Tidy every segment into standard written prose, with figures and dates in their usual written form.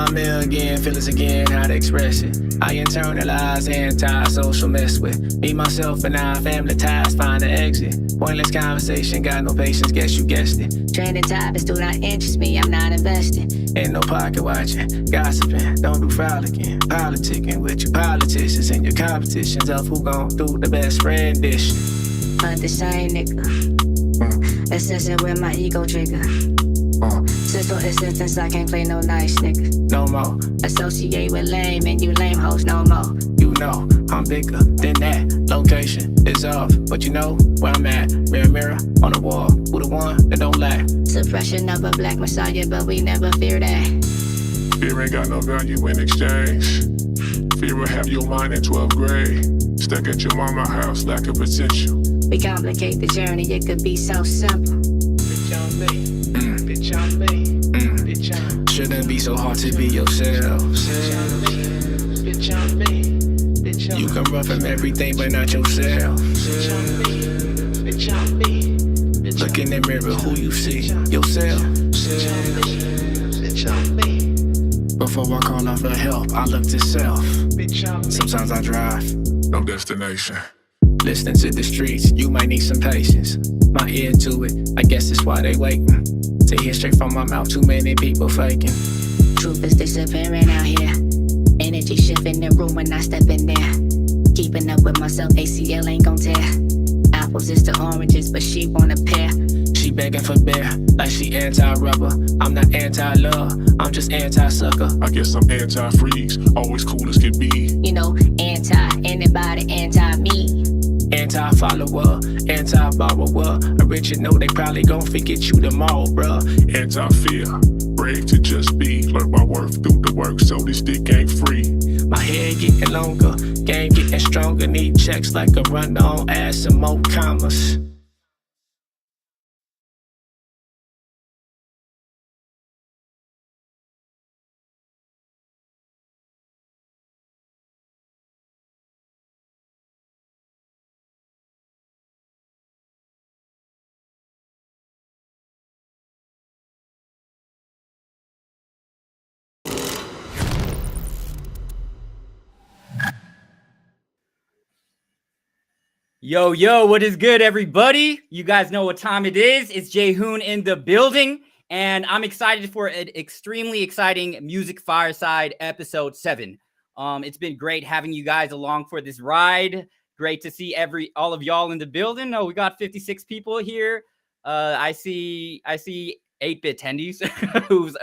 I'm here again, feelings again, how to express it. I internalize anti-social mess with me, myself, and our family ties, find an exit. Pointless conversation, got no patience, guess you guessed it. Trending topics do not interest me, I'm not invested. Ain't no pocket watching, gossiping, don't do frolicking. Politicking with your politicians and your competitions of who gon' do the best rendition. But the same nigga, assessing with my ego trigger. Since for assistance, I can't play no nice nigga. No more. Associate with lame and you lame hoes no more. You know, I'm bigger than that. Location is off, but you know where I'm at. Mirror, mirror on the wall. Who the one that don't lie? Suppression of a black messiah, but we never fear that. Fear ain't got no value in exchange. Fear will have your mind in 12th grade. Stuck at your mama house, lack of potential. We complicate the journey, it could be so simple. Bitch on me. Bitch on me, bitch on me. Shouldn't be so hard to be yourself. Bitch on me, bitch on me, bitch on me. You can run from everything but not yourself. Bitch on me, bitch on me. Look in the mirror, who you see? Yourself. Bitch on me, bitch on me. Before I call out for help, I look to self. Sometimes I drive, no destination. Listening to the streets, you might need some patience. My ear to it, I guess that's why they waiting. To hear straight from my mouth, too many people faking. Truth is disappearing out here. Energy shifting the room when I step in there. Keeping up with myself, ACL ain't gon' tear. Apples is to oranges, but she want a pair. She begging for bear, like she anti-rubber. I'm not anti-love, I'm just anti-sucker. I guess I'm anti-freeze, always cool as can be. You know, anti-anybody, anti-me. Anti-follower, anti-borrower. Original, they probably gon' forget you tomorrow, bruh. Anti-fear, brave to just be. Learn my worth through the work, so this dick ain't free. My head getting longer, game getting stronger. Need checks like a run-on, add some more commas. Yo, what is good, everybody? You guys know what time it is. It's Jay Hoon in the building, and I'm excited for an extremely exciting Music Fireside episode 7. It's been great having you guys along for this ride. Great to see all of y'all in the building. Oh, we got 56 people here. I see 8-bit Tendies, who's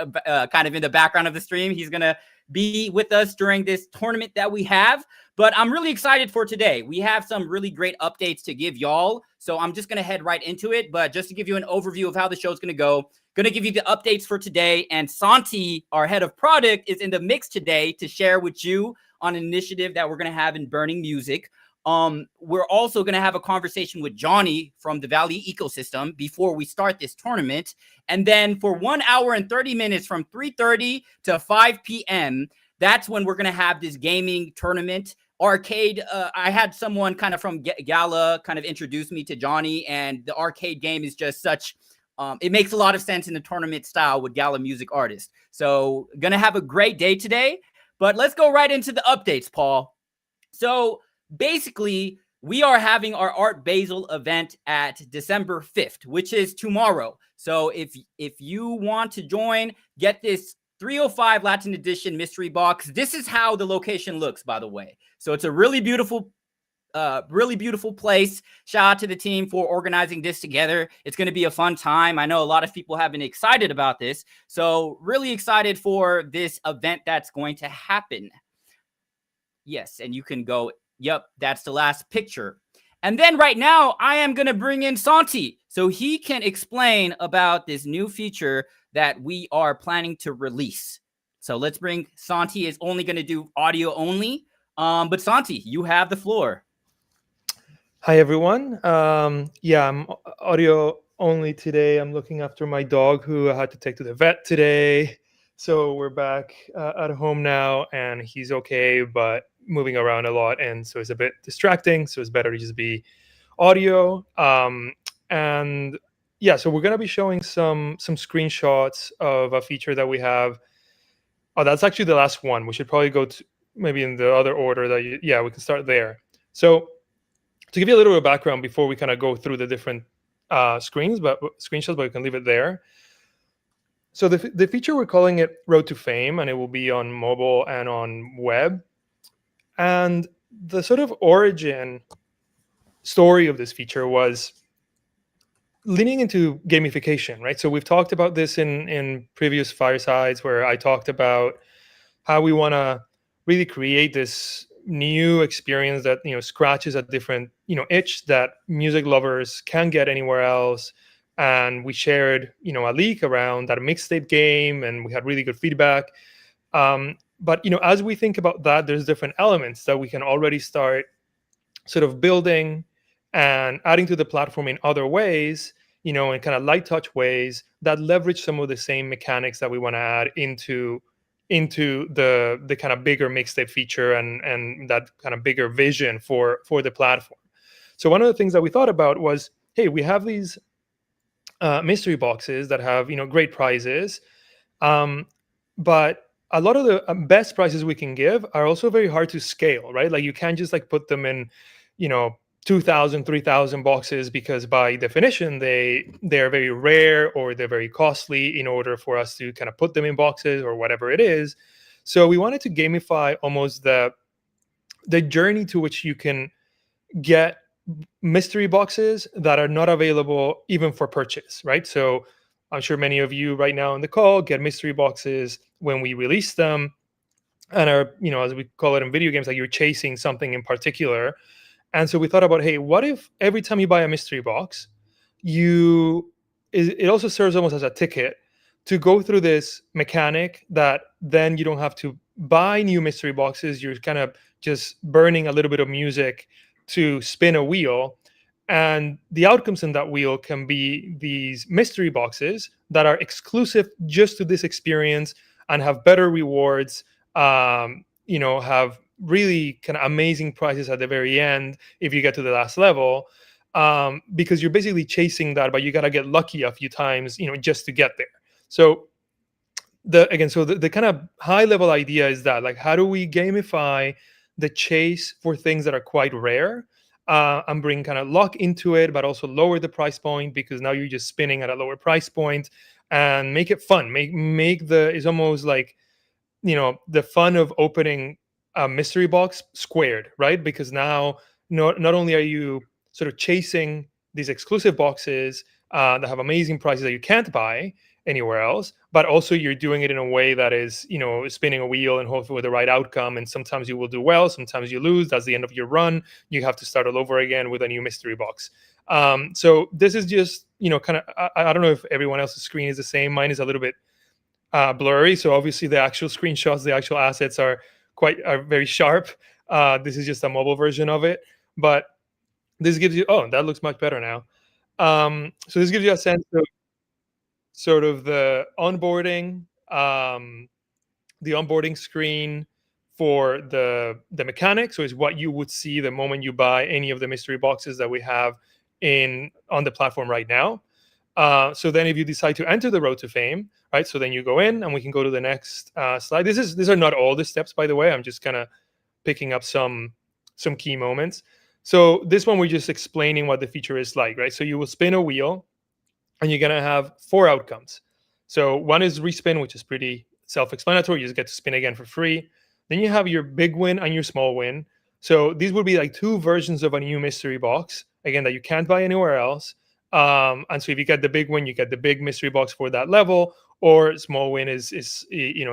kind of in the background of the stream. He's gonna be with us during this tournament that we have. But I'm really excited for today. We have some really great updates to give y'all. So I'm just going to head right into it. But just to give you an overview of how the show is going to go, going to give you the updates for today. And Santi, our head of product, is in the mix today to share with you on an initiative that we're going to have in Burning Music. We're also going to have a conversation with Johnny from the Valley Ecosystem before we start this tournament. And then for 1 hour and 30 minutes from 3:30 to 5 p.m., that's when we're going to have this gaming tournament. Arcade, I had someone kind of from Gala kind of introduce me to Johnny, and the arcade game is just such, it makes a lot of sense in the tournament style with Gala music artists. So gonna have a great day today, but let's go right into the updates, Paul. So basically, we are having our Art Basel event at December 5th, which is tomorrow. So if you want to join, get this 305 Latin Edition mystery box. This is how the location looks, by the way. So it's a really beautiful place. Shout out to the team for organizing this together. It's going to be a fun time. I know a lot of people have been excited about this. So really excited for this event that's going to happen. Yes, and you can go, yep, that's the last picture. And then right now, I am going to bring in Santi so he can explain about this new feature that we are planning to release. So let's bring Santi. Is only going to do audio only. But Santi, you have the floor. Hi, everyone. I'm audio only today. I'm looking after my dog who I had to take to the vet today. So we're back at home now, and he's okay, but moving around a lot. And so it's a bit distracting. So it's better to just be audio. So we're going to be showing some screenshots of a feature that we have Oh, that's actually the last one. We should probably go to maybe in the other order that yeah, we can start there. So to give you a little bit of background before we kind of go through the different screenshots, but we can leave it there. So the feature, we're calling it Road to Fame, and it will be on mobile and on web. And the sort of origin story of this feature was leaning into gamification, right? So we've talked about this in previous firesides, where I talked about how we want to really create this new experience that scratches a different itch that music lovers can't get anywhere else. And we shared a leak around that mixtape game, and we had really good feedback. But as we think about that, there's different elements that we can already start sort of building and adding to the platform in other ways, in kind of light touch ways that leverage some of the same mechanics that we want to add into the kind of bigger mixtape feature and that kind of bigger vision for the platform. So one of the things that we thought about was, hey, we have these mystery boxes that have great prizes, but a lot of the best prizes we can give are also very hard to scale, right? Like you can't just like put them in 2,000 3,000 boxes, because by definition they're very rare or they're very costly in order for us to kind of put them in boxes or whatever it is. So we wanted to gamify almost the journey to which you can get mystery boxes that are not available even for purchase, right? So I'm sure many of you right now on the call get mystery boxes when we release them, and are, as we call it in video games, like you're chasing something in particular. And so we thought about, hey, what if every time you buy a mystery box, it also serves almost as a ticket to go through this mechanic that then you don't have to buy new mystery boxes. You're kind of just burning a little bit of music to spin a wheel, and the outcomes in that wheel can be these mystery boxes that are exclusive just to this experience and have better rewards, have really kind of amazing prizes at the very end if you get to the last level, because you're basically chasing that, but you got to get lucky a few times just to get there. So the kind of high level idea is that, like, how do we gamify the chase for things that are quite rare, and bring kind of luck into it, but also lower the price point, because now you're just spinning at a lower price point, and make it fun. It's almost like the fun of opening a mystery box squared, right? Because now not only are you sort of chasing these exclusive boxes that have amazing prices that you can't buy anywhere else, but also you're doing it in a way that is spinning a wheel and hopefully with the right outcome. And sometimes you will do well, sometimes you lose. That's the end of your run. You have to start all over again with a new mystery box. So this is just kind of, I don't know if everyone else's screen is the same. Mine is a little bit blurry, so obviously the actual screenshots, the actual assets are very sharp. This is just a mobile version of it, but this gives you, oh, that looks much better now. So this gives you a sense of sort of the onboarding screen for the mechanics. So it's what you would see the moment you buy any of the mystery boxes that we have on the platform right now. So then if you decide to enter the Road to Fame, right, so then you go in, and we can go to the next slide. These are not all the steps, by the way. I'm just kind of picking up some key moments. So this one, we're just explaining what the feature is like, right? So you will spin a wheel, and you're going to have 4 outcomes. So one is respin, which is pretty self-explanatory. You just get to spin again for free. Then you have your big win and your small win. So these would be like 2 versions of a new mystery box, again, that you can't buy anywhere else. And so if you get the big win, you get the big mystery box for that level, or small win is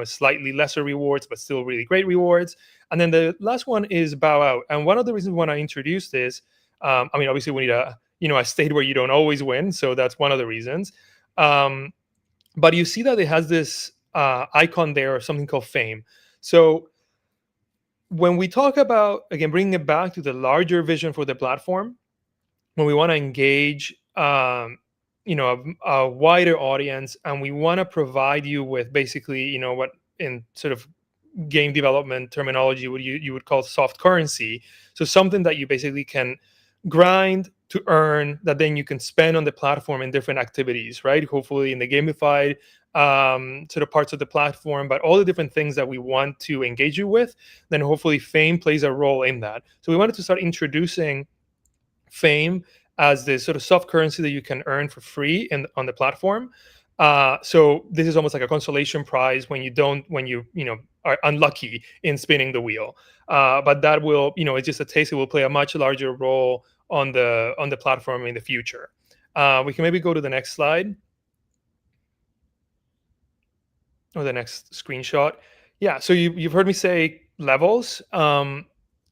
slightly lesser rewards, but still really great rewards. And then the last one is bow out. And one of the reasons when I introduced this, obviously we need a state where you don't always win. So that's one of the reasons. But you see that it has this icon there, something called fame. So when we talk about, again, bringing it back to the larger vision for the platform, when we want to engage a wider audience, and we want to provide you with basically what in sort of game development terminology you would call soft currency. So something that you basically can grind to earn, that then you can spend on the platform in different activities, right? Hopefully in the gamified sort of parts of the platform, but all the different things that we want to engage you with, then hopefully Fame plays a role in that. So we wanted to start introducing Fame as this sort of soft currency that you can earn for free on the platform. So this is almost like a consolation prize when you are unlucky in spinning the wheel. But that will, it's just a taste. It will play a much larger role on the platform in the future. We can maybe go to the next slide, or the next screenshot. Yeah. So you've heard me say levels.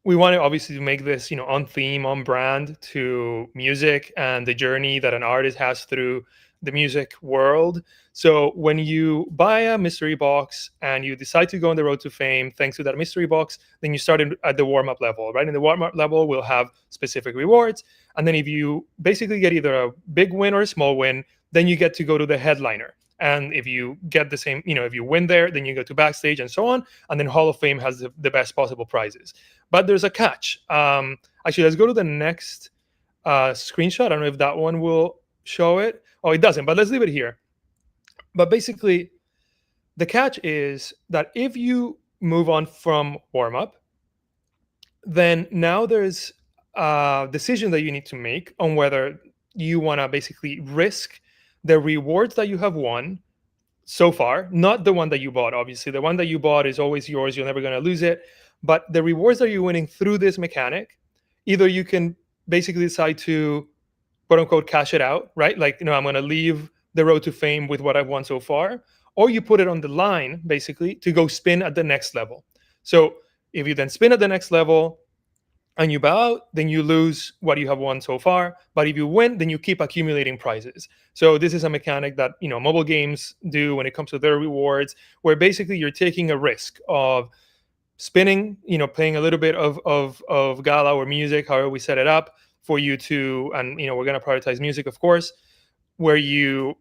We want to obviously make this, on theme, on brand to music and the journey that an artist has through the music world. So when you buy a mystery box and you decide to go on the road to fame, thanks to that mystery box, then you start at the warm-up level, right? In the warm-up level, we'll have specific rewards. And then if you basically get either a big win or a small win, then you get to go to the headliner. And if you get the same, if you win there, then you go to backstage and so on. And then Hall of Fame has the best possible prizes. But there's a catch. Actually, let's go to the next screenshot. I don't know if that one will show it. Oh, it doesn't, but let's leave it here. But basically, the catch is that if you move on from warm-up, then now there's a decision that you need to make on whether you want to basically risk the rewards that you have won so far, not the one that you bought. Obviously, the one that you bought is always yours. You're never going to lose it. But the rewards that you're winning through this mechanic, either you can basically decide to, quote unquote, cash it out, right? Like, I'm going to leave the road to fame with what I've won so far, or you put it on the line, basically, to go spin at the next level. So if you then spin at the next level, and you bow out, then you lose what you have won so far. But if you win, then you keep accumulating prizes. So this is a mechanic that mobile games do when it comes to their rewards, where basically you're taking a risk of spinning, playing a little bit of Gala or music, however we set it up for you to, and we're going to prioritize music, of course, where you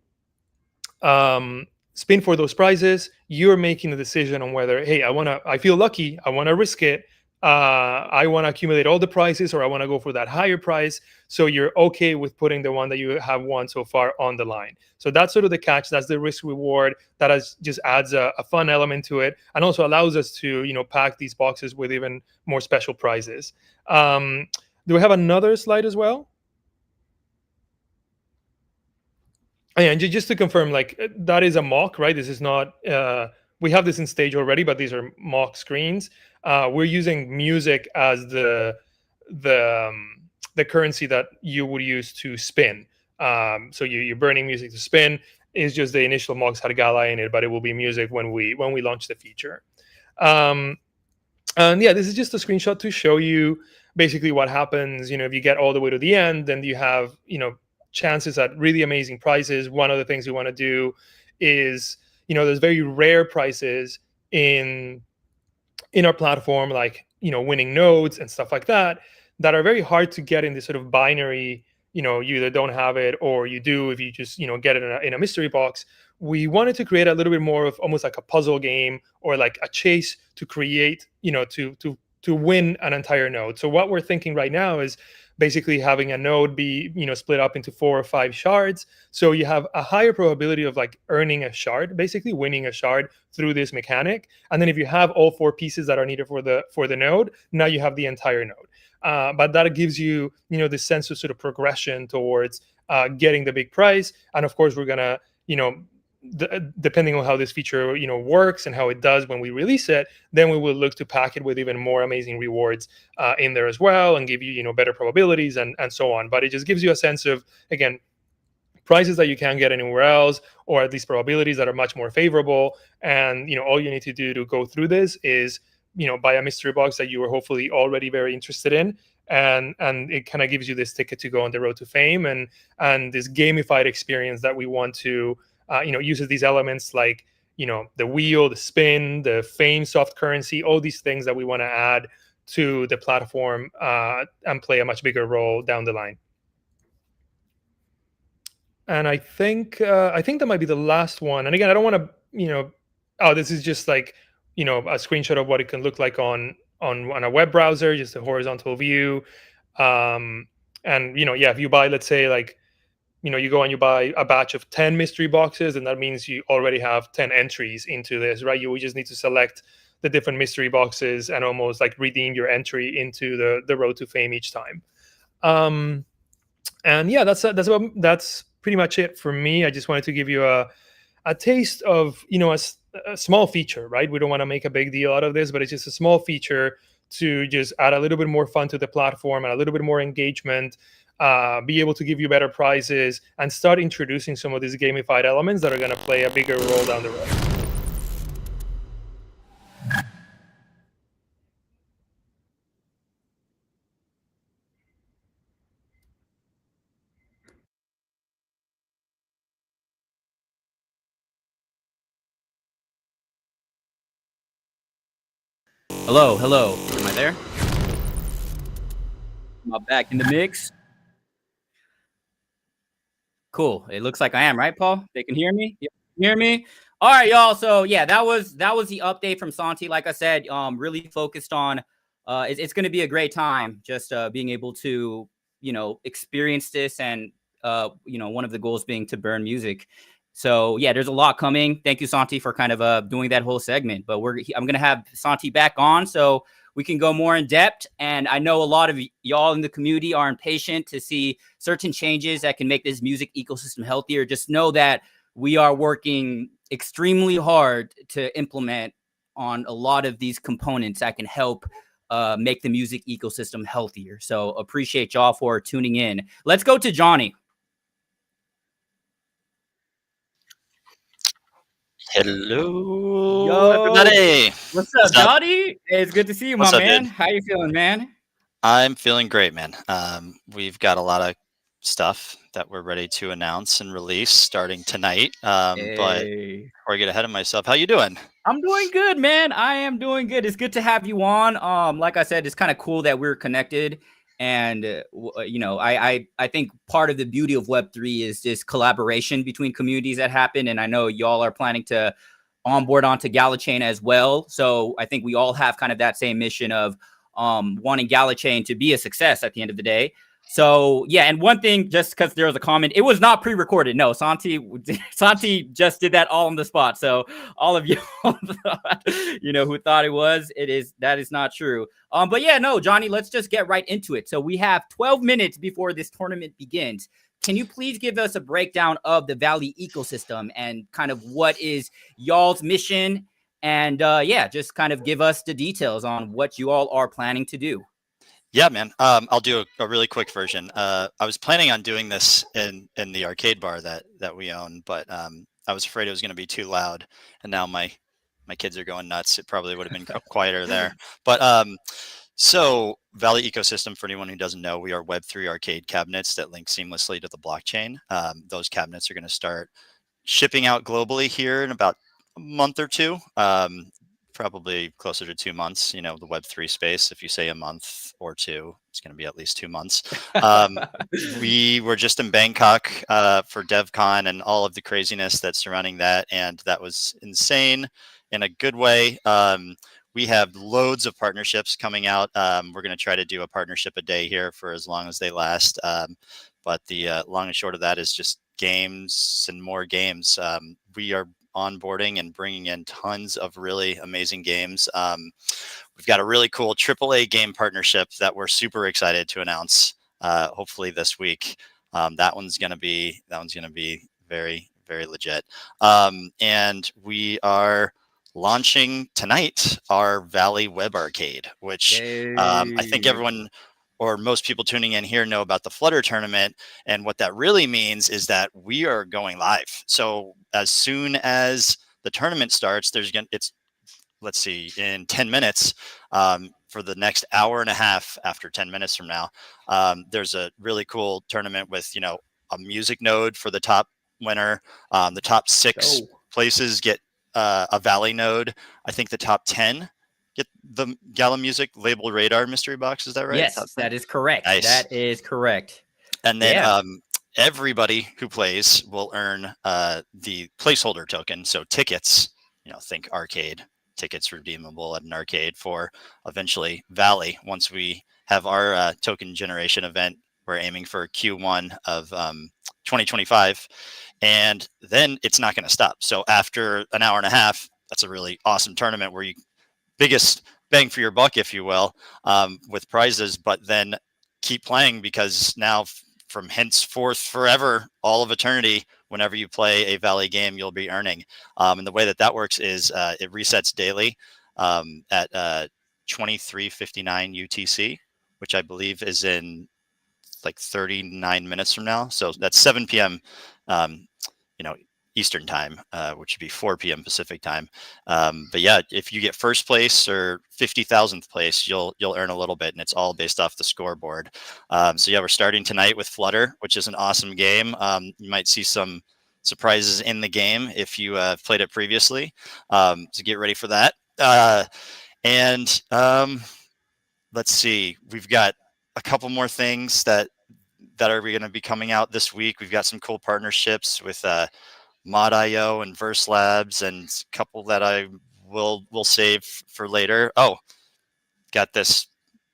spin for those prizes. You're making the decision on whether, hey, I feel lucky, I want to risk it. I want to accumulate all the prizes, or I want to go for that higher price. So you're okay with putting the one that you have won so far on the line. So that's sort of the catch. That's the risk reward. That just adds a fun element to it, and also allows us to pack these boxes with even more special prizes. Do we have another slide as well? And just to confirm, like, that is a mock, right? This is not. We have this in stage already, but these are mock screens. We're using music as the currency that you would use to spin. So you're burning music to spin. Is just the initial mocks had Gala in it, but it will be music when we launch the feature. And yeah, this is just a screenshot to show you basically what happens. If you get all the way to the end, then you have chances at really amazing prizes. One of the things we want to do is there's very rare prizes in our platform, like winning nodes and stuff like that are very hard to get in this sort of binary. You either don't have it or you do if you just get it in a mystery box. We wanted to create a little bit more of almost like a puzzle game, or like a chase to create to win an entire node. So what we're thinking right now is basically having a node be split up into 4 or 5 shards, so you have a higher probability of like earning a shard, basically winning a shard through this mechanic. And then if you have all 4 pieces that are needed for the node, now you have the entire node. But that gives you this sense of sort of progression towards getting the big prize. And of course, we're gonna depending on how this feature works and how it does when we release it, then we will look to pack it with even more amazing rewards in there as well, and give you better probabilities and so on. But it just gives you a sense of, again, prizes that you can't get anywhere else, or at least probabilities that are much more favorable. And all you need to do to go through this is buy a mystery box that you were hopefully already very interested in, and it kind of gives you this ticket to go on the road to fame, and this gamified experience that we want to uses these elements like the wheel, the spin, the fame soft currency, all these things that we want to add to the platform and play a much bigger role down the line. And I think that might be the last one. And again, I don't want to this is just like a screenshot of what it can look like on a web browser, just a horizontal view. And yeah, if you buy, let's say, like you go and you buy a batch of 10 mystery boxes, and that means you already have 10 entries into this, right? You just need to select the different mystery boxes and almost like redeem your entry into the road to fame each time. And yeah, that's pretty much it for me. I just wanted to give you a taste of a small feature, right? We don't want to make a big deal out of this, but it's just a small feature to just add a little bit more fun to the platform and a little bit more engagement, be able to give you better prizes, and start introducing some of these gamified elements that are going to play a bigger role down the road. Hello, hello. Am I there? Am I back in the mix? Cool. It looks like I am, right, Paul? They can hear me? Hear me? All right, y'all. So yeah, that was the update from Santi. Like I said, really focused on it's gonna be a great time just being able to, experience this, and one of the goals being to burn music. So yeah, there's a lot coming. Thank you, Santi, for kind of doing that whole segment. But I'm gonna have Santi back on so we can go more in depth. And I know a lot of y'all in the community are impatient to see certain changes that can make this music ecosystem healthier. Just know that we are working extremely hard to implement on a lot of these components that can help make the music ecosystem healthier. So appreciate y'all for tuning in. Let's go to Johnny. Hello, Yo, everybody. what's up, Johnny? Hey, it's good to see you, my man. Dude? How you feeling, man? I'm feeling great, man. We've got a lot of stuff that we're ready to announce and release starting tonight. But before I get ahead of myself, how you doing? I'm doing good, man. I am doing good. It's good to have you on. Like I said, it's kind of cool that we're connected. And I think part of the beauty of Web3 is this collaboration between communities that happen. And I know y'all are planning to onboard onto Gala Chain as well. So I think we all have kind of that same mission of wanting Gala Chain to be a success at the end of the day. So yeah, and one thing, just because there was a comment, it was not pre-recorded. No, Santi just did that all on the spot. So all of you, who thought it was, that is not true. But yeah, no, Johnny, let's just get right into it. So we have 12 minutes before this tournament begins. Can you please give us a breakdown of the Valley ecosystem and kind of what is y'all's mission? And just kind of give us the details on what you all are planning to do. Yeah, man. I'll do a really quick version. I was planning on doing this in the arcade bar that we own, but I was afraid it was going to be too loud, and now my kids are going nuts. It probably would have been quieter there. But so Valley ecosystem, for anyone who doesn't know, we are Web3 arcade cabinets that link seamlessly to the blockchain. Those cabinets are going to start shipping out globally here in about a month or two. Probably closer to 2 months, the Web3 space. If you say a month or two, it's going to be at least 2 months. We were just in Bangkok for DevCon and all of the craziness that's surrounding that. And that was insane in a good way. We have loads of partnerships coming out. We're going to try to do a partnership a day here for as long as they last. But the long and short of that is just games and more games. We are onboarding and bringing in tons of really amazing games. We've got a really cool AAA game partnership that we're super excited to announce. Hopefully this week. That one's gonna be very, very legit. And we are launching tonight our Valley Web Arcade, which I think everyone or most people tuning in here know about the Flutter tournament. And what that really means is that we are going live. So as soon as the tournament starts, let's see, in 10 minutes, for the next hour and a half after 10 minutes from now, there's a really cool tournament with, a music node for the top winner. The top 6 places get a Valley node. I think the top 10 get the Gala Music label radar mystery box. Is that right? Yes, that is correct. Nice. That is correct. And then everybody who plays will earn the placeholder token. So tickets, think arcade, tickets redeemable at an arcade for eventually Valley. Once we have our token generation event, we're aiming for Q1 of 2025, and then it's not going to stop. So after an hour and a half, that's a really awesome tournament where you biggest bang for your buck, if you will, with prizes, but then keep playing because now from henceforth forever, all of eternity, whenever you play a Valley game, you'll be earning. And the way that works is it resets daily at 23:59 UTC, which I believe is in like 39 minutes from now. So that's 7 p.m. You know, Eastern time, which would be 4 p.m. Pacific time. But yeah, if you get first place or 50,000th place, you'll earn a little bit, and it's all based off the scoreboard. So yeah, we're starting tonight with Flutter, which is an awesome game. You might see some surprises in the game if you played it previously. So get ready for that. And let's see, we've got a couple more things that are going to be coming out this week. We've got some cool partnerships with Mod.io and Verse Labs, and a couple that I will save for later. Oh, got this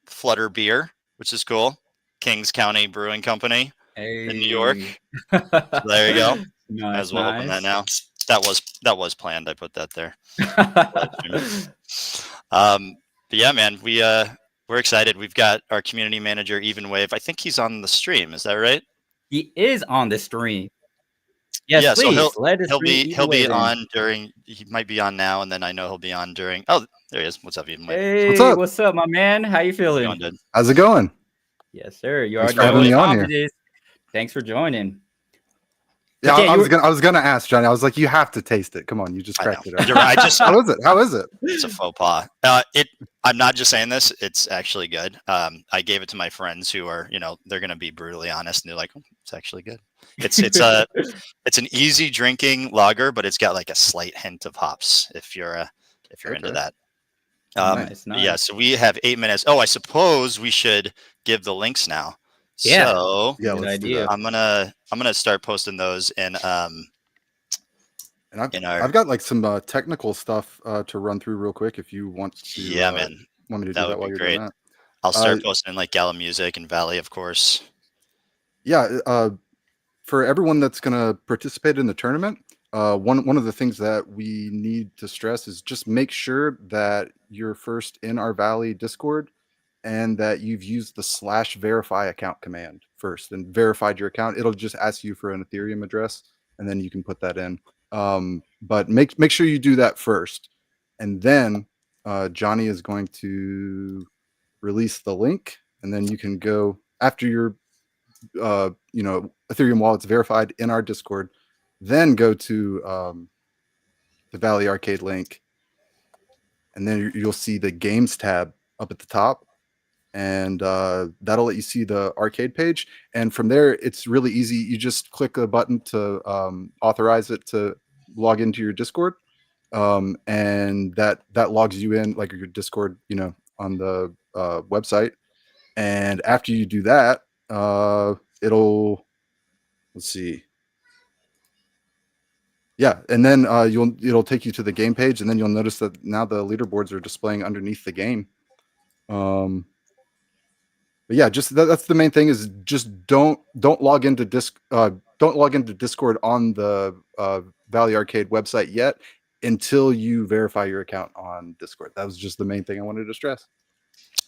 Flutter beer, which is cool. Kings County Brewing Company in New York. So there you go. Nice, Might as well open that now. That was planned. I put that there. But yeah, man, we're excited. We've got our community manager, Even Wave. I think he's on the stream. Is that right? He is on the stream. Yes, yeah, please. So he'll be on during. He might be on now, and then I know he'll be on during. Oh, there he is. What's up, Even Wave? Hey, what's up, my man? How you feeling? How's it going? Yes, sir. You Thanks already for having know me what on time here. it is. Thanks for joining. Yeah, I was gonna ask Johnny. I was like, you have to taste it. Come on, you just cracked it. You're right. How is it? It's a faux pas. I'm not just saying this. It's actually good. I gave it to my friends who are, they're gonna be brutally honest, and they're like, oh, it's actually good. It's an easy drinking lager, but it's got like a slight hint of hops if you're into that. Nice. Yeah. So we have 8 minutes. Oh, I suppose we should give the links now. Yeah. So yeah, let's do that. I'm gonna start posting those in and I've got like some technical stuff to run through real quick if you want to. Yeah, man. Want me to do that while you're doing that? I'll start posting like Gala Music and Valley, of course. Yeah. For everyone that's gonna participate in the tournament, one of the things that we need to stress is just make sure that you're first in our Valley Discord, and that you've used the /verify account command first and verified your account. It'll just ask you for an Ethereum address, and then you can put that in. But make sure you do that first, and then Johnny is going to release the link, and then you can go after your Ethereum wallet's verified in our Discord. Then go to the Valley Arcade link, and then you'll see the Games tab up at the top. And that'll let you see the arcade page, and from there it's really easy. You just click a button to authorize it to log into your Discord, and that logs you in like your Discord on the website. And after you do that, it'll and then it'll take you to the game page, and then you'll notice that now the leaderboards are displaying underneath the game. But yeah, just that's the main thing, is just don't log into Discord on the Valley Arcade website yet until you verify your account on Discord. That was just the main thing I wanted to stress.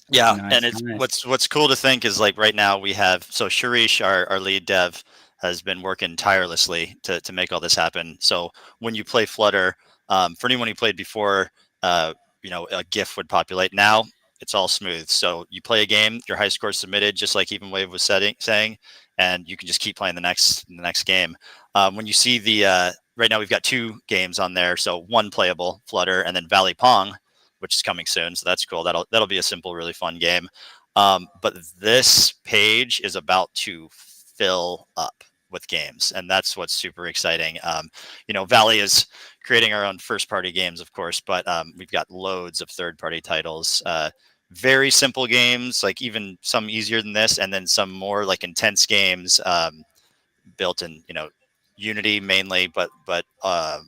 Yeah, and it's what's cool to think is like right now we have Sharish, our lead dev, has been working tirelessly to make all this happen. So when you play Flutter, for anyone who played before, a GIF would populate. Now it's all smooth. So you play a game, your high score submitted, just like Even Wave was saying, and you can just keep playing the next game. When you see the right now, we've got 2 games on there. So one playable, Flutter, and then Valley Pong, which is coming soon. So that's cool. That'll be a simple, really fun game. But this page is about to fill up with games, and that's what's super exciting. Valley is creating our own first-party games, of course, but we've got loads of third-party titles. Very simple games, like even some easier than this, and then some more like intense games built in Unity mainly, but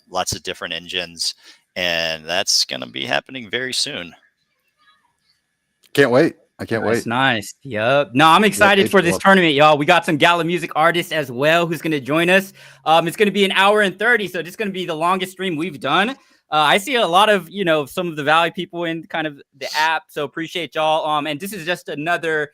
lots of different engines, and that's going to be happening very soon. Can't wait. I can't Nice, wait. nice. Yep. No, I'm excited for this tournament, y'all. We got some Gala music artists as well who's gonna join us. It's gonna be an hour and 30, so this is gonna be the longest stream we've done. I see a lot of some of the Valley people in kind of the app, so appreciate y'all. And this is just another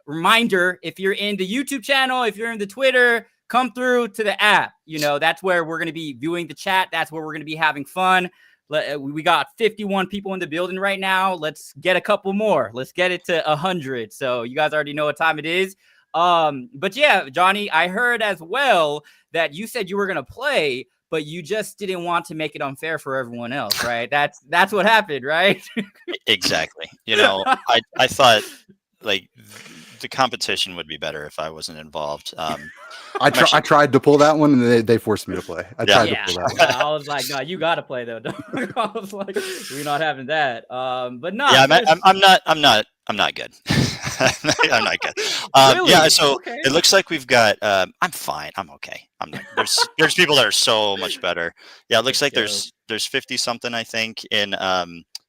reminder: if you're in the YouTube channel, if you're in the Twitter, come through to the app. That's where we're gonna be viewing the chat. That's where we're gonna be having fun. We got 51 people in the building right now. Let's get a couple more. Let's get it to 100. So you guys already know what time it is. But yeah, Johnny, I heard as well that you said you were gonna play, but you just didn't want to make it unfair for everyone else, right? That's what happened, right? Exactly. I thought like the competition would be better if I wasn't involved. I tried to pull that one, and they forced me to play. I tried to pull that one. I was like, no, you got to play though. I was like, we're not having that. But no. Yeah, I'm not good. I'm not good. Really? Yeah, so Okay. it looks like we've got. I'm fine. I'm okay. I'm not. There's people that are so much better. Yeah, it looks like there's 50 something, I think, in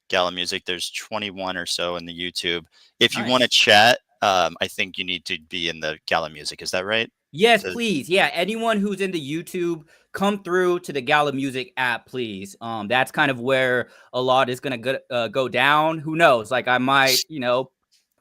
Gala Music. There's 21 or so in the YouTube. If you want to chat, I think you need to be in the Gala Music. Is that right? Yes, please. Yeah, anyone who's in the YouTube, come through to the Gala Music app, please. That's kind of where a lot is gonna go down. Who knows? Like I might,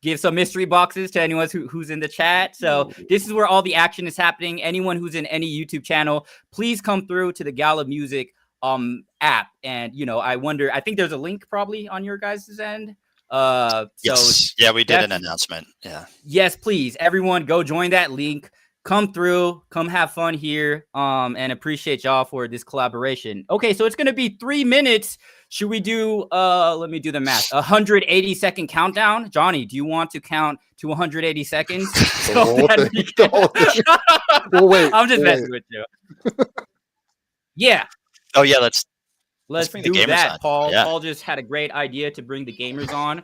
give some mystery boxes to anyone who's in the chat. So this is where all the action is happening. Anyone who's in any YouTube channel, please come through to the Gala Music app. And I think there's a link probably on your guys' end. Yes. Yeah, we did an announcement. Yeah. Yes, please. Everyone go join that link. Come through, come have fun here, and appreciate y'all for this collaboration. Okay, so it's gonna be 3 minutes. Should we do let me do the math, 180-second countdown? Johnny, do you want to count to 180 seconds? Well, wait, I'm just messing with you. Yeah. Oh yeah, let's bring the do gamers that, on. Paul. Yeah. Paul just had a great idea to bring the gamers on.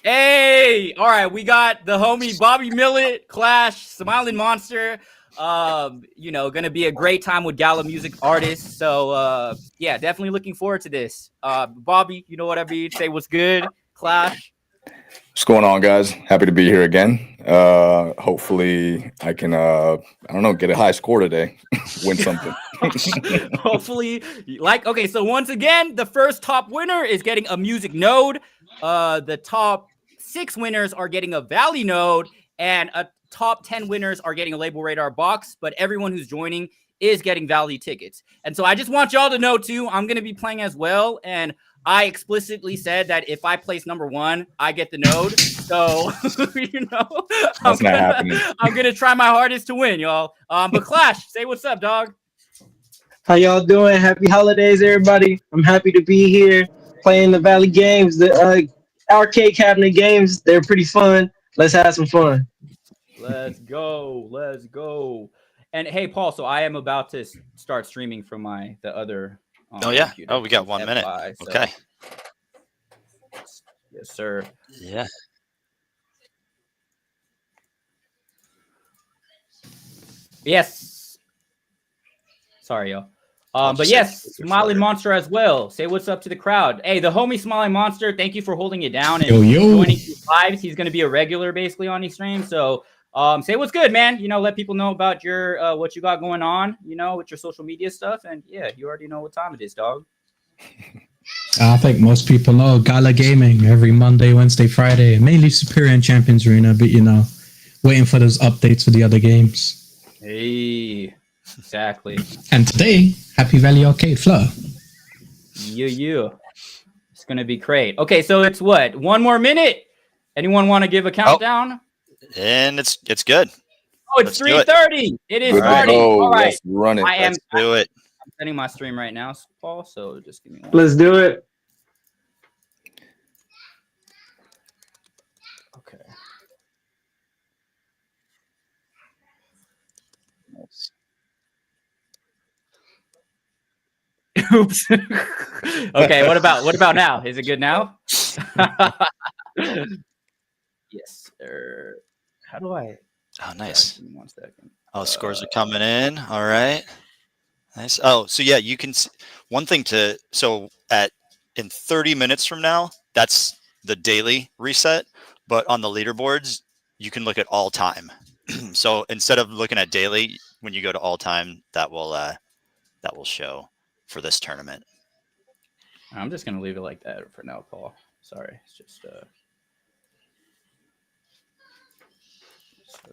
Hey, all right, we got the homie Bobby Millet, Clash, Smiling Monster. Gonna be a great time with Gala music artists. So yeah, definitely looking forward to this. Bobby, you know what I mean? Say what's good, Clash. What's going on, guys? Happy to be here again. Hopefully I can get a high score today. Win something. Hopefully, okay, so once again, the first top winner is getting a music node. The top 6 winners are getting a Valley node, and a top 10 winners are getting a Label Radar box, but everyone who's joining is getting Valley tickets. And so I just want y'all to know too, I'm going to be playing as well, and I explicitly said that if I place number 1, I get the node. So, I'm going to try my hardest to win, y'all. But Clash, say what's up, dog. How y'all doing? Happy holidays, everybody. I'm happy to be here playing the Valley games, the arcade cabinet games. They're pretty fun. Let's have some fun. Let's go. And hey, Paul, so I am about to start streaming from the other computer. Oh, we got 1 minute. So. Okay. Yes, sir. Yeah. Yes. Sorry, y'all. But yes, Smiling Monster as well. Say what's up to the crowd. Hey, the homie Smiling Monster, thank you for holding it down and joining lives. He's going to be a regular basically on these streams. So say what's good, man. Let people know about your what you got going on, with your social media stuff. And yeah, you already know what time it is, dog. I think most people know Gala Gaming every Monday, Wednesday, Friday, mainly Superior and Champions Arena, but waiting for those updates for the other games. Hey, exactly. And today, Happy Valley Arcade Flutter. Yeah. It's gonna be great. Okay, so it's what? 1 more minute. Anyone want to give a countdown? And it's good. Oh, it's 3:30. It is starting. All right. Let's run it. Let's do it. I'm setting my stream right now, Paul. So just give me 1. Let's do it. Okay. Oops. Okay, what about now? Is it good now? Yes, sir. How do I? Oh, nice. Give me 1 second. Oh, scores are coming in. All right. Nice. Oh, so yeah, you can. One thing in 30 minutes from now, that's the daily reset, but on the leaderboards, you can look at all time. So instead of looking at daily, when you go to all time, that will show for this tournament. I'm just gonna leave it like that for now, Paul. Sorry, it's just.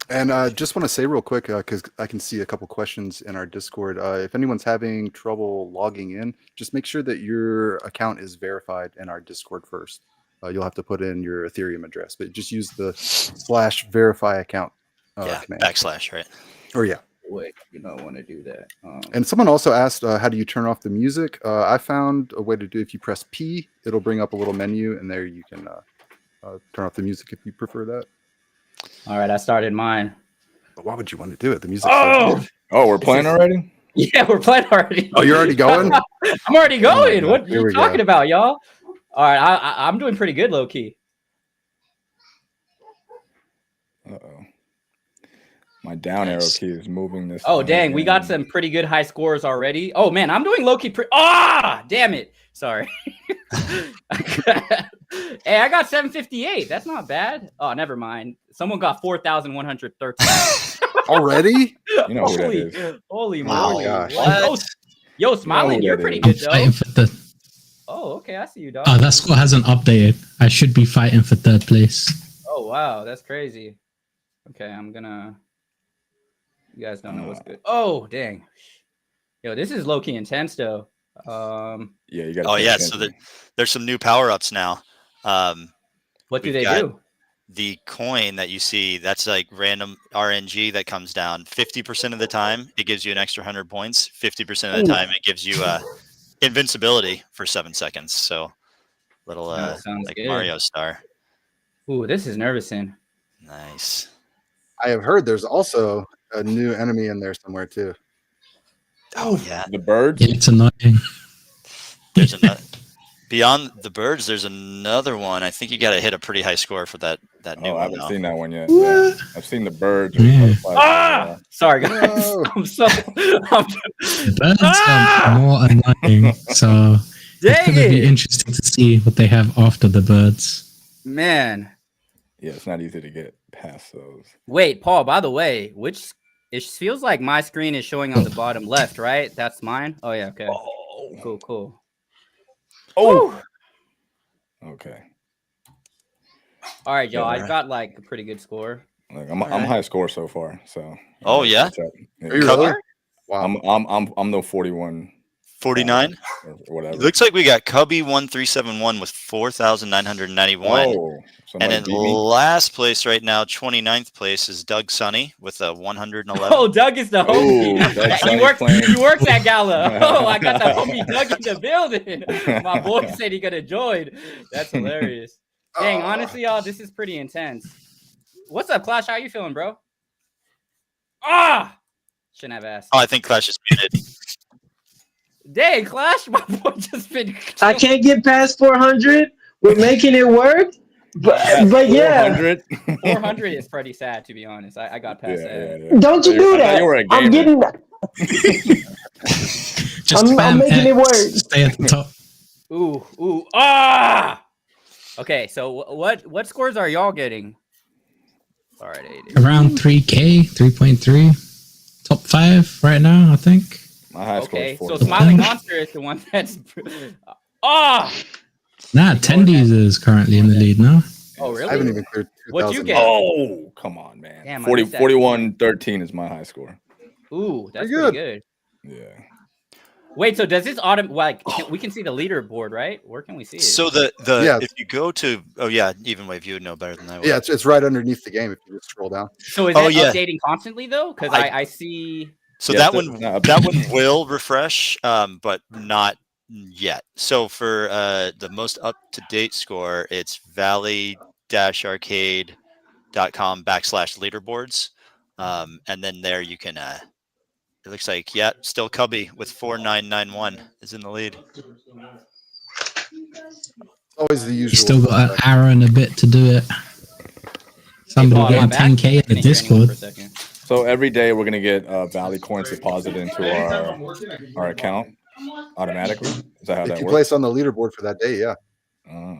And just want to say real quick, because I can see a couple questions in our Discord. If anyone's having trouble logging in, just make sure that your account is verified in our Discord first. You'll have to put in your Ethereum address, but just use the /verify account command. / right? Or yeah. Wait, you don't want to do that. And someone also asked, how do you turn off the music? I found a way to do. If you press P, it'll bring up a little menu, and there you can turn off the music if you prefer that. All right, I started mine. But why would you want to do it? The music. Oh, we're playing already? Yeah, we're playing already. Oh, you're already going? I'm already going. Oh, what are you talking about, y'all? All right, I'm doing pretty good, low key. Uh-oh. My down arrow key is moving this. Oh, dang. We got some pretty good high scores already. Oh, man, I'm doing low key. Damn it. Sorry. Hey, I got 758. That's not bad. Oh, never mind. Someone got 4,113. Already? You know who that is. Holy Wow. moly. Gosh. What? Yo, Smiling, you're pretty good, though. Fighting for the. Oh, okay. I see you, dog. Oh, that score hasn't updated. I should be fighting for third place. Oh, wow. That's crazy. Okay, I'm gonna. You guys don't know what's good. Oh, dang. Yo, this is low-key intense, though. Yeah, you got. Oh yeah, so there's some new power-ups now. What do we've they got do? The coin that you see, that's like random RNG that comes down. 50% of the time, it gives you an extra 100 points. 50% of the time, it gives you invincibility for 7 seconds. So little sounds like good. Mario star. Ooh, this is nervous-in. Nice. I have heard there's also a new enemy in there somewhere too. Oh yeah. The birds. Yeah, it's annoying. There's another. Beyond the birds, there's another one. I think you got to hit a pretty high score for that new I one. haven't Though. seen that one yet. Yeah. I've seen the birds. Yeah. Sorry, guys. No. I'm so. The birds are more annoying, so it's Dang gonna be it, interesting to see what they have after the birds. man. Yeah, it's not easy to get past those. Wait, Paul. By the way, it feels like my screen is showing on the bottom left, right? That's mine. Oh yeah. Okay. Oh. Cool. Oh. Okay. All right, y'all. Yeah, I got like a pretty good score. Like I'm high score so far. So. Oh, yeah? catch up. Yeah. Are you really? I'm Wow. I'm no 41. 49. Or whatever. It looks like we got Cubby 1371 with 4,991. Oh, And somebody in beat me? last place right now, 29th place is Doug Sunny with a 111. Oh, Doug is the Ooh, homie. Doug he Sonny's works. playing. He works at Gala. Oh, I got the homie Doug in the building. My boy said he could have joined. That's hilarious. Dang, honestly, y'all, this is pretty intense. What's up, Clash? How you feeling, bro? Shouldn't have asked. Oh, I think Clash is muted. Dang, Clash, my boy just been. I can't get past 400. We're making it work. But yeah, 400. 400 is pretty sad, to be honest. I got past that. Yeah. don't you do I thought that. you were a I'm gamer. getting. Just I'm spam making it X, work. Stay at the top. Ooh. Okay, so what scores are y'all getting? All right, 80. Around 3K, 3.3. Top 5 right now, I think. My high score Okay, is so 40. Smiling Monster is the one that's. Nah, Tendies is currently in the lead now. Oh, really? I haven't even cleared 2,000. What'd you get? Oh, come on, man. Damn, I 40, missed that. 41-13 is my high score. Ooh, that's Pretty pretty good. Yeah. Wait, so does this we can see the leaderboard, right? Where can we see it? So the Yeah. if you go to Even Wave, you would know better than I would. Yeah, it's right underneath the game if you just scroll down. So is Oh, it yeah. updating constantly though? Because I see. So Yes, that one will refresh, but not yet. So for the most up-to-date score, it's valley-arcade.com/leaderboards. And then there you can it looks like, still Cubby with 4991 is in the lead. Always the usual. Still got an hour and a bit to do it. Somebody Paul, getting I'm back. 10K in the Can't hear anyone Discord. for a second. So every day we're gonna get Valley coins deposited into our account automatically. Is that how If that you works? place on the leaderboard for that day, yeah.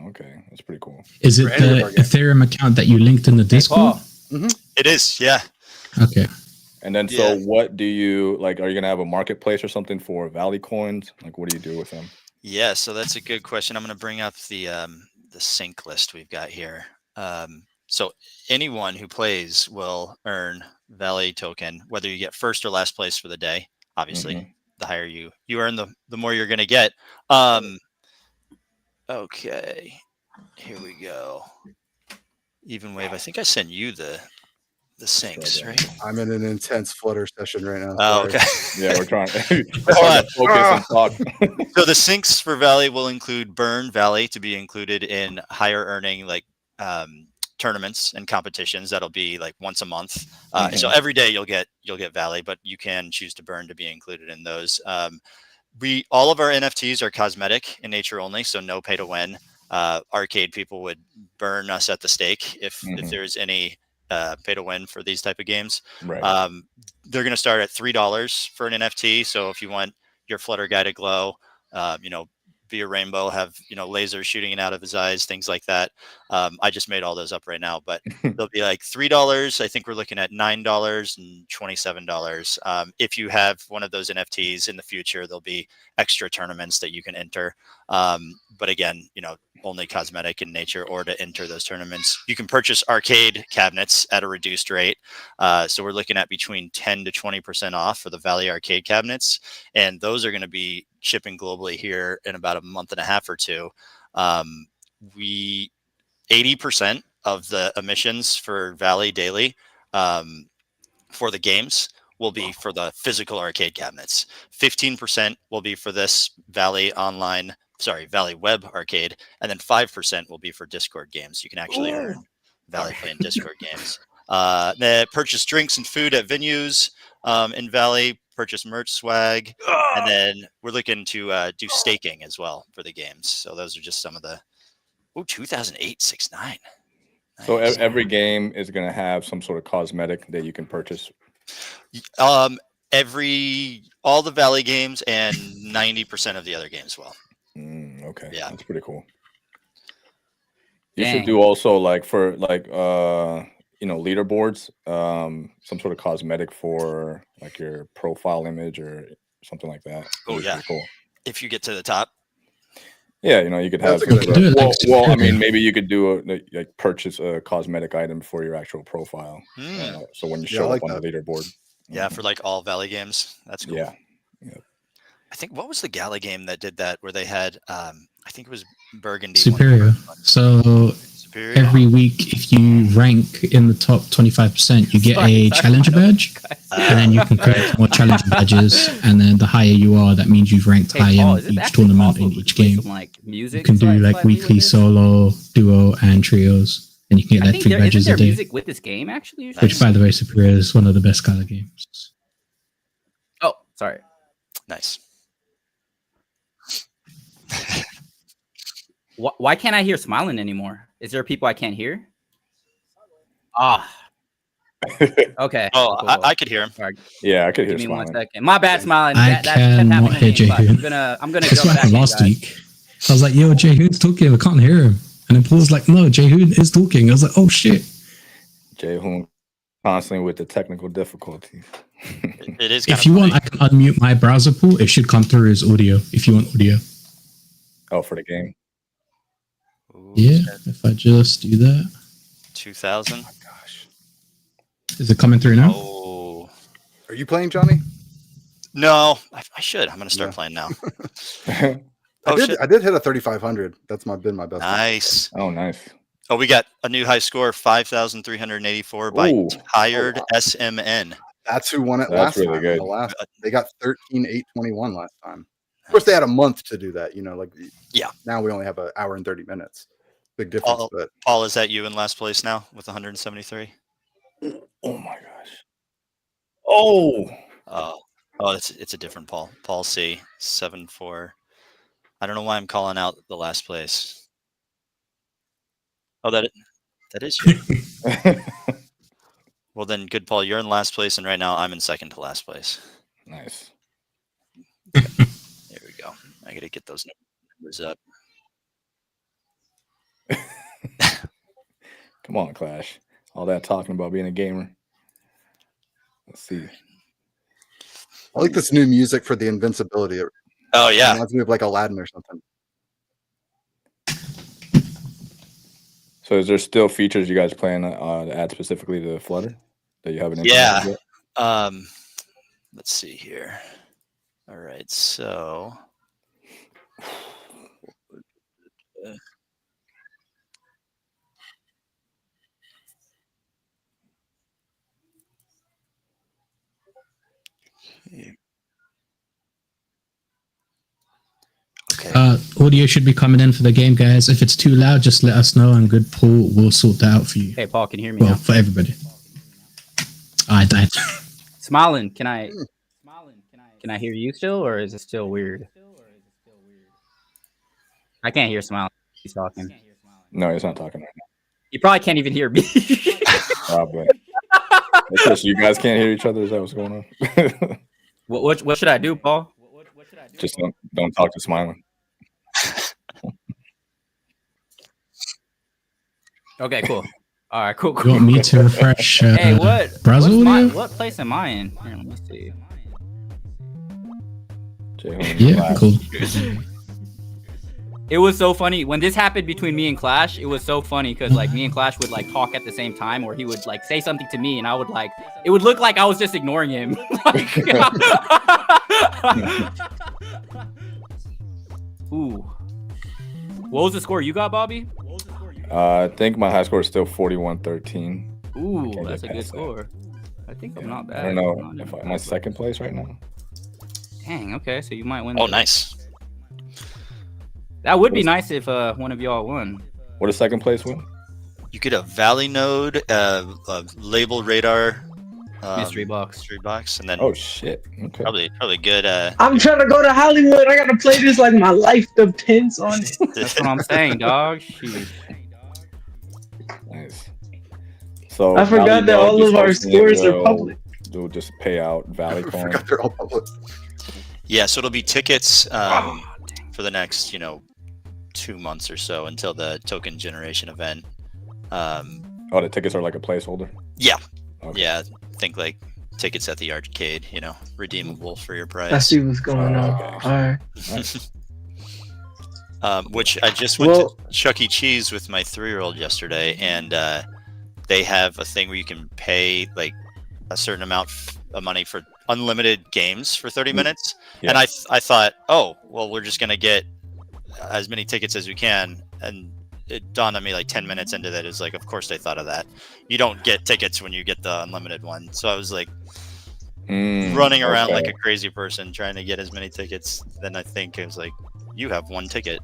Okay, that's pretty cool. Is it For any of the our games. Ethereum account that you linked in the Hey, Discord? Paul. It is, yeah. Okay. And then, so Yeah. what do you like? Are you gonna have a marketplace or something for Valley coins? Like, what do you do with them? Yeah, so that's a good question. I'm going to bring up the sync list we've got here. So anyone who plays will earn Valley token, whether you get first or last place for the day. Obviously, Mhm. the higher you earn, the more you're going to get. Okay, here we go. Even Wave, I think I sent you the syncs, right? I'm in an intense Flutter session right now. Oh, Sorry. okay. Yeah, we're trying. We're Hold trying on. to focus and talk. So the syncs for Valley will include Burn Valley to be included in higher earning like tournaments and competitions. That'll be like once a month. So every day you'll get Valley, but you can choose to Burn to be included in those. All of our NFTs are cosmetic in nature only, so no pay to win. Arcade people would burn us at the stake if there's any pay to win for these type of games. Right. They're going to start at $3 for an NFT. So if you want your Flutter guy to glow, be a rainbow, have lasers shooting it out of his eyes, things like that. I just made all those up right now, but they'll be like $3. I think we're looking at $9 and $27. If you have one of those NFTs in the future, there'll be extra tournaments that you can enter. But again, only cosmetic in nature, or to enter those tournaments. You can purchase arcade cabinets at a reduced rate. So we're looking at between 10 to 20% off for the Valley arcade cabinets. And those are going to be shipping globally here in about a month and a half or two. 80% of the emissions for Valley daily for the games will be for the physical arcade cabinets. 15% will be for this Valley web arcade, and then 5% will be for Discord games. You can actually earn Valley playing Discord games. Purchase drinks and food at venues in Valley, purchase merch swag, and then we're looking to do staking as well for the games. So those are just some of the 2008 6-9. So every game is going to have some sort of cosmetic that you can purchase. All the Valley games and 90% of the other games will. Okay. Yeah, that's pretty cool. You Dang. should do also like for leaderboards, some sort of cosmetic for like your profile image or something like that. Oh yeah, cool. If you get to the top. Yeah, you could have. Well, I mean, maybe you could do purchase a cosmetic item for your actual profile. So when you show up on the leaderboard. Yeah, for like all Valley games. That's cool. Yeah. I think, what was the Gala game that did that, where they had I think it was Burgundy. Superior. So Superior? every week, if you rank in the top 25%, you get a challenger badge, and then you can collect more challenger badges. And then the higher you are, that means you've ranked higher in each tournament in each game. Music you can do like weekly solo, duo, and trios, and you can get like 3 badges a day. Music with this game actually, Which, by the way, Superior is one of the best Gala games. Oh, sorry. Nice. Why can't I hear Smiling anymore? Is there people I can't hear? Okay. Oh, cool. I could hear him. Right. Yeah, I could hear Give me Smiling. 1 second. My bad, Smiling. I cannot hear Jay-Hoon. I'm gonna That's go what back happened last week. I was like, yo, Jay-Hoon's talking. I can't hear him. And then Paul was like, no, Jay-Hoon is talking. I was like, oh, shit. Jay-Hoon constantly with the technical difficulties. It is. If you want, I can unmute my browser pool. It should come through as audio if you want audio. Oh, for the game. Ooh, yeah, if I just do that. 2000. Oh my gosh. Is it coming through now? Oh. Are you playing, Johnny? No, I should. I'm going to start playing now. I did hit a 3,500. That's been my best. Nice. Oh, nice. Oh, we got a new high score, 5,384 by Tired SMN. That's who won it That's last really time. good. They got 13,821 last time. Of course, they had a month to do that. Yeah. Now we only have an hour and 30 minutes. Big difference. Paul, is that you in last place now with 173? Oh my gosh. Oh, it's a different Paul. Paul C 74. I don't know why I'm calling out the last place. Oh, that is you. Well then, good Paul, you're in last place, and right now I'm in second to last place. Nice. There we go. I gotta get those numbers up. Come on, Clash. All that talking about being a gamer. Let's see. I like this new music for the invincibility. Oh yeah, reminds me of like Aladdin or something. So is there still features you guys plan to add specifically to Flutter that you haven't implemented yeah. yet? Let's see here. All right, so okay. Audio should be coming in for the game, guys. If it's too loud, just let us know, and good Paul will sort that out for you. Hey, Paul, can you hear me Well, now? for everybody. I died. Smiling, can I hear you still, or is it still weird? I can't hear Smiling. He's talking. No, he's not talking right now. You probably can't even hear me. Probably. So you guys can't hear each other? Is that what's going on? What should I do, Paul? Just don't talk to Smiling. Okay, cool. All right, cool. You want me to refresh Hey, what? browser audio? What place am I in? Here, let me see. Yeah, cool. It was so funny when this happened between me and Clash. It was so funny because like me and Clash would like talk at the same time, or he would like say something to me, and I would like it would look like I was just ignoring him. Ooh, what was the score you got, Bobby? I think my high score is still 41-13. Ooh, that's a good score. I think I'm not bad. I don't know if I'm in second place right now. Dang. Okay, so you might win. Oh, nice. That would be nice if one of y'all won. What does second place win? You get a Valley node, a label radar, Mystery box, and then oh shit, okay. probably good. I'm trying to go to Hollywood. I gotta play this like my life depends on it. That's what I'm saying, dog. Shoot. Nice. So I forgot that all of our scores are public. They'll just pay out Valley I coin. forgot they're all public. Yeah, so it'll be tickets for the next 2 months or so until the token generation event. Oh, the tickets are like a placeholder? Yeah. Okay. Yeah, think like tickets at the arcade, redeemable for your price. I see what's going on. Okay. All right. Which I just went to Chuck E. Cheese with my 3-year-old yesterday, and they have a thing where you can pay like a certain amount of money for unlimited games for 30 minutes. Yeah. And I thought, oh, well, we're just going to get as many tickets as we can. And it dawned on me like 10 minutes into that. It's like, of course they thought of that. You don't get tickets when you get the unlimited one. So I was like running around like a crazy person trying to get as many tickets. Then I think it was like, you have one ticket.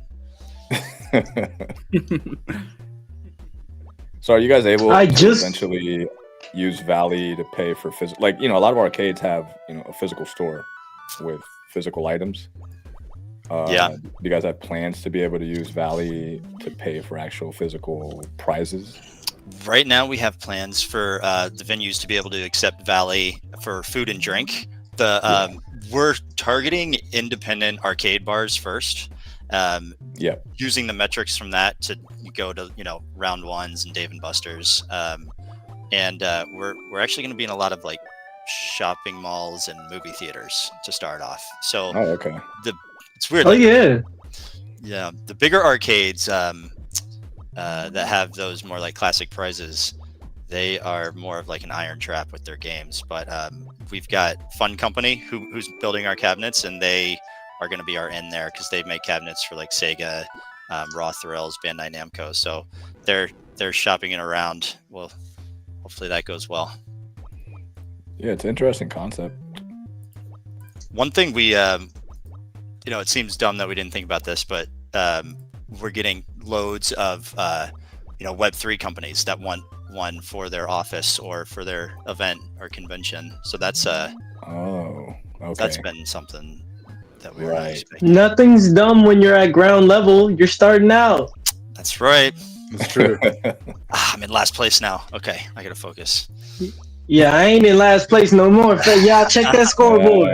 So are you guys able to eventually use Valley to pay for physical? Like, a lot of arcades have, a physical store with physical items. Yeah. Do you guys have plans to be able to use Valley to pay for actual physical prizes? Right now, we have plans for the venues to be able to accept Valley for food and drink. We're targeting independent arcade bars first. Using the metrics from that to go to Round Ones and Dave and Buster's, and we're actually going to be in a lot of like shopping malls and movie theaters to start off. So it's weird. Oh yeah. Yeah, the bigger arcades that have those more like classic prizes, they are more of like an iron trap with their games. But we've got Fun Company who's building our cabinets, and they are going to be our in there because they make cabinets for like Sega, Raw Thrills, Bandai Namco. So they're shopping it around. Well, hopefully that goes well. Yeah, it's an interesting concept. One thing we, it seems dumb that we didn't think about this, but we're getting loads of, Web3 companies that want one for their office or for their event or convention. So that's that's been something that we were not expecting. Nothing's dumb when you're at ground level. You're starting out. That's right. That's true. I'm in last place now. Okay, I gotta focus. Yeah, I ain't in last place no more. Y'all check that scoreboard.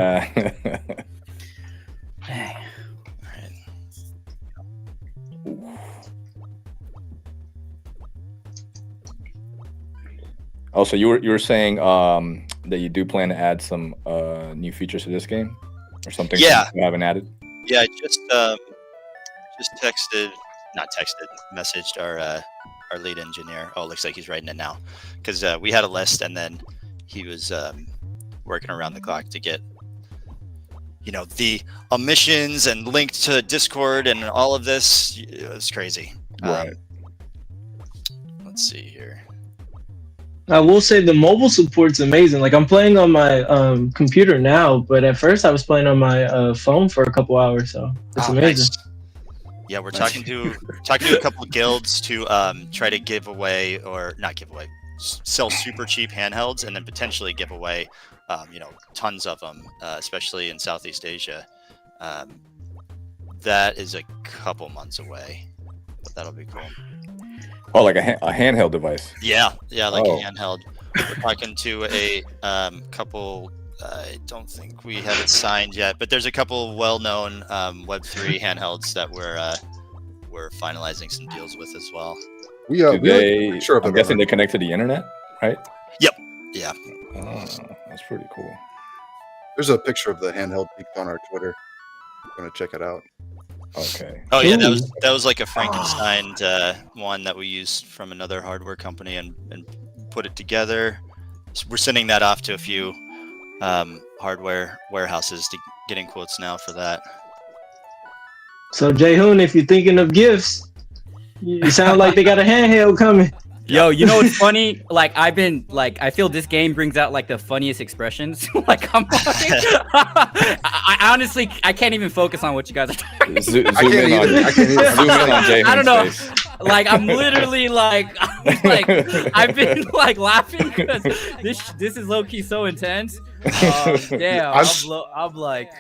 Oh, so you were saying that you do plan to add some new features to this game, or something? Yeah, you haven't added. Yeah, I messaged our lead engineer. Oh, it looks like he's writing it now, because we had a list, and then he was working around the clock to get, the omissions and linked to Discord and all of this. It was crazy. Right. Let's see here. I will say the mobile support's amazing. Like I'm playing on my computer now, but at first I was playing on my phone for a couple hours, so it's amazing. Nice. Yeah, we're talking to a couple of guilds to try to give away, or not give away, sell super cheap handhelds, and then potentially give away, tons of them, especially in Southeast Asia. That is a couple months away, but that'll be cool. Oh, like a handheld device. Yeah, like a handheld. We're talking to a couple. I don't think we have it signed yet, but there's a couple well-known Web3 handhelds that we're finalizing some deals with as well. I'm guessing they connect to the internet, right? Yep. Yeah. Oh, that's pretty cool. There's a picture of the handheld peaked on our Twitter. I'm gonna check it out. Okay. Oh yeah, that was like a Frankenstein one that we used from another hardware company and put it together. So we're sending that off to a few hardware warehouses to getting quotes now for that. So Jay-Hoon, if you're thinking of gifts, you sound like they got a handheld coming. Yo, you know what's funny? Like I feel this game brings out like the funniest expressions. Like I honestly can't even focus on what you guys are talking. Zoom in on Jay. I don't know. Like I'm literally I've been like laughing because this is low key so intense. Damn, I'm like.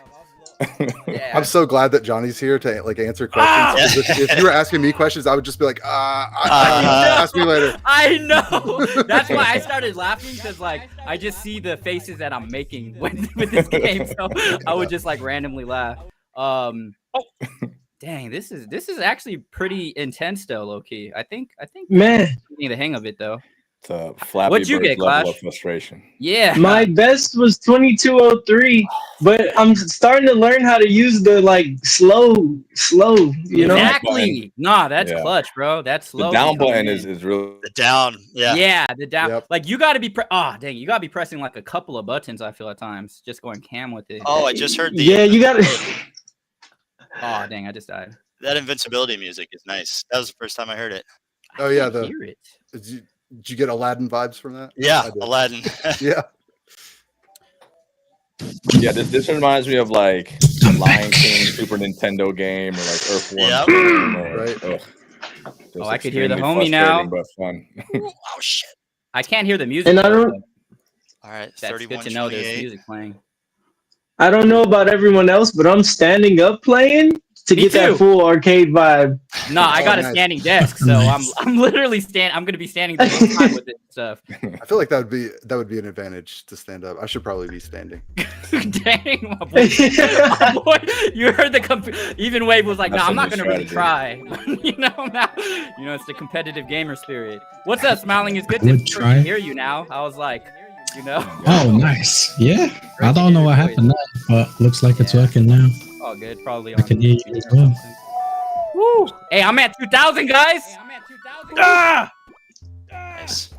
Yeah. I'm so glad that Johnny's here to like answer questions. If you were asking me questions, I would just be like, ask me later. I know. That's why I started laughing, because like I just see the faces that I'm making with this game, so I would just like randomly laugh. Dang, this is actually pretty intense though, low key. I think man, getting the hang of it though. It's a Flappy What'd you Bird get, level Clash? of frustration. Yeah. My best was 2203, but I'm starting to learn how to use the like slow, you know? Exactly. Nah, that's clutch, bro. That's slow. The down button is really the down. Yeah. Yeah, the down. Yep. Like you gotta be dang, you gotta be pressing like a couple of buttons, I feel at times, just going cam with it. Oh, I just heard the you got it. Oh dang, I just died. That invincibility music is nice. That was the first time I heard it. Oh yeah, Hear it. Did you get Aladdin vibes from that? Yeah, Aladdin. Yeah. Yeah, this reminds me of like the Lion King Super Nintendo game, or like Earthworm. Right. Oh, I could hear the homie now. But fun. Oh shit! I can't hear the music. And I don't. All right, That's good to know there's music playing. I don't know about everyone else, but I'm standing up playing to Me get too. that full arcade vibe. No, I got a nice. standing desk, so I'm literally I'm gonna be standing the whole time with this stuff. I feel like that would be an advantage to stand up. I should probably be standing. Dang, my boy. My boy, you heard even Wave was like, That's "No, I'm a not new gonna really strategy. try." It's the competitive gamer spirit. What's up, Smiling? It's good I would to try. hear you now. I was like, Oh, nice. Yeah. I don't know what happened there, but looks like it's working now. Oh, good. Probably I on. can hear you as well. Woo! Hey, I'm at 2,000, guys. Ah! Nice.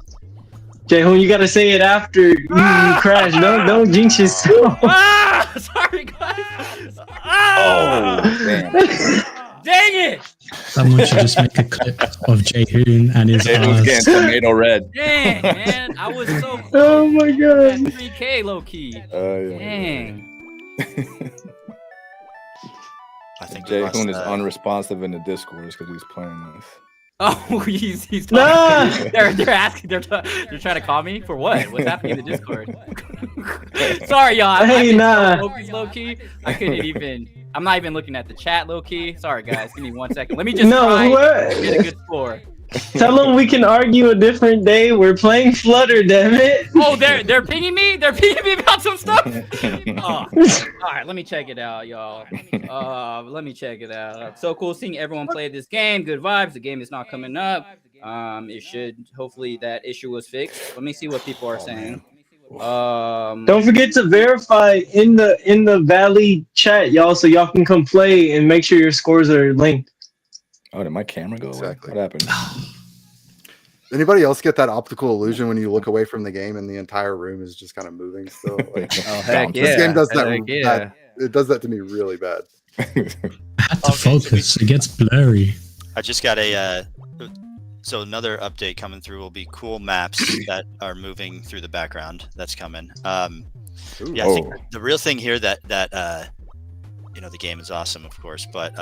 Jay-Hoon, you gotta say it after you crash. Don't jinx yourself. Ah! Sorry, guys. Ah! Oh, damn. Dang it! Someone should just make a clip of Jay-Hoon and his Jay-Hoon's getting tomato red. Dang, man. I was so close. Oh my god. 3K low key. Yeah. Dang. I think Jay-Hoon is unresponsive in the Discord because he's playing this. Oh, he's talking. Nah. They're asking. They're trying to call me for what? What's happening in the Discord? Sorry, y'all. Hey, nah. Low key. I couldn't even. I'm not even looking at the chat, low key. Sorry, guys. Give me 1 second. Let me just try and get a good score. Tell them we can argue a different day. We're playing Flutter, damn it. Oh, they're pinging me. They're pinging me about some stuff. Oh. All right, let me check it out, y'all. Let me check it out. So cool seeing everyone play this game. Good vibes. The game is not coming up. It should hopefully that issue was fixed. Let me see what people are saying. Don't forget to verify in the Valley chat, y'all, so y'all can come play and make sure your scores are linked. Oh, did my camera go away? What happened? Anybody else get that optical illusion when you look away from the game and the entire room is just kind of moving still? Like, oh heck this game does that. Heck yeah. It does that to me really bad. I had to focus. It gets blurry. I just got a so another update coming through will be cool maps that are moving through the background. That's coming. I think the real thing here that you know, the game is awesome, of course, but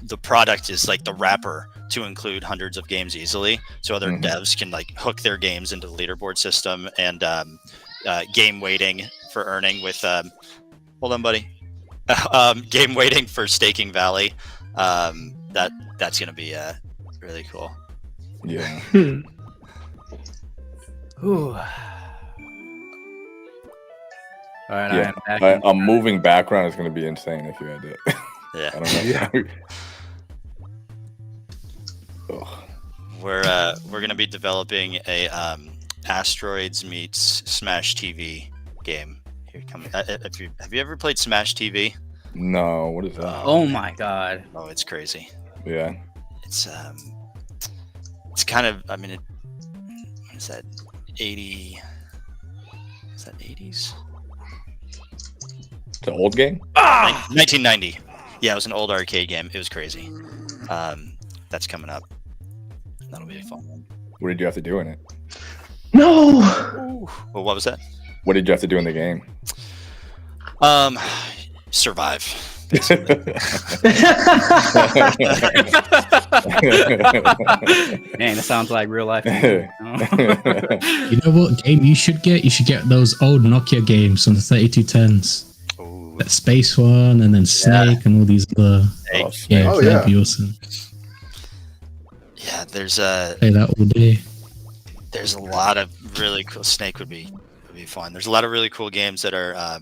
the product is like the wrapper to include hundreds of games easily, so other devs can like hook their games into the leaderboard system, and game waiting for earning with hold on, buddy. Game waiting for Staking Valley. That's gonna be really cool. Yeah. Ooh. All right, Yeah. I am back. A moving background is going to be insane if you had it. Yeah. I don't know. Ugh. We're gonna be developing a Asteroids meets Smash TV game. Here, come. Have you ever played Smash TV? No, what is that? Oh my god. Oh, it's crazy. Yeah. It's kind of, I mean, what is that? 80? Is that 80s? It's an old game? 1990. Yeah, it was an old arcade game. It was crazy. That's coming up. That'll be a fun one. What did you have to do in it? No. Well, what was that? What did you have to do in the game? Survive. Man, that sounds like real life. You know what game you should get? You should get those old Nokia games from the 3210s. Ooh. That Space one, and then Snake, and all these other games. That'd be awesome. Yeah, Play that all day. there's a lot of really cool. Snake would be fun. There's a lot of really cool games that are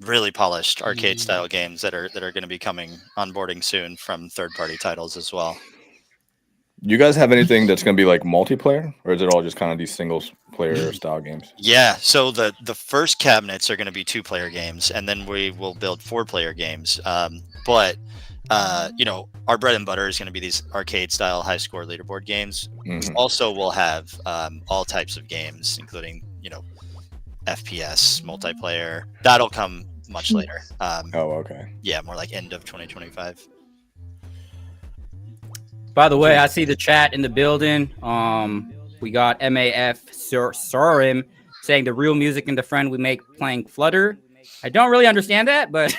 really polished arcade style games that are going to be coming onboarding soon from third-party titles as well. You guys have anything that's going to be like multiplayer, or is it all just kind of these single player style games? Yeah, so the first cabinets are going to be 2-player games, and then we will build 4-player games. But you know, our bread and butter is going to be these arcade style high score leaderboard games. Also, we'll have all types of games, including, you know, FPS multiplayer. That'll come much later. Oh, okay. Yeah, more like end of 2025. By the way, I see the chat in the building. We got MAF Sorim saying the real music in the friend we make playing Flutter. I don't really understand that, but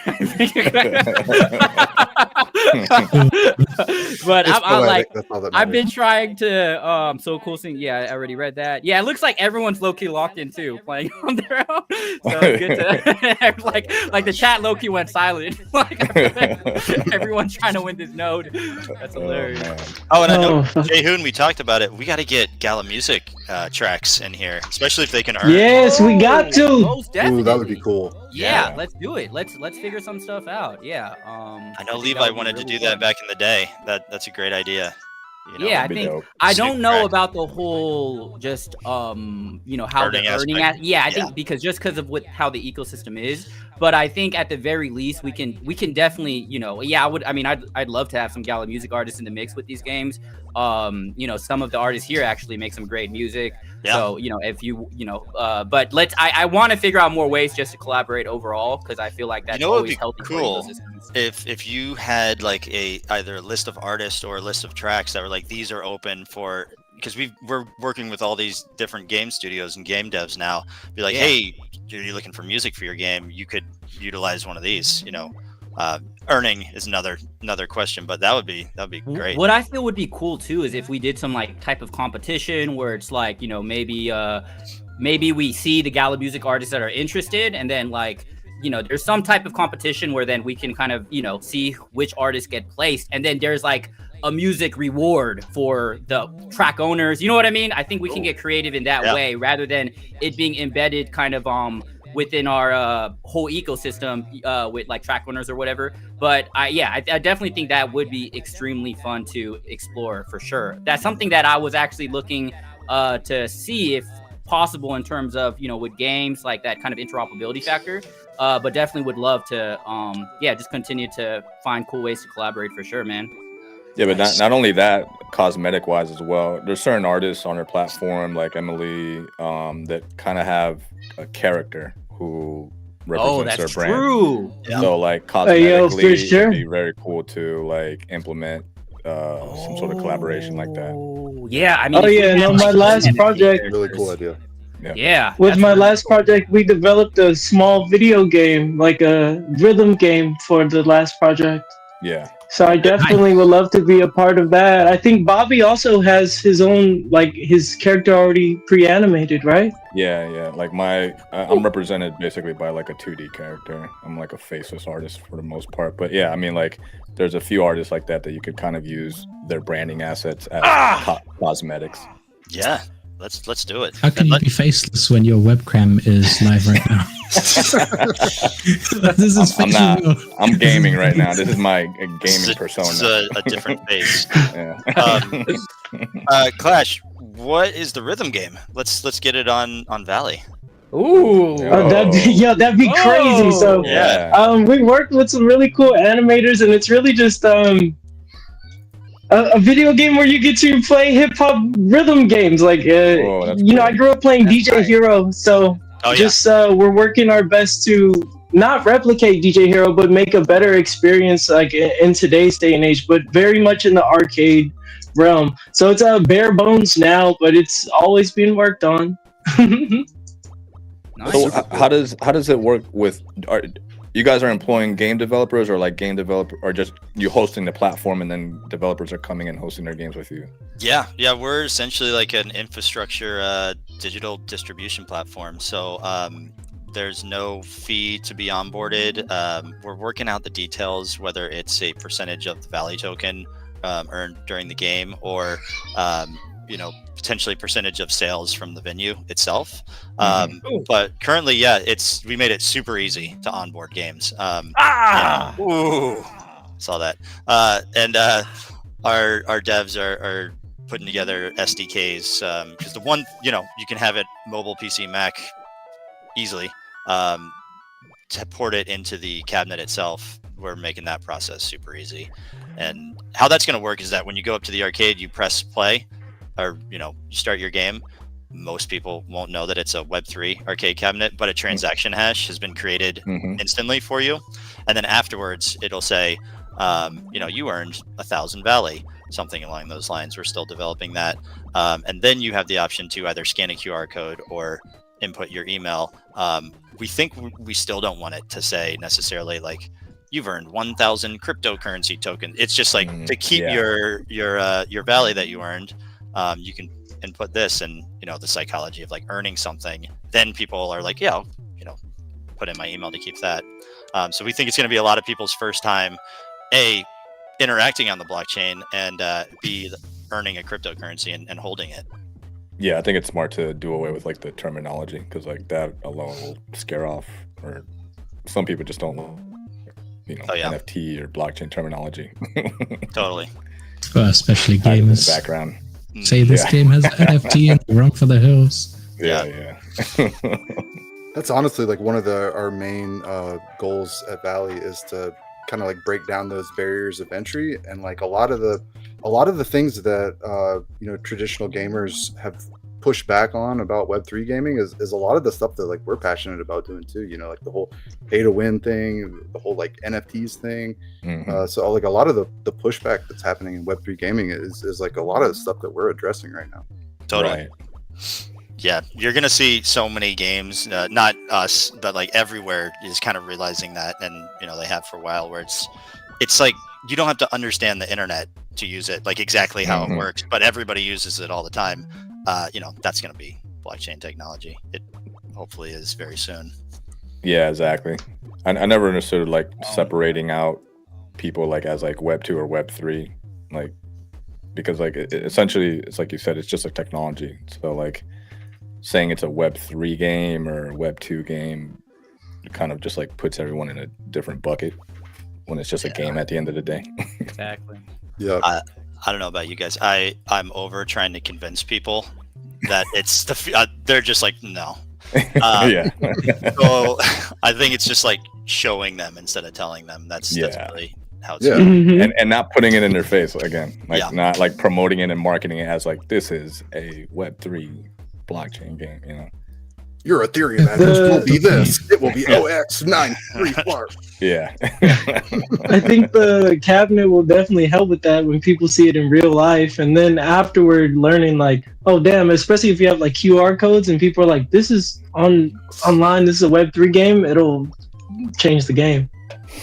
but I'm like, I've been trying to so cool thing. Yeah, I already read that. Yeah, it looks like everyone's low-key locked in too, playing on their own. So it's good to like the chat low-key went silent. Like everyone's trying to win this node. That's hilarious. Oh, and I know Jay Hoon, we talked about it. We got to get Gala music tracks in here, especially if they can earn. Yes, we got to. Most definitely. Ooh, that would be cool. Yeah, let's do it. Let's figure some stuff out. Yeah. I know Levi wanted to do that back in the day. That's a great idea. You know, yeah, I think I don't know about the whole just you know how the earning I think because of how the ecosystem is, but I think at the very least we can definitely, you know, I'd love to have some Gala music artists in the mix with these games. You know, some of the artists here actually make some great music. Yeah. So, you know, if you know, but I want to figure out more ways just to collaborate overall, because I feel like that's always healthy. Cool. If you had like either a list of artists or a list of tracks that were like, these are open for, because we're working with all these different game studios and game devs now. Be like, hey, you're looking for music for your game, you could utilize one of these. You know, earning is another question, but that would be great. What I feel would be cool too is if we did some like type of competition where it's like, you know, maybe we see the Gala music artists that are interested, and then like, you know, there's some type of competition where then we can kind of, you know, see which artists get placed, and then there's like a music reward for the track owners. You know what I mean? I think we can get creative in that way rather than it being embedded kind of within our whole ecosystem with like track runners or whatever. But I definitely think that would be extremely fun to explore for sure. That's something that I was actually looking to see if possible in terms of, you know, with games, like that kind of interoperability factor. But definitely would love to just continue to find cool ways to collaborate for sure, man. Yeah, but not only that, cosmetic wise as well. There's certain artists on their platform like Emily that kind of have a character who represents their brand. True. So like cosmetically, for sure. it'd be very cool to like implement some sort of collaboration like that. Yeah, I mean, my last project. Really cool idea. Yeah. With my last project, we developed a small video game, like a rhythm game for the last project. Yeah. So I definitely would love to be a part of that. I think Bobby also has his own, like his character already pre-animated, right? Yeah. Like I'm represented basically by like a 2D character. I'm like a faceless artist for the most part. But yeah, I mean, like there's a few artists like that you could kind of use their branding assets as cosmetics. Yeah. Let's do it. How can you be faceless when your webcam is live right now? This is I'm gaming right now. This is my gaming persona. This is a different face. Clash, what is the rhythm game? Let's get it on Valley. Ooh. That'd be crazy. So we worked with some really cool animators, and it's really just a video game where you get to play hip hop rhythm games. Like, I grew up playing DJ Hero, so we're working our best to not replicate DJ Hero, but make a better experience, like in today's day and age, but very much in the arcade realm. So it's bare bones now, but it's always been worked on. So how does it work with? You guys are employing game developers or like game developer, or just you hosting the platform and then developers are coming and hosting their games with you? Yeah, we're essentially like an infrastructure digital distribution platform. So there's no fee to be onboarded. We're working out the details, whether it's a percentage of the Valley token earned during the game or potentially percentage of sales from the venue itself. But currently, we made it super easy to onboard games. Saw that. And our devs are putting together SDKs because the one, you can have it mobile, PC, Mac easily. To port it into the cabinet itself, we're making that process super easy. And how that's going to work is that when you go up to the arcade, you press play, or you start your game. Most people won't know that it's a Web3 arcade cabinet, but a transaction hash has been created instantly for you, and then afterwards it'll say you earned 1,000 Valley, something along those lines. We're still developing that, and then you have the option to either scan a QR code or input your email. We think we still don't want it to say necessarily like you've earned 1,000 cryptocurrency token. It's just like to keep your Valley that you earned. You can input this, and the psychology of like earning something. Then people are like, I'll, put in my email to keep that. So we think it's going to be a lot of people's first time, A, interacting on the blockchain, and B, earning a cryptocurrency and holding it. Yeah, I think it's smart to do away with like the terminology, because like that alone will scare off, or some people just don't know, NFT or blockchain terminology. Totally. Well, especially gamers. Background. Say this game has NFT and run for the hills. Yeah. That's honestly like one of our main goals at Valley is to kind of like break down those barriers of entry, and like a lot of the things that traditional gamers have pushed back on about Web3 gaming is a lot of the stuff that like we're passionate about doing too. Like the whole pay to win thing, the whole like NFTs thing. So like a lot of the pushback that's happening in Web3 gaming is like a lot of the stuff that we're addressing right now. Totally. Right. Yeah, you're gonna see so many games, not us, but like everywhere is kind of realizing that, and they have for a while, where it's like you don't have to understand the internet to use it, like exactly how it works, but everybody uses it all the time. That's gonna be blockchain technology. It hopefully is very soon. Yeah, exactly. I never understood like separating out people like as like Web 2 or Web 3, like because like essentially it's like you said, it's just a technology. So like saying it's a Web 3 game or a Web 2 game, kind of just like puts everyone in a different bucket when it's just a game at the end of the day. Exactly. Yeah. I don't know about you guys. I'm over trying to convince people that it's they're just like, no. Yeah. So I think it's just like showing them instead of telling them. That's really how it's and not putting it in their face again, like not like promoting it and marketing it as like this is a Web3 blockchain game, you know. Your Ethereum address will be this. It will be OX934. Yeah. I think the cabinet will definitely help with that when people see it in real life, and then afterward learning like, oh damn, especially if you have like QR codes and people are like, this is online, this is a Web3 game, it'll change the game.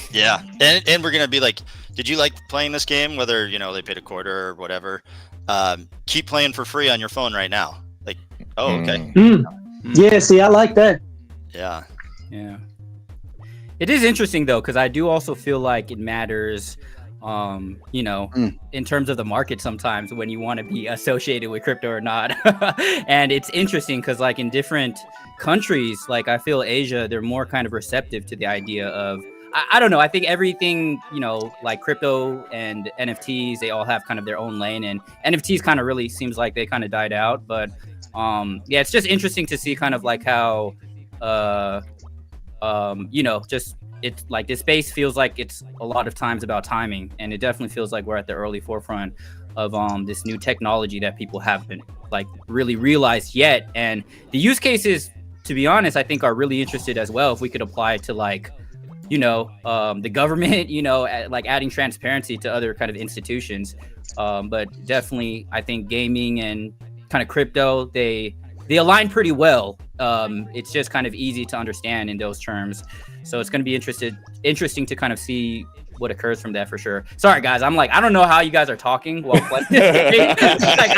Yeah, and we're gonna be like, did you like playing this game? Whether they paid a quarter or whatever, keep playing for free on your phone right now. Like, oh okay. Yeah, see, I like that. Yeah. It is interesting though, because I do also feel like it matters, in terms of the market sometimes when you want to be associated with crypto or not. And it's interesting because like in different countries, like I feel Asia, they're more kind of receptive to the idea of, I don't know, I think everything, like crypto and NFTs, they all have kind of their own lane, and NFTs kind of really seems like they kind of died out, but it's just interesting to see kind of like how just it's like this space feels like it's a lot of times about timing, and it definitely feels like we're at the early forefront of this new technology that people haven't like really realized yet. And the use cases, to be honest, I think are really interested as well if we could apply it to like the government, like adding transparency to other kind of institutions, but definitely I think gaming and kind of crypto, they align pretty well. It's just kind of easy to understand in those terms. So it's going to be interesting to kind of see what occurs from that for sure. Sorry guys, I'm like, I don't know how you guys are talking while playing this game. Like,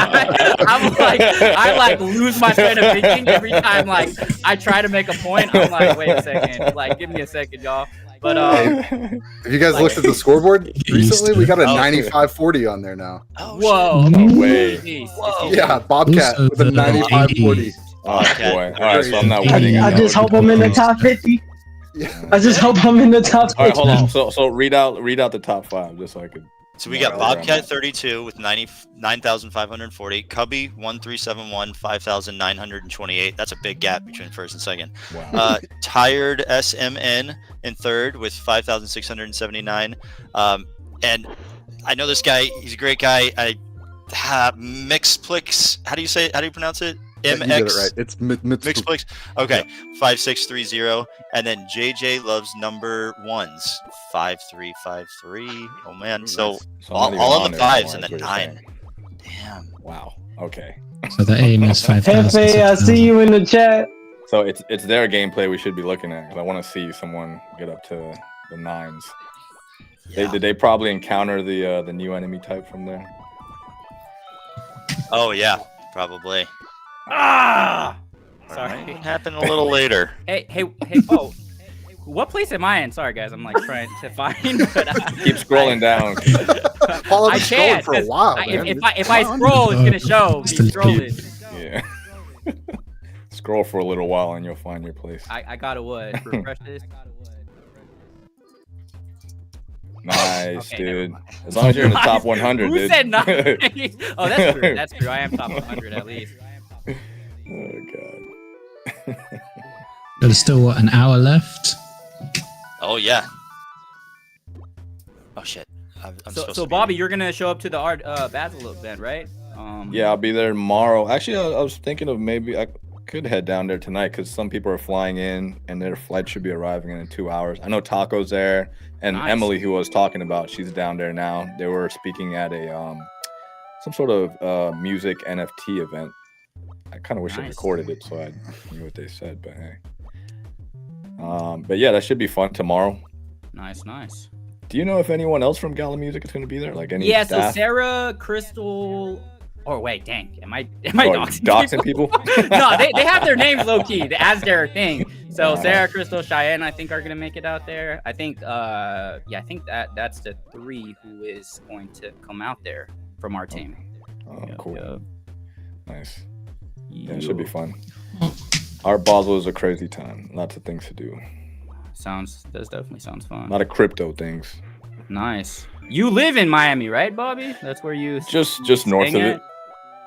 I lose my train of thinking every time like I try to make a point. I'm like, wait a second, like give me a second, y'all. But have you guys looked at the scoreboard recently? We got a 95-40 on there now. Whoa! No way. Whoa. Yeah, Bobcat with a 95-40. Oh boy! All right, so I'm not winning. I just hope I'm in the top 50. Yeah. I just hope I'm in the top 50. All right, hold on. So read out the top 5 just so I could. So we got Bobcat 32 with 99,540, Cubby 1371 5,928. That's a big gap between first and second. Wow. Tired SMN in third with 5,679. And I know this guy. He's a great guy. Mixplix. How do you pronounce it? You MX. did it right. It's Mixplix. Okay, 5630, and then JJ loves number ones 5353. Oh man, so all on the 5s and the 9. Damn. Wow. Okay. So the aim is 5,000. Pepe, I see you in the chat. So it's their gameplay we should be looking at, because I want to see someone get up to the 9s. Yeah. Did they probably encounter the new enemy type from there? Oh yeah, probably. Sorry. Might happen a little later. Hey, oh, what place am I in? Sorry guys, I'm like trying to find. But Keep scrolling down. Paul, I've I been scrolling can't for a while, man. If I scroll, it's gonna show. Keep scrolling. Yeah. Scroll for a little while and you'll find your place. I gotta refresh this. Nice, Okay, dude. As long as you're in the top 100, Who dude. said nothing? Oh, that's true. That's true. I am top 100 at least. Oh god. There's still an hour left. Oh yeah. Oh shit. I'm supposed So to be- Bobby, you're gonna show up to the Art Basel event, right? Yeah, I'll be there tomorrow. Actually, I was thinking of maybe I could head down there tonight because some people are flying in and their flight should be arriving in 2 hours. I know Taco's there, and Nice. Emily, who I was talking about, she's down there now. They were speaking at a some sort of music NFT event. I kind of wish I Nice. recorded it so I knew what they said, but hey. But yeah, that should be fun tomorrow. Nice. Do you know if anyone else from Gala Music is going to be there? Like any Yeah. So staff? Sarah, Crystal. Or wait, dang, am I Oh, doxing people? No, they have their names low key as their thing. So Sarah, Crystal, Cheyenne, I think are gonna make it out there. I think that's the 3 who is going to come out there from our team. Oh, Yep, cool. yep. Nice. Yeah, it should be fun. Art Basel is a crazy time. Lots of things to do. That definitely sounds fun. A lot of crypto things. Nice. You live in Miami, right, Bobby? That's where you just north of it.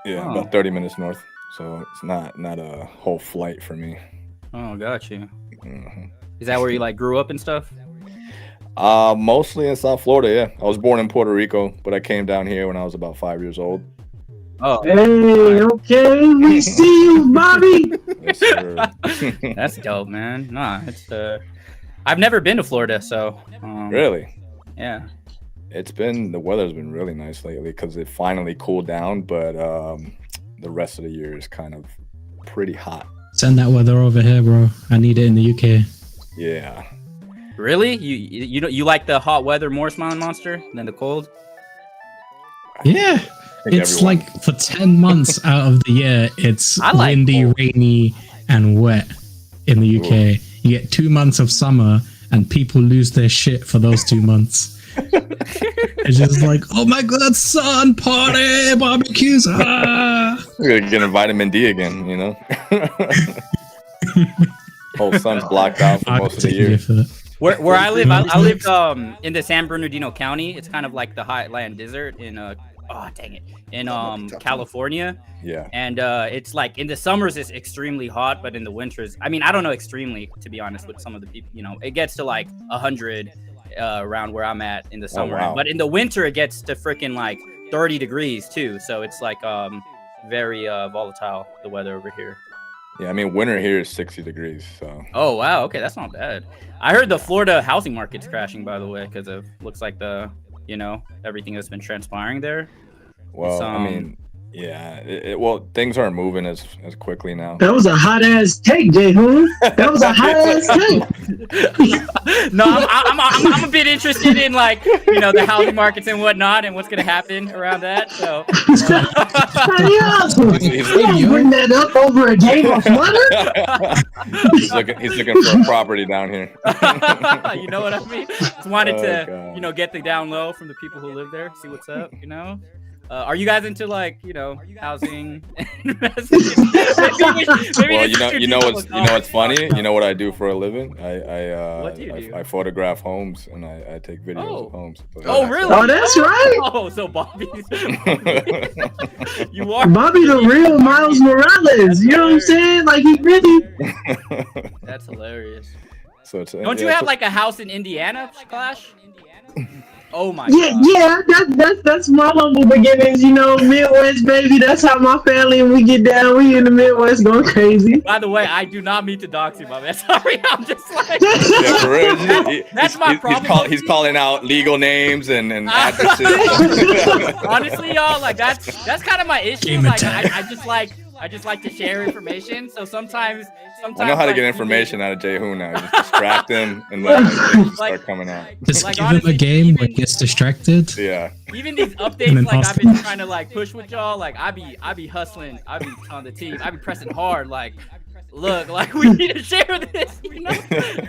Yeah, Oh. about 30 minutes north. So it's not a whole flight for me. Oh, got you. Mm-hmm. Is that where you like grew up and stuff? Mostly in South Florida. Yeah, I was born in Puerto Rico, but I came down here when I was about 5 years old. Oh, hey, okay, we see you, Bobby. Yes, sir. That's dope, man. Nah, it's I've never been to Florida, so Really? Yeah. The weather's been really nice lately because it finally cooled down, but the rest of the year is kind of pretty hot. Send that weather over here, bro. I need it in the UK. Yeah. Really? You like the hot weather more, Smiling Monster, than the cold? Yeah. It's everyone- like for 10 months out of the year, it's I like windy, cold. rainy, and wet in the UK. You get 2 months of summer, and people lose their shit for those 2 months. It's just like, oh my god, sun, party, barbecues. Ah. We're gonna get vitamin D again, you know? Whole sun's blocked out for most of the year. Where I live, I live in the San Bernardino County. It's kind of like the highland desert in California. Yeah. And it's like in the summers it's extremely hot, but in the winters, I mean, I don't know extremely, to be honest, with some of the people, you know, it gets to like 100 around where I'm at in the summer. wow. But in the winter it gets to freaking like 30 degrees too. So it's like very volatile, the weather over here. Yeah, I mean, winter here is 60 degrees, so. Oh, wow. Okay, that's not bad. I heard the Florida housing market's crashing, by the way, because of looks like everything that's been transpiring there. Well, I mean, yeah. Well, things aren't moving as quickly now. That was a hot ass take, Jay-Hoon. That was a hot ass take. No, I'm a bit interested in the housing markets and whatnot and what's gonna happen around that. So you bring that up over a game of Flutter? he's looking for a property down here. You know what I mean? Just wanted to get the down low from the people who live there, see what's up, you know. Are you guys into housing investing? Well, you know what's funny? You know what I do for a living? What do you do? I photograph homes and I take videos of homes. Oh, really? Oh, that's right. Oh, so Bobby's you are Bobby the real Miles Morales. You know what I'm saying? Like he really. That's hilarious. So don't you have like a house in Indiana, Clash? Oh my yeah, that's my humble beginnings, you know, Midwest baby. That's how my family and we get down. We in the Midwest going crazy. By the way, I do not mean to dox you, my man. Sorry, I'm just like yeah, for real. That's my problem. He's calling out legal names and addresses. Honestly, y'all, like that's kind of my issue. Like I just like to share information. So sometimes I know how to get information out of Jay-Hoon now. Just distract him and let things start coming out. Just give him a game where he gets distracted. Yeah. Even these updates, like I've been trying to push with y'all, like I be hustling, I be on the team, I be pressing hard, like look, we need to share this, you know?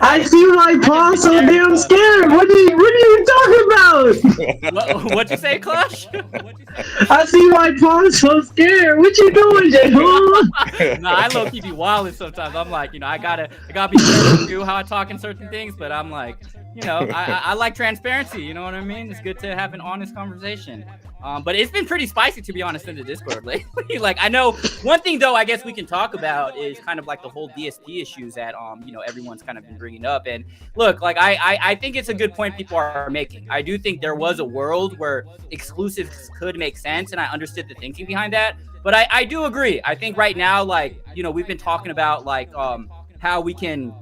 I see why Paul's so damn scared. What are you talking about? What'd you say, Clutch? I see why Paul's so scared. What you doing, Jay? Nah, I low-key be wilding sometimes. I'm like, I gotta be careful to how I talk in certain things, but I'm like, I like transparency, you know what I mean? It's good to have an honest conversation. But it's been pretty spicy, to be honest, in the Discord lately. I know one thing though, I guess we can talk about is kind of like the whole DSP issues that everyone's kind of been bringing up. And look, I think it's a good point people are making. I do think there was a world where exclusives could make sense, and I understood the thinking behind that. But I do agree. I think right now, we've been talking about how we can.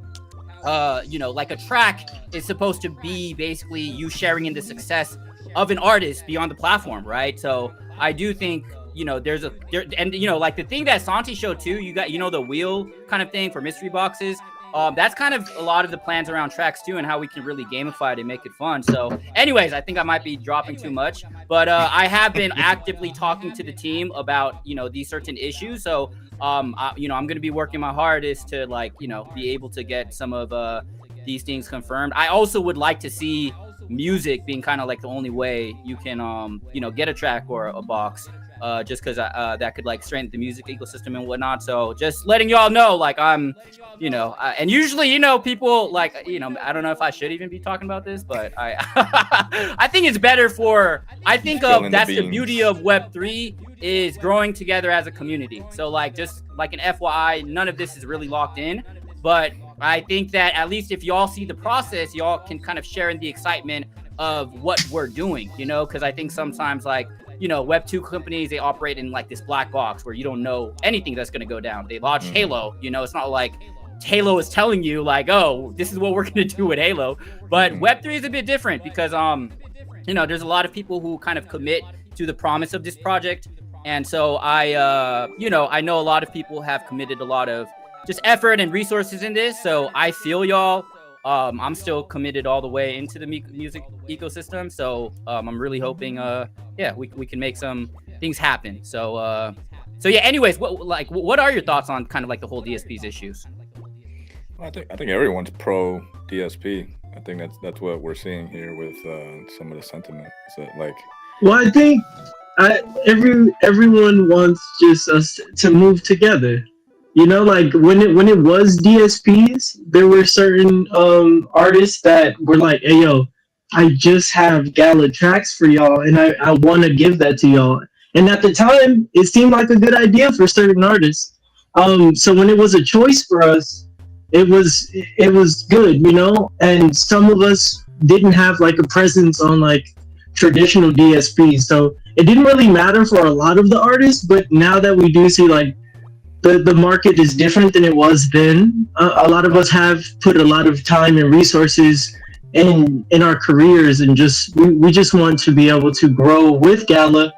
A track is supposed to be basically you sharing in the success of an artist beyond the platform, right? So I do think the thing that Santi showed too, you got the wheel kind of thing for mystery boxes. That's kind of a lot of the plans around tracks too, and how we can really gamify it and make it fun. So anyways, I think I might be dropping too much, but I have been actively talking to the team about these certain issues. So I'm going to be working my hardest to be able to get some of these things confirmed. I also would like to see music being kind of like the only way you can get a track or a box just because that could like strengthen the music ecosystem and whatnot. So just letting y'all know, like I'm, and usually, people like, I don't know if I should even be talking about this, but I I think it's better I think that's the beauty of Web3 is growing together as a community. So like, just like an FYI, none of this is really locked in, but I think that at least if y'all see the process, y'all can kind of share in the excitement of what we're doing, because I think sometimes like, Web2 companies, they operate in like this black box where you don't know anything that's going to go down. They launched Halo, it's not like Halo is telling you like, oh, this is what we're going to do with Halo. But Web3 is a bit different because, there's a lot of people who kind of commit to the promise of this project. And so I know a lot of people have committed a lot of just effort and resources in this. So I feel y'all. I'm still committed all the way into the music ecosystem. So I'm really hoping, we can make some things happen. So yeah. Anyways, what are your thoughts on kind of like the whole DSP's issues? Well, I think everyone's pro DSP. I think that's what we're seeing here with some of the sentiment. So like, well, I think everyone wants just us to move together. Like when it was DSPs, there were certain artists that were like, hey, yo, I just have Gala tracks for y'all, and I want to give that to y'all. And at the time, it seemed like a good idea for certain artists. So when it was a choice for us, it was good, And some of us didn't have like a presence on like traditional DSPs, so it didn't really matter for a lot of the artists. But now that we do see like the market is different than it was then. A lot of us have put a lot of time and resources in our careers, and we just want to be able to grow with Gala,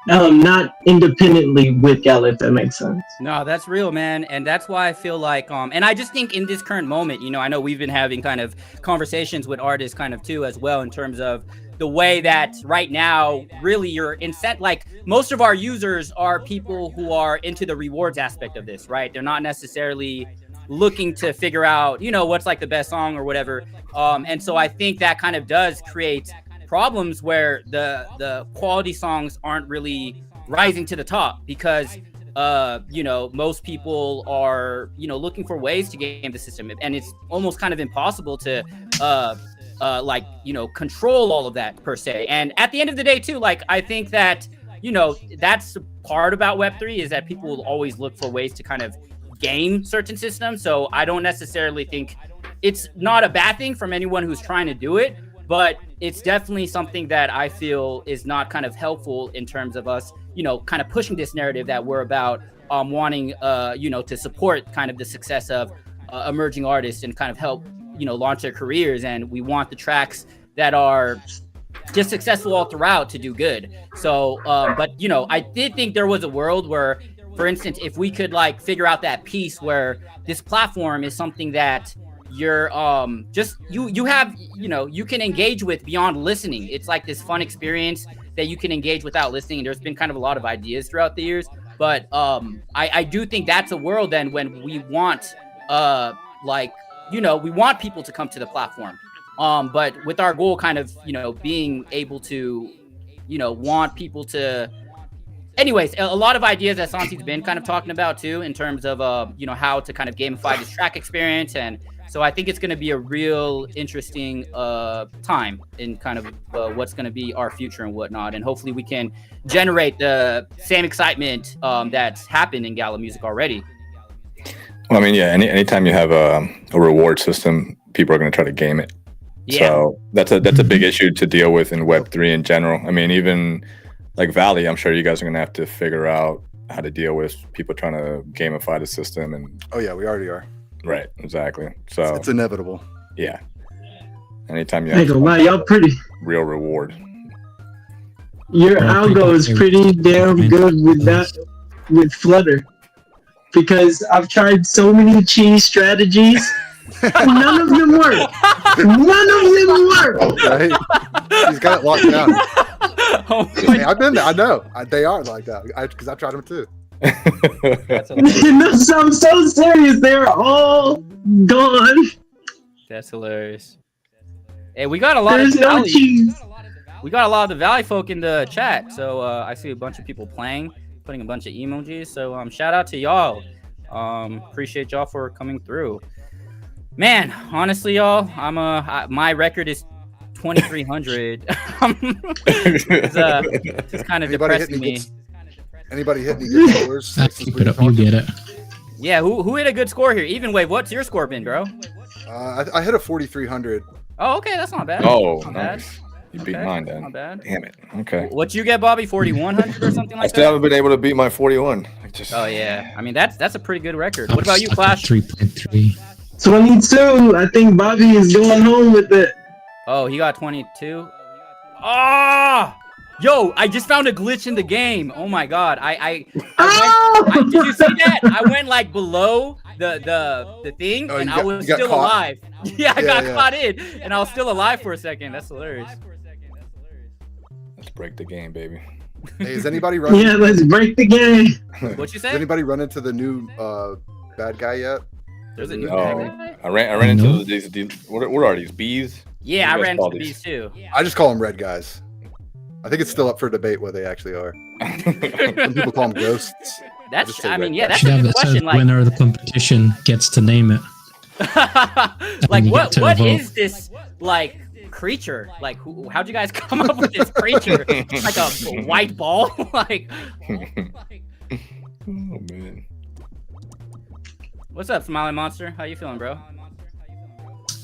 not independently with Gala, if that makes sense. No, that's real, man. And that's why I feel like, and I just think in this current moment, I know we've been having kind of conversations with artists kind of too as well, in terms of the way that right now really you're like most of our users are people who are into the rewards aspect of this, right? They're not necessarily looking to figure out, what's like the best song or whatever. And so I think that kind of does create problems where the quality songs aren't really rising to the top because, most people are, looking for ways to game the system. And it's almost kind of impossible to, control all of that per se. And at the end of the day too, like, I think that, that's the part about Web3 is that people will always look for ways to kind of game certain systems. So I don't necessarily think it's not a bad thing from anyone who's trying to do it, but it's definitely something that I feel is not kind of helpful in terms of us, kind of pushing this narrative that we're about wanting, to support kind of the success of emerging artists and kind of help, launch their careers. And we want the tracks that are just successful all throughout to do good. So, but, I did think there was a world where, for instance, if we could like figure out that piece where this platform is something that you're you have, you can engage with beyond listening. It's like this fun experience that you can engage without listening. And there's been kind of a lot of ideas throughout the years, but I do think that's a world then when we want we want people to come to the platform. But with our goal kind of, being able to, want people to, anyways, a lot of ideas that Santi's been kind of talking about too, in terms of, how to kind of gamify this track experience. And so I think it's going to be a real interesting time in kind of what's going to be our future and whatnot. And hopefully we can generate the same excitement that's happened in Gala music already. Well, I mean, yeah, anytime you have a reward system, people are going to try to game it. Yeah. So that's a big issue to deal with in Web3 in general. I mean, even like Valley, I'm sure you guys are going to have to figure out how to deal with people trying to gamify the system. And oh yeah, we already are. Right, exactly. So it's inevitable. Yeah. Anytime you have y'all pretty real reward. Your algo is pretty damn good with that, with Flutter. Because I've tried so many cheese strategies, none of them work. None of them work. Right? He's got it locked down. Hey, I've been there. I know. They are like that because I've tried them too. No, I'm so serious. They're all gone. That's hilarious. Hey, we got a lot There's of no cheese. we got a lot of the Valley folk in the chat. So I see a bunch of people playing, putting a bunch of emojis. So shout out to y'all. Appreciate y'all for coming through. Man, honestly, y'all, my record is 2,300. It's kind of depressing me. Anybody hit any good scores? Keep it up, you get it. Yeah, who hit a good score here? Even Wave, what's your score been, bro? I hit a 4,300. Oh, okay, that's not bad. Oh, not nice. bad. You beat mine then. Not bad. Damn it. Okay. What you get, Bobby? 4,100 or something I like still that? haven't been able to beat my 41. Oh yeah, I mean that's a pretty good record. What about you, Flash? 3.3. 22. I think Bobby is going home with it. Oh, he got 22. Ah! Yo, I just found a glitch in the game. Oh my god. Did you see that? I went like below the thing and I was still alive. Yeah, I got caught in and I was still alive for a second. That's hilarious. Let's break the game, baby. Hey, is anybody running? Yeah, let's break the game. What you say? Has anybody run into the new bad guy yet? There's a new guy? I ran into these what are these bees? Yeah, I ran into these too. I just call them red guys. I think it's still up for debate what they actually are. Some people call them ghosts. That's a good question. Like, winner of the competition gets to name it. Like what is this like creature? Like how'd you guys come up with this creature? Like a white ball? Like oh man. What's up, Smiling Monster? How you feeling, bro?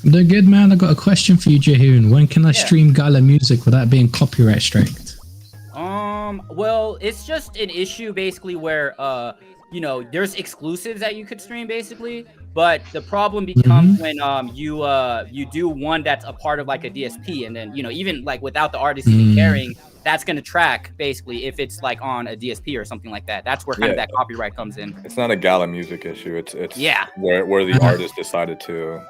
They're good, man. I got a question for you, Jehoon. When can I stream Gala music without being copyright striked? Well, it's just an issue basically where there's exclusives that you could stream basically, but the problem becomes when you do one that's a part of like a DSP, and then even like without the artist even caring, that's going to track basically if it's like on a DSP or something like that. That's where kind of that copyright comes in. It's not a Gala music issue. It's where the artist decided to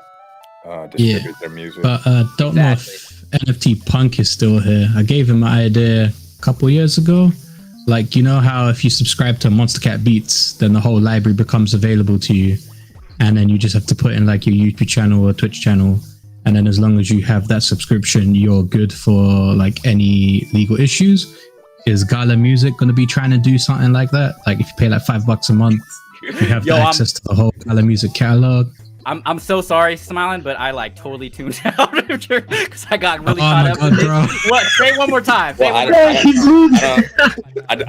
distribute their music. But don't know if NFT Punk is still here. I gave him my idea a couple years ago. Like, you know how if you subscribe to Monster Cat Beats, then the whole library becomes available to you, and then you just have to put in like your YouTube channel or Twitch channel, and then as long as you have that subscription, you're good for like any legal issues. Is Gala Music going to be trying to do something like that? Like if you pay like $5 a month, you have access to the whole Gala Music catalog. I'm so sorry, Smiling, but I like totally tuned out because I got really caught up with it. What? Say it one more time. I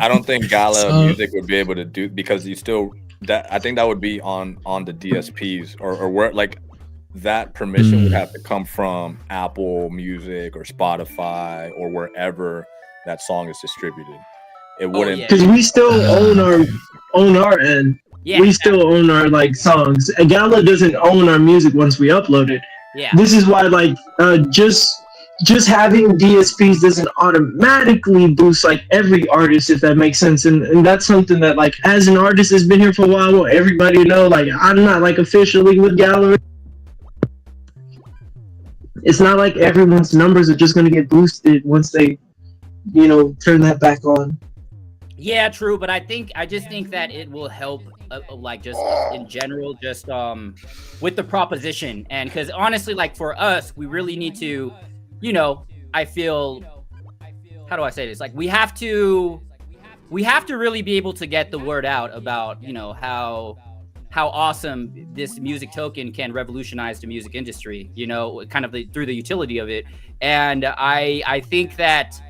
don't think Gala Music would be able to do, because you still I think that would be on the DSPs or where like that permission would have to come from Apple Music or Spotify or wherever that song is distributed. It wouldn't, because we still own our end. Yeah, we still own our like songs. Gala doesn't own our music once we upload it. Yeah. This is why like just having DSPs doesn't automatically boost like every artist, if that makes sense. And that's something that like as an artist has been here for a while, well, everybody know like I'm not like officially with Gala. It's not like everyone's numbers are just gonna get boosted once they, turn that back on. Yeah, true, but I just think that it will help, like just in general, just with the proposition, and because honestly, like for us, we really need to, I feel, how do I say this? Like we have to really be able to get the word out about, how awesome this music token can revolutionize the music industry, kind of through the utility of it, and I think that.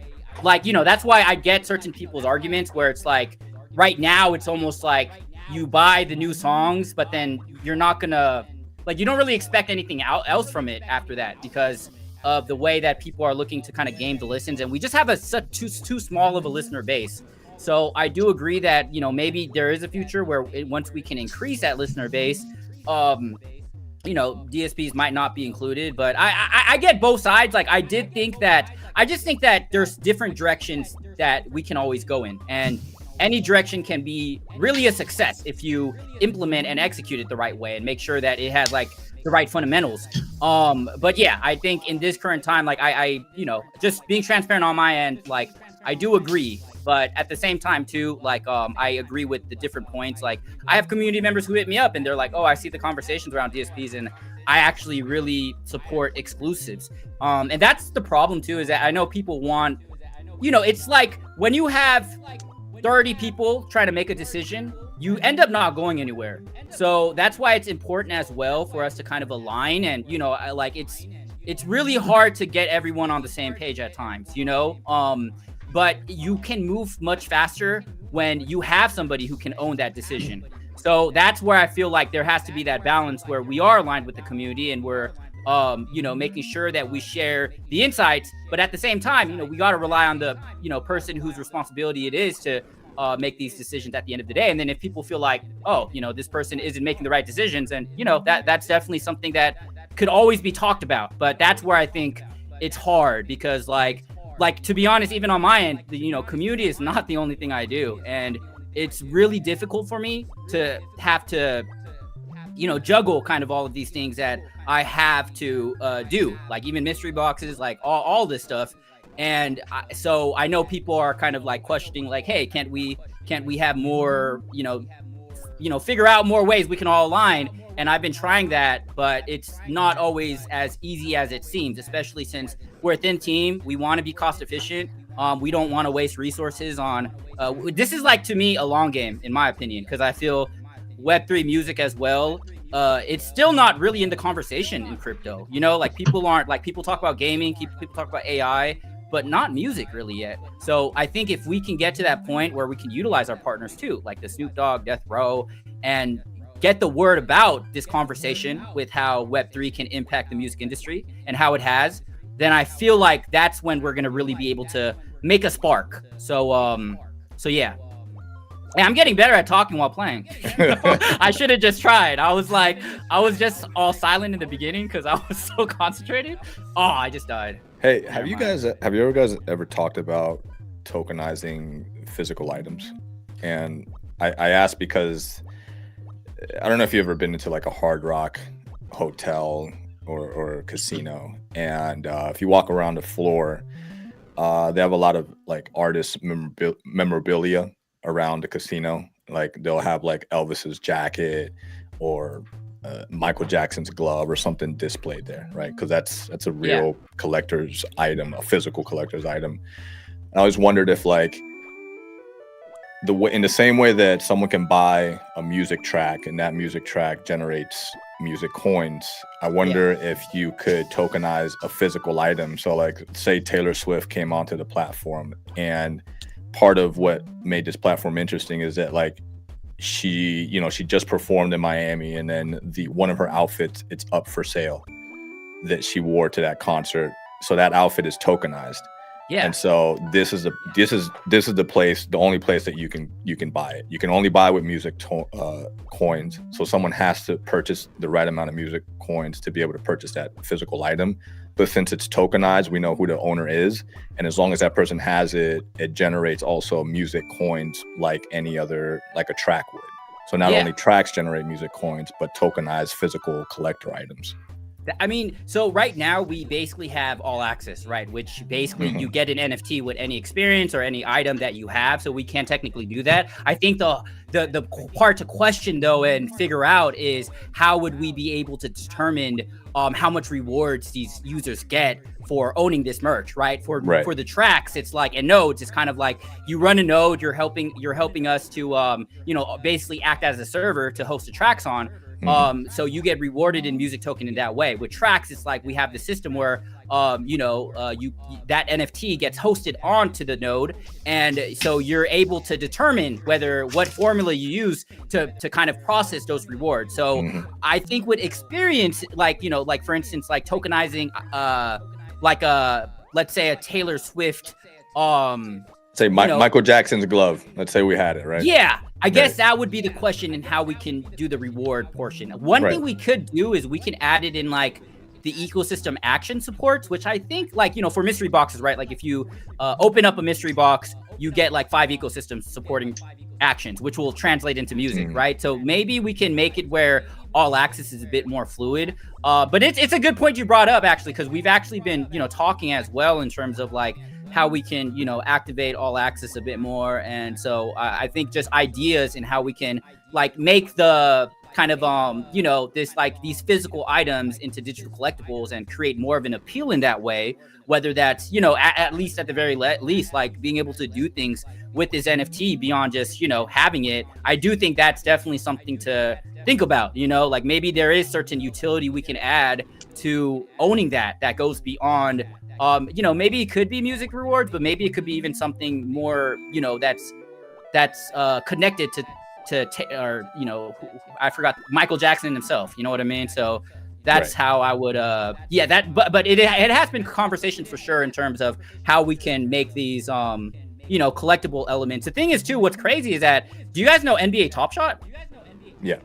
Like, that's why I get certain people's arguments where it's like, right now, it's almost like you buy the new songs, but then you're not gonna, like, you don't really expect anything else from it after that because of the way that people are looking to kind of game the listens. And we just have too small of a listener base. So I do agree that, maybe there is a future where once we can increase that listener base, DSPs might not be included, but I get both sides. Like I just think that there's different directions that we can always go in, and any direction can be really a success if you implement and execute it the right way and make sure that it has like the right fundamentals. But yeah, I think in this current time, like I just being transparent on my end, like I do agree. But at the same time, too, like I agree with the different points. Like I have community members who hit me up and they're like, "Oh, I see the conversations around DSPs, and I actually really support exclusives. And that's the problem too, is that I know people want, it's like when you have 30 people trying to make a decision, you end up not going anywhere. So that's why it's important as well for us to kind of align. And, it's really hard to get everyone on the same page at times, but you can move much faster when you have somebody who can own that decision. So that's where I feel like there has to be that balance where we are aligned with the community and we're, making sure that we share the insights. But at the same time, we got to rely on the, person whose responsibility it is to make these decisions at the end of the day. And then if people feel like, this person isn't making the right decisions, and, that's definitely something that could always be talked about. But that's where I think it's hard because like, to be honest, even on my end, community is not the only thing I do. And it's really difficult for me to have to, juggle kind of all of these things that I have to do, like even mystery boxes, like all this stuff. And so I know people are kind of like questioning, like, hey, can't we have more, figure out more ways we can all align. And I've been trying that, but it's not always as easy as it seems, especially since we're a thin team. We want to be cost efficient. We don't want to waste resources on, this is like, to me, a long game, in my opinion, because I feel Web3 music as well, it's still not really in the conversation in crypto. Like people aren't, like people talk about gaming, people talk about AI, but not music really yet. So I think if we can get to that point where we can utilize our partners too, like the Snoop Dogg, Death Row, and get the word about this conversation with how Web3 can impact the music industry and how it has, then I feel like that's when we're going to really be able to make a spark. So yeah. And I'm getting better at talking while playing. I should have just tried. I was just all silent in the beginning because I was so concentrated. Oh, I just died. Hey, have you guys ever talked about tokenizing physical items? And I ask because I don't know if you've ever been into like a Hard Rock hotel or casino, and if you walk around the floor, they have a lot of like artist memorabilia around the casino. Like they'll have like Elvis's jacket or Michael Jackson's glove or something displayed there, right? Because that's a real collector's item, a physical collector's item. And I always wondered if like in the same way that someone can buy a music track and that music track generates music coins, I wonder if you could tokenize a physical item. So like say Taylor Swift came onto the platform, and part of what made this platform interesting is that like she just performed in Miami, and then one of her outfits, it's up for sale that she wore to that concert. So that outfit is tokenized. Yeah. And so this is the place, the only place that you can buy it. You can only buy with music coins. So someone has to purchase the right amount of music coins to be able to purchase that physical item. But since it's tokenized, we know who the owner is. And as long as that person has it, it generates also music coins like any other, like a track would. So not only tracks generate music coins, but tokenized physical collector items. I mean, so right now we basically have all access, right? Which basically you get an NFT with any experience or any item that you have. So we can't technically do that. I think the part to question though and figure out is how would we be able to determine how much rewards these users get for owning this merch, right? For the tracks, it's like, and nodes, it's kind of like you run a node, you're helping us to basically act as a server to host the tracks on. So you get rewarded in music token in that way. With tracks, it's like we have the system where that NFT gets hosted onto the node, and so you're able to determine what formula you use to kind of process those rewards. So I think with experience, like for instance, like tokenizing let's say a Taylor Swift say Michael Jackson's glove. Let's say we had it, right? Yeah. I guess that would be the question in how we can do the reward portion. One thing we could do is we can add it in like the ecosystem action supports, which I think like, for mystery boxes, right? Like if you open up a mystery box, you get like 5 ecosystems supporting actions, which will translate into music, right? So maybe we can make it where all access is a bit more fluid. But it's a good point you brought up actually, because we've actually been, talking as well in terms of like how we can, activate all access a bit more. And so I think just ideas in how we can like make the kind of you know, this like these physical items into digital collectibles and create more of an appeal in that way, whether that's, you know, at least at the very least, like being able to do things with this NFT beyond just, you know, having it. I do think that's definitely something to think about, you know, like maybe there is certain utility we can add to owning that goes beyond, you know, maybe it could be music rewards, but maybe it could be even something more, you know, that's connected to or, you know, I forgot, Michael Jackson himself, you know what I mean? So that's how I would yeah, that but it has been conversations for sure in terms of how we can make these you know, collectible elements. The thing is too, what's crazy is that, do you guys know NBA Top Shot? Yeah.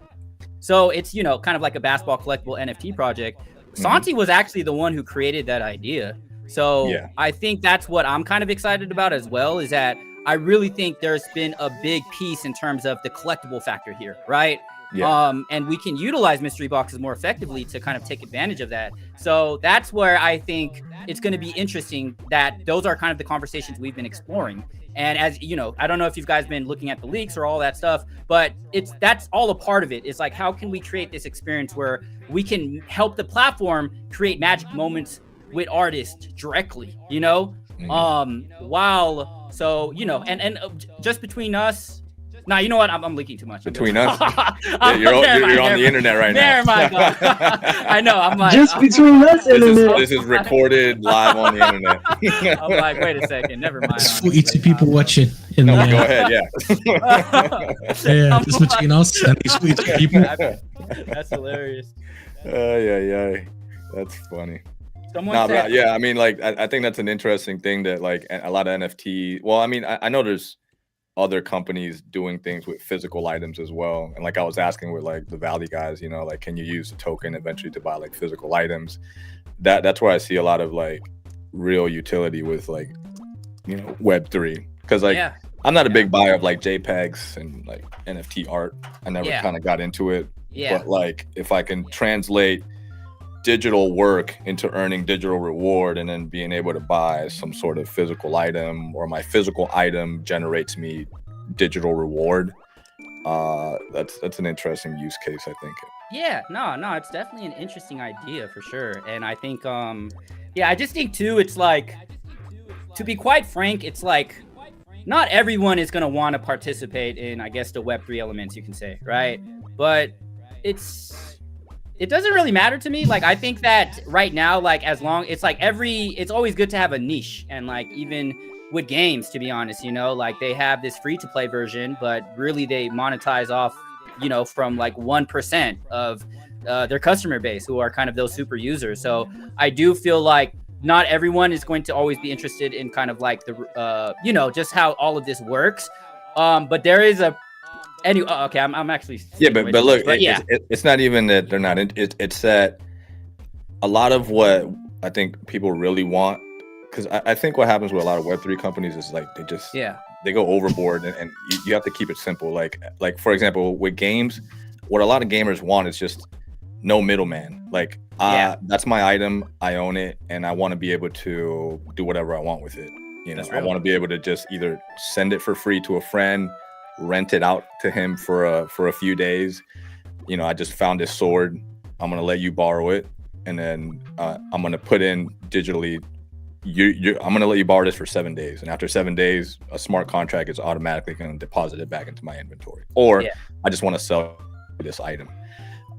So it's, you know, kind of like a basketball collectible NFT project. Santi was actually the one who created that idea. So I think that's what I'm kind of excited about as well, is that I really think there's been a big piece in terms of the collectible factor here, right? And we can utilize mystery boxes more effectively to kind of take advantage of that. So that's where I think it's going to be interesting, that those are kind of the conversations we've been exploring. And as you know, I don't know if you guys been looking at the leaks or all that stuff, but that's all a part of it. It's like, how can we create this experience where we can help the platform create magic moments with artists directly, you know? So, you know, and just between us, nah, you know what? I'm leaking too much. Between us? Yeah, you're on the internet right now. Never mind. I know. I'm like, just between us, this is recorded live on the internet. I'm like, wait a second. Never mind. There's 42 people watching. Go ahead. Yeah. Yeah, just between us and these 42 people. That's hilarious. Yeah. That's funny. Said, yeah, I mean, like, I think that's an interesting thing that, like, a lot of NFT. Well, I mean, I know there's other companies doing things with physical items as well. And like I was asking with like the Valley guys, you know, like, can you use a token eventually to buy like physical items? That's where I see a lot of like real utility with like, you know, Web3. Because like, I'm not a big buyer of like JPEGs and like NFT art. I never kind of got into it. But like, if I can translate digital work into earning digital reward and then being able to buy some sort of physical item, or my physical item generates me digital reward, that's an interesting use case, I think. No, it's definitely an interesting idea for sure. And I think I just think too, it's like, to be quite frank, it's like not everyone is going to want to participate in, I guess, the Web3 elements, you can say, right? But it doesn't really matter to me. Like, I think that right now, like, as long, it's like it's always good to have a niche. And like, even with games, to be honest, you know, like they have this free to play version, but really they monetize off, you know, from like 1% of their customer base, who are kind of those super users. So I do feel like not everyone is going to always be interested in kind of like the, you know, just how all of this works. But there is anyway, okay, I'm actually but look, it's not even that they're not. It's that a lot of what I think people really want, because I think what happens with a lot of Web3 companies is like they just they go overboard, and you have to keep it simple. Like for example, with games, what a lot of gamers want is just no middleman. Like that's my item, I own it, and I want to be able to do whatever I want with it. You know, I want to be able to just either send it for free to a friend, rent it out to him for a few days. You know, I just found this sword, I'm gonna let you borrow it, and then I'm gonna put in digitally, I'm gonna let you borrow this for 7 days, and after 7 days a smart contract is automatically gonna deposit it back into my inventory. Or I just want to sell this item.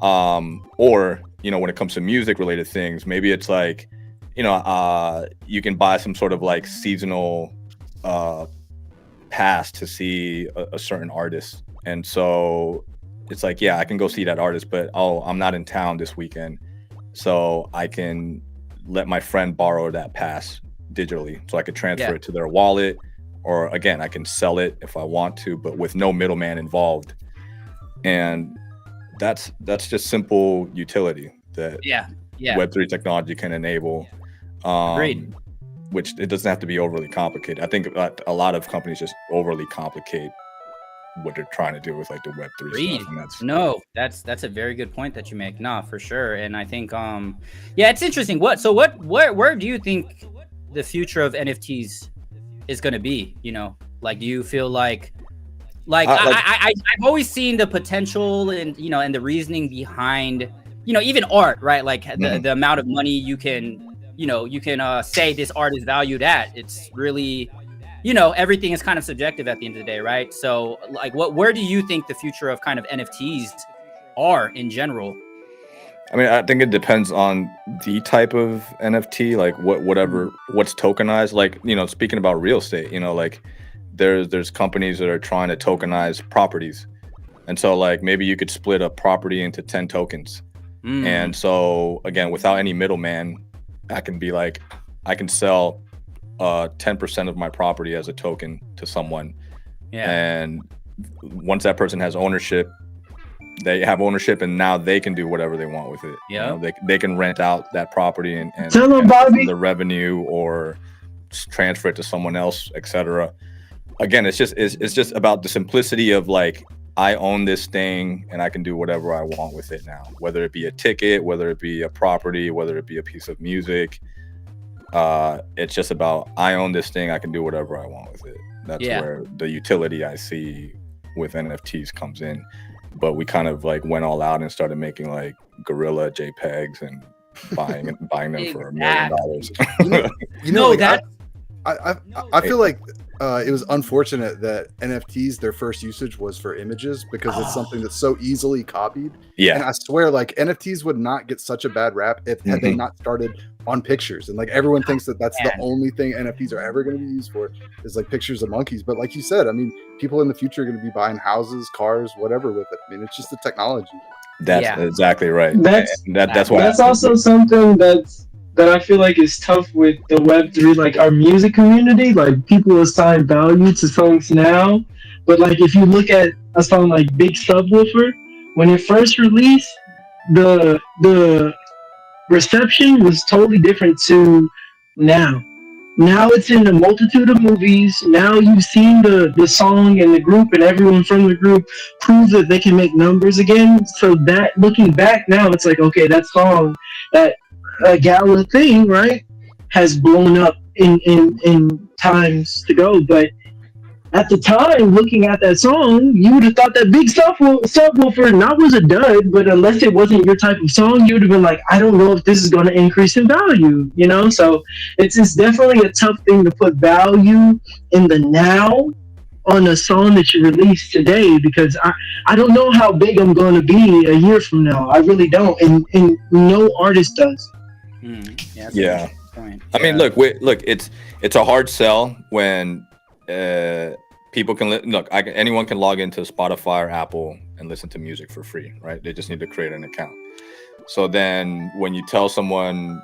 Or, you know, when it comes to music related things, maybe it's like, you know, you can buy some sort of like seasonal pass to see a certain artist, and so it's like, I can go see that artist, but I'm not in town this weekend, so I can let my friend borrow that pass digitally, so I could transfer it to their wallet, or again, I can sell it if I want to, but with no middleman involved. And that's just simple utility that Web3 technology can enable. Agreed. Which it doesn't have to be overly complicated. I think a lot of companies just overly complicate what they're trying to do with like the Web3 stuff. That's a very good point that you make. Nah, for sure. And I think it's interesting. Where do you think the future of NFTs is going to be? You know, like, do you feel like I've always seen the potential and and the reasoning behind even art, right? Like the amount of money you can say this art is valued at. It's really everything is kind of subjective at the end of the day, right? So like where do you think the future of kind of NFTs are in general? I mean, I think it depends on the type of NFT, like what's tokenized. Like, speaking about real estate, like there's companies that are trying to tokenize properties. And so like maybe you could split a property into 10 tokens. And so again, without any middleman, I can sell 10% of my property as a token to someone. Yeah. And once that person has ownership, they have ownership, and now they can do whatever they want with it. Yeah. They can rent out that property and the revenue or transfer it to someone else, etc. Again, it's just about the simplicity of like, I own this thing and I can do whatever I want with it now, whether it be a ticket, whether it be a property, whether it be a piece of music. It's just about, I own this thing, I can do whatever I want with it. That's where the utility I see with NFTs comes in. But we kind of like went all out and started making like gorilla JPEGs and buying them for $1 million. I feel like it was unfortunate that NFTs, their first usage was for images, because it's something that's so easily copied. Yeah. And I swear, like, NFTs would not get such a bad rap if had they not started on pictures. And like everyone thinks that that's the only thing NFTs are ever going to be used for, is like pictures of monkeys. But like you said, I mean, people in the future are going to be buying houses, cars, whatever with it. I mean, it's just the technology. That's exactly right. That's why. That's also something that I feel like is tough with the Web3, like our music community. Like, people assign value to songs now, but like if you look at a song like Big Subwoofer, when it first released, the reception was totally different to now. Now it's in a multitude of movies. Now you've seen the song and the group, and everyone from the group prove that they can make numbers again. So that, looking back now, it's like, okay, that song, that Gala thing, right, has blown up in times to go. But at the time, looking at that song, you would have thought that Big Subwoofer not was a dud, but unless it wasn't your type of song, you would have been like, I don't know if this is going to increase in value, So it's definitely a tough thing to put value in the now on a song that you release today, because I don't know how big I'm going to be a year from now. I really don't, and no artist does. Yeah. I mean, look, it's a hard sell when people can anyone can log into Spotify or Apple and listen to music for free, right? They just need to create an account. So then when you tell someone,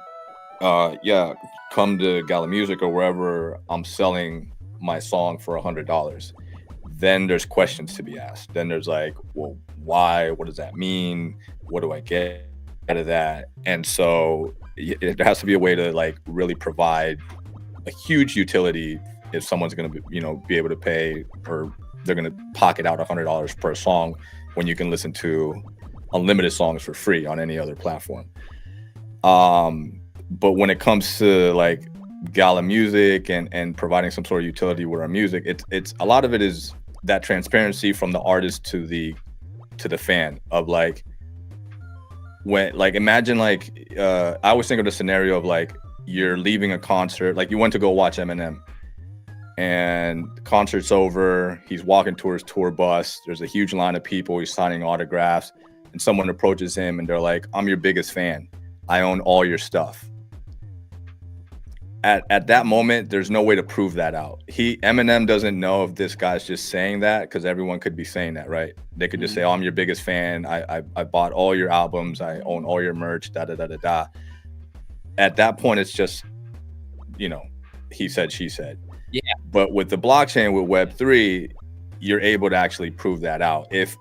come to Gala Music or wherever, I'm selling my song for $100, then there's questions to be asked. Then there's like, well, why? What does that mean? What do I get out of that? And so there has to be a way to like really provide a huge utility if someone's going to be able to pay, or they're going to pocket out $100 per song, when you can listen to unlimited songs for free on any other platform. But when it comes to like Gala Music and providing some sort of utility with our music, it's a lot of it is that transparency from the artist to the fan of like, when, like, imagine like I always think of the scenario of like, you're leaving a concert, like you went to go watch Eminem, and the concert's over, he's walking to his tour bus, there's a huge line of people, he's signing autographs, and someone approaches him and they're like, I'm your biggest fan, I own all your stuff. At that moment, there's no way to prove that out. Eminem doesn't know if this guy's just saying that, because everyone could be saying that, right? They could just say, oh, I'm your biggest fan, I bought all your albums, I own all your merch, da-da-da-da-da. At that point, it's just, he said, she said. Yeah. But with the blockchain, with Web3, you're able to actually prove that out. If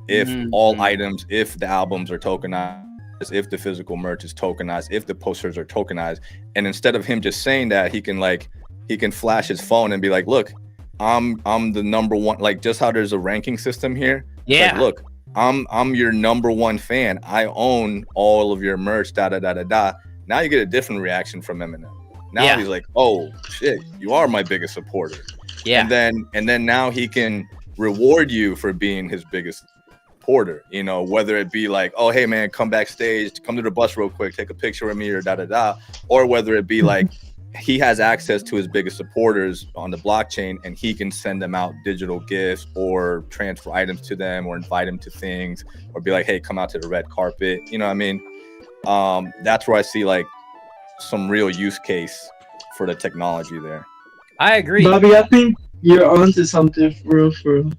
all items, if the albums are tokenized, if the physical merch is tokenized, if the posters are tokenized, and instead of him just saying that, he can flash his phone and be like, look, I'm the number one, like just how there's a ranking system here. Yeah. Like, look, I'm your number one fan. I own all of your merch, da da da da da. Now you get a different reaction from Eminem. Now he's like, oh shit, you are my biggest supporter. Yeah. And then now he can reward you for being his biggest supporter, you know, whether it be like, oh, hey man, come backstage, come to the bus real quick, take a picture with me, or or whether it be like he has access to his biggest supporters on the blockchain and he can send them out digital gifts or transfer items to them or invite them to things or be like, hey, come out to the red carpet. You know what I mean? That's where I see like some real use case for the technology there. I agree. Bobby, I think you're onto something for real.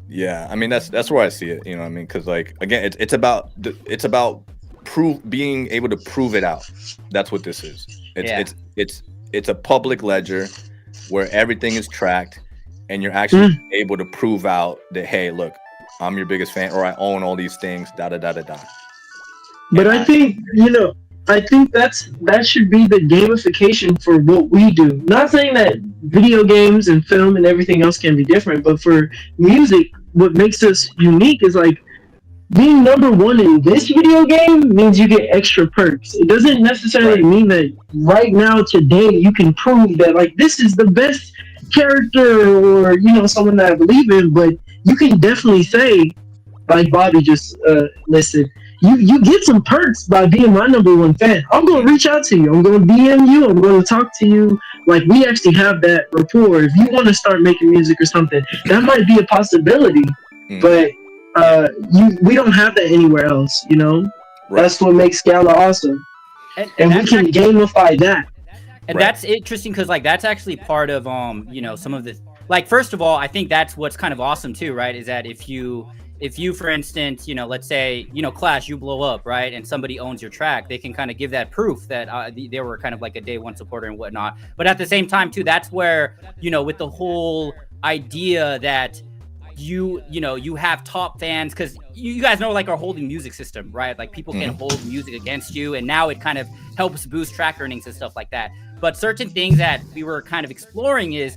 Yeah, I mean that's where I see it. You know what I mean? Because like again, it's about being able to prove it out. That's what this is. It's a public ledger where everything is tracked, and you're actually able to prove out that, hey, look, I'm your biggest fan, or I own all these things. But I think that should be the gamification for what we do. Not saying that video games and film and everything else can be different, but for music, what makes us unique is like being number one in this video game means you get extra perks. It doesn't necessarily mean that right now, today, you can prove that like this is the best character or, you know, someone that I believe in, but you can definitely say, like Bobby just listed, you get some perks by being my number one fan. I'm going to reach out to you. I'm going to DM you. I'm going to talk to you. Like, we actually have that rapport. If you want to start making music or something, that might be a possibility. But we don't have that anywhere else, you know? That's what makes Gala awesome. And we can gamify that. And that's interesting because, like, that's actually part of, you know, some of the, like, first of all, I think that's what's kind of awesome too, right? Is that if you, for instance, you know, let's say, you know, Clash, you blow up, right? And somebody owns your track, they can kind of give that proof that they were kind of like a day one supporter and whatnot. But at the same time too, that's where, you know, with the whole idea that you know, you have top fans, because you guys know like our holding music system, right? Like people can hold music against you, and now it kind of helps boost track earnings and stuff like that. But certain things that we were kind of exploring is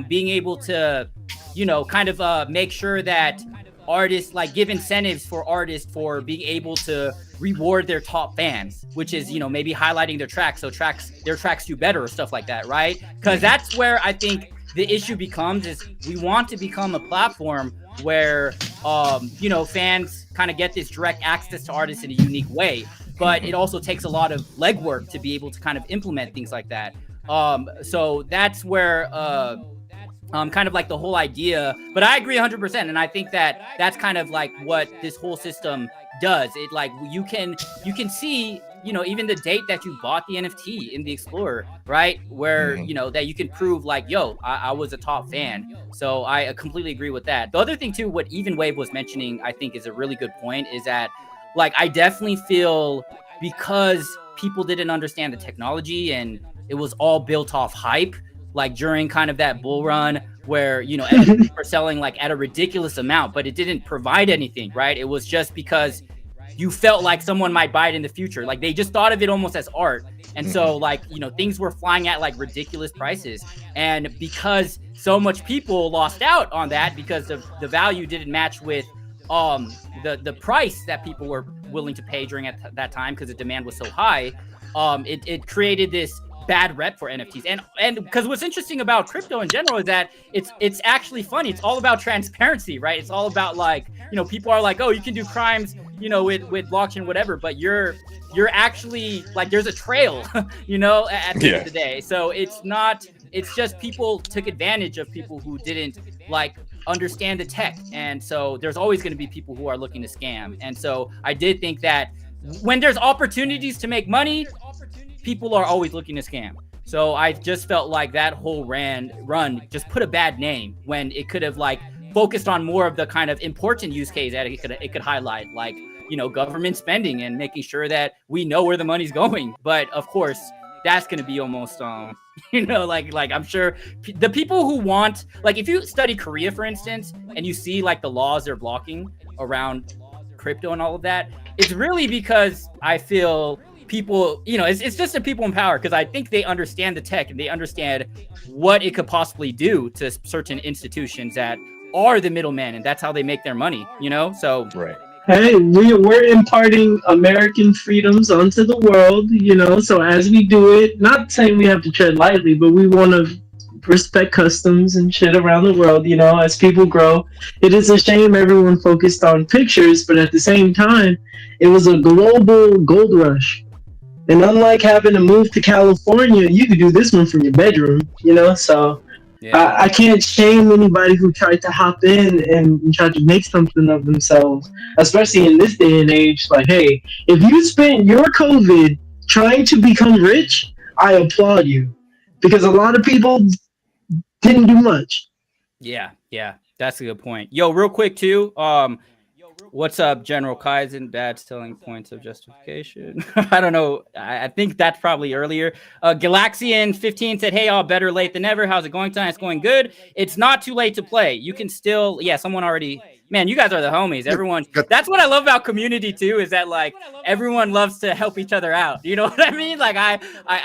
being able to, you know, kind of make sure that artists, like, give incentives for artists for being able to reward their top fans, which is, you know, maybe highlighting their tracks so their tracks do better or stuff like that, right? Because that's where I think the issue becomes, is we want to become a platform where you know, fans kind of get this direct access to artists in a unique way, but it also takes a lot of legwork to be able to kind of implement things like that. So that's where kind of like the whole idea, but I agree 100%. And I think that that's kind of like what this whole system does. It, like, you can see, you know, even the date that you bought the NFT in the Explorer, right? Where, you know, that you can prove like, yo, I was a top fan. So I completely agree with that. The other thing too, what Even Wave was mentioning, I think is a really good point, is that, like, I definitely feel because people didn't understand the technology and it was all built off hype, like during kind of that bull run where, you know, NFTs were selling like at a ridiculous amount, but it didn't provide anything, right? It was just because you felt like someone might buy it in the future. Like, they just thought of it almost as art. And so, like, you know, things were flying at like ridiculous prices. And because so much people lost out on that, because the value didn't match with the price that people were willing to pay during at that time, because the demand was so high, it created this bad rep for NFTs. And because what's interesting about crypto in general is that it's actually funny. It's all about transparency, right? It's all about, like, you know, people are like, oh, you can do crimes, you know, with blockchain, whatever, but you're actually, like, there's a trail, you know, at the end of the day. So it's just people took advantage of people who didn't, like, understand the tech. And so there's always going to be people who are looking to scam. And so I did think that when there's opportunities to make money, people are always looking to scam. So I just felt like that whole run just put a bad name when it could have, like, focused on more of the kind of important use case that it could highlight, like, you know, government spending and making sure that we know where the money's going. But of course, that's going to be almost, you know, like I'm sure the people who want, like, if you study Korea, for instance, and you see like the laws they're blocking around crypto and all of that, it's really because I feel people, you know, it's just the people in power, because I think they understand the tech and they understand what it could possibly do to certain institutions that are the middlemen, and that's how they make their money, you know? So right. Hey, we're imparting American freedoms onto the world, you know, so as we do it, not saying we have to tread lightly, but we want to respect customs and shit around the world, you know, as people grow. It is a shame everyone focused on pictures, but at the same time, it was a global gold rush. And unlike having to move to California, you could do this one from your bedroom, you know? So I can't shame anybody who tried to hop in and try to make something of themselves, especially in this day and age. Like, hey, if you spent your COVID trying to become rich, I applaud you. Because a lot of people didn't do much. Yeah, that's a good point. Yo, real quick too. What's up, General Kaizen? Bad selling points of justification. I don't know. I think that's probably earlier. Galaxian 15 said, "Hey, all, better late than never. How's it going tonight? It's going good. It's not too late to play. You can still." Yeah, someone already. Man, you guys are the homies. Everyone. That's what I love about community too. Is that like everyone loves to help each other out. You know what I mean? Like I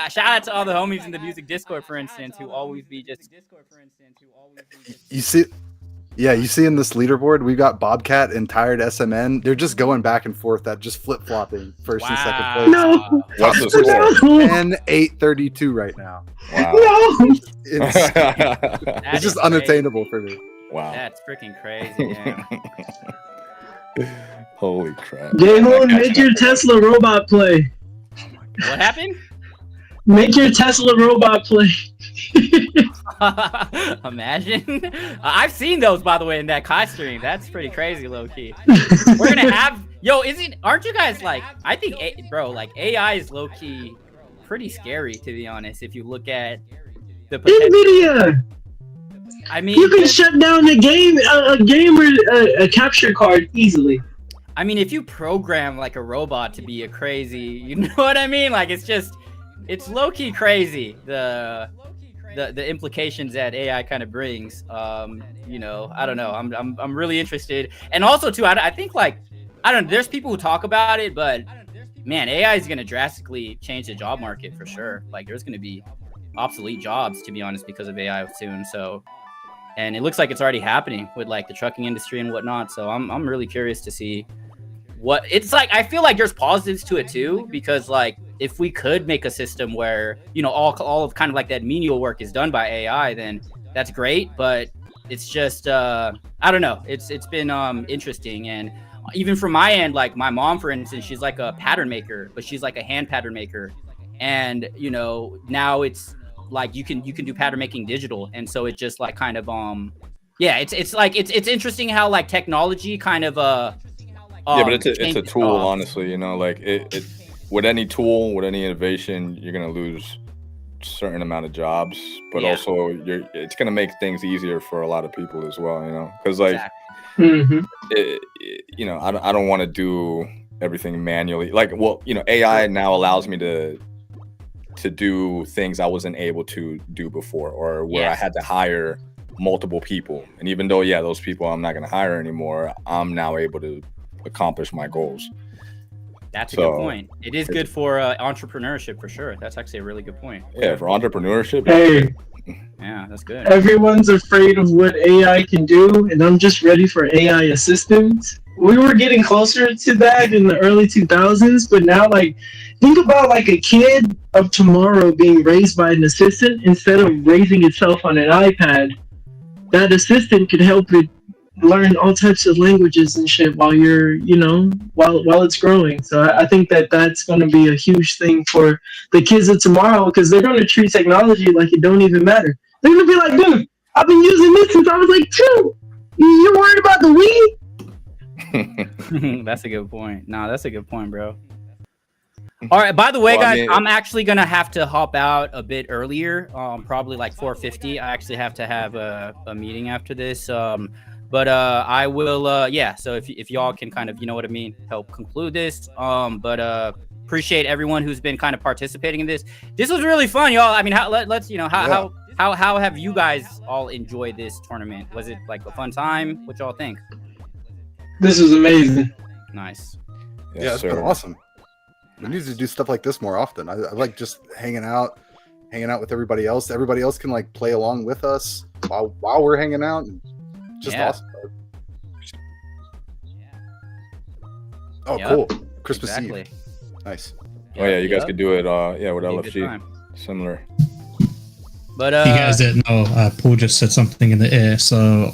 shout out to all the homies in the music Discord, for instance, who always be just. You see. Yeah, you see in this leaderboard, we got Bobcat and Tired SMN. They're just going back and forth, that just flip-flopping first and second place. No. What's the score? 10-8-32 right now. Wow. No. It's just unattainable for me. Wow. That's freaking crazy, man. Holy crap. Jay-Hoon, make your Tesla robot play. What happened? Make your Tesla robot play. Imagine. I've seen those, by the way, in that Kai stream. That's pretty crazy, low key. We're gonna have aren't you guys like? I think, like AI is low key pretty scary, to be honest. If you look at the potential. NVIDIA. I mean, you can shut down a game or a capture card easily. I mean, if you program like a robot to be a crazy, you know what I mean? Like it's low key crazy. The implications that AI kind of brings. You know, I don't know. I'm really interested. And also too, I think like, I don't know, there's people who talk about it, but man, AI is going to drastically change the job market for sure. Like there's going to be obsolete jobs, to be honest, because of AI soon. So, and it looks like it's already happening with like the trucking industry and whatnot. So I'm really curious to see what it's like. I feel like there's positives to it too, because like if we could make a system where, you know, all of kind of like that menial work is done by AI, then that's great. But it's just I don't know. It's been interesting. And even from my end, like my mom, for instance, she's like a pattern maker, but she's like a hand pattern maker. And you know, now it's like you can do pattern making digital, and so it just like kind of yeah, it's like it's interesting how like technology kind of yeah, but it's a tool, honestly. You know, like it with any tool, with any innovation, you're gonna lose a certain amount of jobs, but also it's gonna make things easier for a lot of people as well. You know, because like, you know, I don't want to do everything manually. Like, well, you know, AI now allows me to do things I wasn't able to do before, or where I had to hire multiple people. And even though, those people I'm not going to hire anymore, I'm now able to accomplish my goals. That's a good point. It is good for entrepreneurship for sure. That's actually a really good point. Yeah, for entrepreneurship. Hey, yeah, that's good. Everyone's afraid of what AI can do, and I'm just ready for AI assistance. We were getting closer to that in the early 2000s, but now, like, think about like a kid of tomorrow being raised by an assistant instead of raising itself on an iPad. That assistant could help it learn all types of languages and shit while you're, while it's growing. So I think that that's going to be a huge thing for the kids of tomorrow, because they're going to treat technology like it don't even matter. They're going to be like, dude, I've been using this since I was like 2. You worried about the Wii? That's a good point. No, that's a good point, bro. All right. By the way, guys, I'm actually gonna have to hop out a bit earlier. Probably like 4:50. I actually have to have a meeting after this. But I will. So if y'all can kind of, help conclude this. But appreciate everyone who's been kind of participating in this. This was really fun, y'all. I mean, how have you guys all enjoyed this tournament? Was it like a fun time? What y'all think? This was amazing. Nice. It's been awesome. We need to do stuff like this more often. I like just hanging out with everybody else. Everybody else can like play along with us while we're hanging out. And just awesome. Oh, cool. Christmas Eve. Nice. Oh yeah, you guys could do it. With LFG. Similar. But you guys didn't know, Paul just said something in the air. So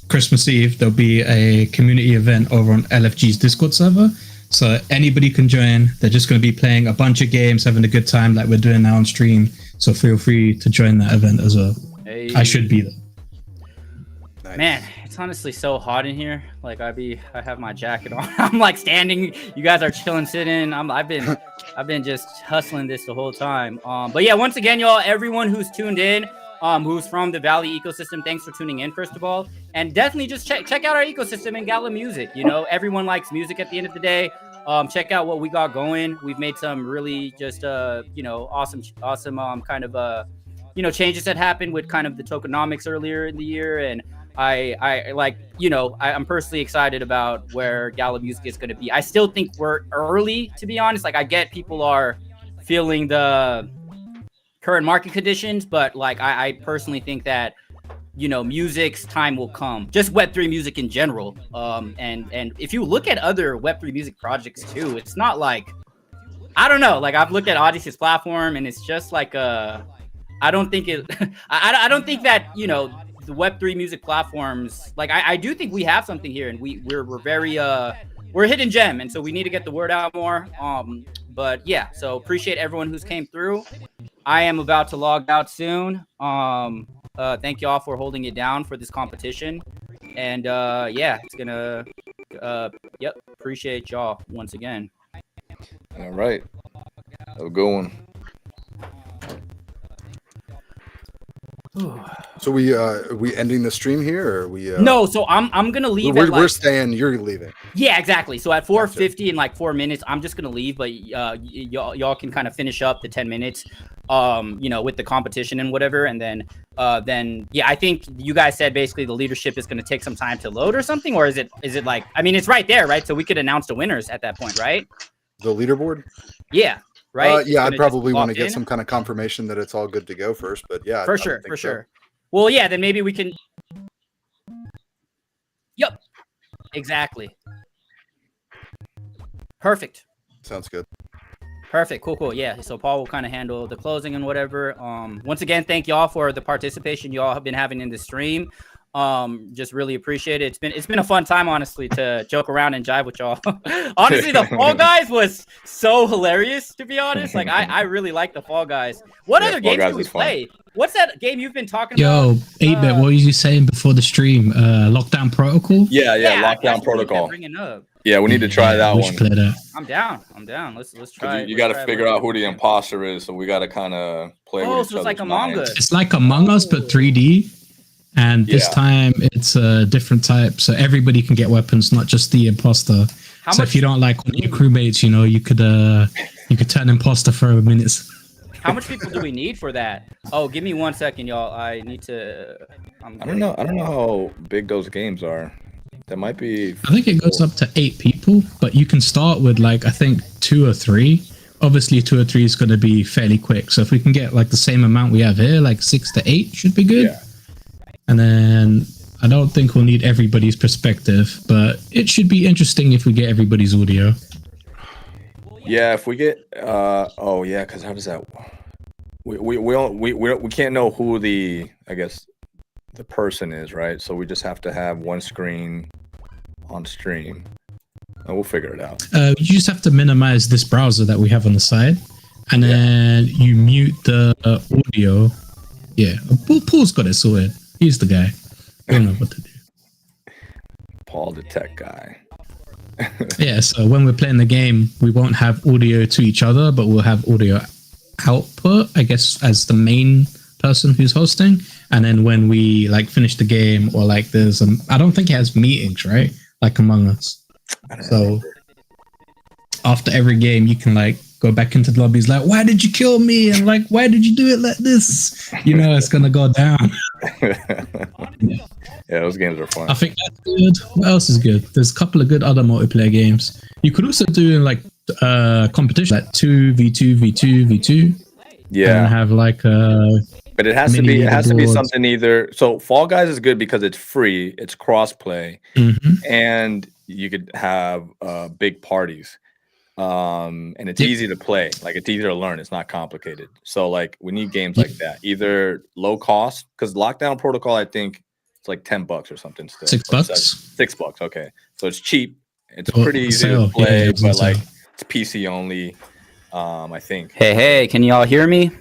Christmas Eve, there'll be a community event over on LFG's Discord server. So anybody can join. They're just going to be playing a bunch of games, having a good time like we're doing now on stream. So feel free to join that event as well. Hey. I should be there. Nice. Man, it's honestly so hot in here. Like I have my jacket on. I'm like standing. You guys are chilling, sitting. I've been just hustling this the whole time. But yeah, once again, y'all, everyone who's tuned in, who's from the Valley ecosystem, thanks for tuning in, first of all. And definitely just check out our ecosystem in Gala Music. You know, everyone likes music at the end of the day. Check out what we got going. We've made some really just awesome kind of changes that happened with kind of the tokenomics earlier in the year. And I like, I'm personally excited about where Gala Music is going to be. I still think we're early, to be honest. Like, I get people are feeling the current market conditions, but like, I personally think that, music's time will come. Just Web3 music in general. And if you look at other Web3 music projects too, it's not like, I don't know. Like, I've looked at Odyssey's platform, and it's just like I don't think I don't think that the Web3 music platforms, like I do think we have something here, and we're very we're a hidden gem, and so we need to get the word out more. But yeah, so appreciate everyone who's came through. I am about to log out soon. Thank y'all for holding it down for this competition, and yeah, it's gonna appreciate y'all once again. All right, have a good one. So we ending the stream here, or we? No, so I'm gonna leave. We're staying. You're leaving. Yeah, exactly. So at 4:50 in like 4 minutes, I'm just gonna leave. But y'all can kind of finish up the 10 minutes, with the competition and whatever, and then yeah, I think you guys said basically the leadership is gonna take some time to load or something, or is it like, I mean, it's right there, right? So we could announce the winners at that point, right? The leaderboard. Yeah. Right. Yeah, I'd probably want to get some kind of confirmation that it's all good to go first, but yeah, for sure. Well, yeah, then maybe we can. Yep. Exactly. Perfect. Sounds good. Perfect. Cool. Yeah. So Paul will kind of handle the closing and whatever. Once again, thank y'all for the participation y'all have been having in the stream. Just really appreciate it. It's been a fun time, honestly, to joke around and jive with y'all. Honestly, the Fall Guys was so hilarious, to be honest. Like, I really like the Fall Guys. What other games did we play? What's that game you've been talking about? 8-Bit, what were you saying before the stream? Lockdown Protocol? Yeah, Lockdown Protocol. Up. Yeah, we need to try that one. Play that. I'm down. Let's try. You got to figure out who the imposter is, so we got to kind of play with each other. So it's like Among Us. It's like Among Us, but 3D. And this time it's a different type, so everybody can get weapons, not just the imposter. So if you don't like one of your crewmates, you could turn imposter for a minute. How much people do we need for that? Oh, give me 1 second, y'all. I need to. I don't know how big those games are. There might be. I think it goes up to 8 people, but you can start with I think 2 or 3. Obviously, 2 or 3 is going to be fairly quick. So if we can get the same amount we have here, 6 to 8 should be good. Yeah. And then I don't think we'll need everybody's perspective, but it should be interesting if we get everybody's audio. Yeah, if we get because how does that? We can't know who the person is, right? So we just have to have one screen on stream, and we'll figure it out. You just have to minimize this browser that we have on the side, and then you mute the audio. Yeah, Paul's got it sorted. He's the guy. I don't know what to do. Paul, the tech guy. Yeah, so when we're playing the game, we won't have audio to each other, but we'll have audio output, I guess, as the main person who's hosting. And then when we finish the game, or there's I don't think it has meetings, right? Like Among Us. So after every game, you can go back into the lobbies why did you kill me? And why did you do it like this? It's gonna go down. Yeah, those games are fun. I think that's good. What else is good? There's a couple of good other multiplayer games. You could also do competition 2v2v2v2. Yeah. And have but it has to be something either. So Fall Guys is good because it's free, it's cross play, and you could have big parties. and it's easy to play. Like it's easy to learn. It's not complicated. So like we need games like that, either low cost, because Lockdown Protocol, I think it's like $10 or something still. $6. $6. Okay, so it's cheap. It's pretty easy to play, but like it's PC only. I think. Hey, can you all hear me?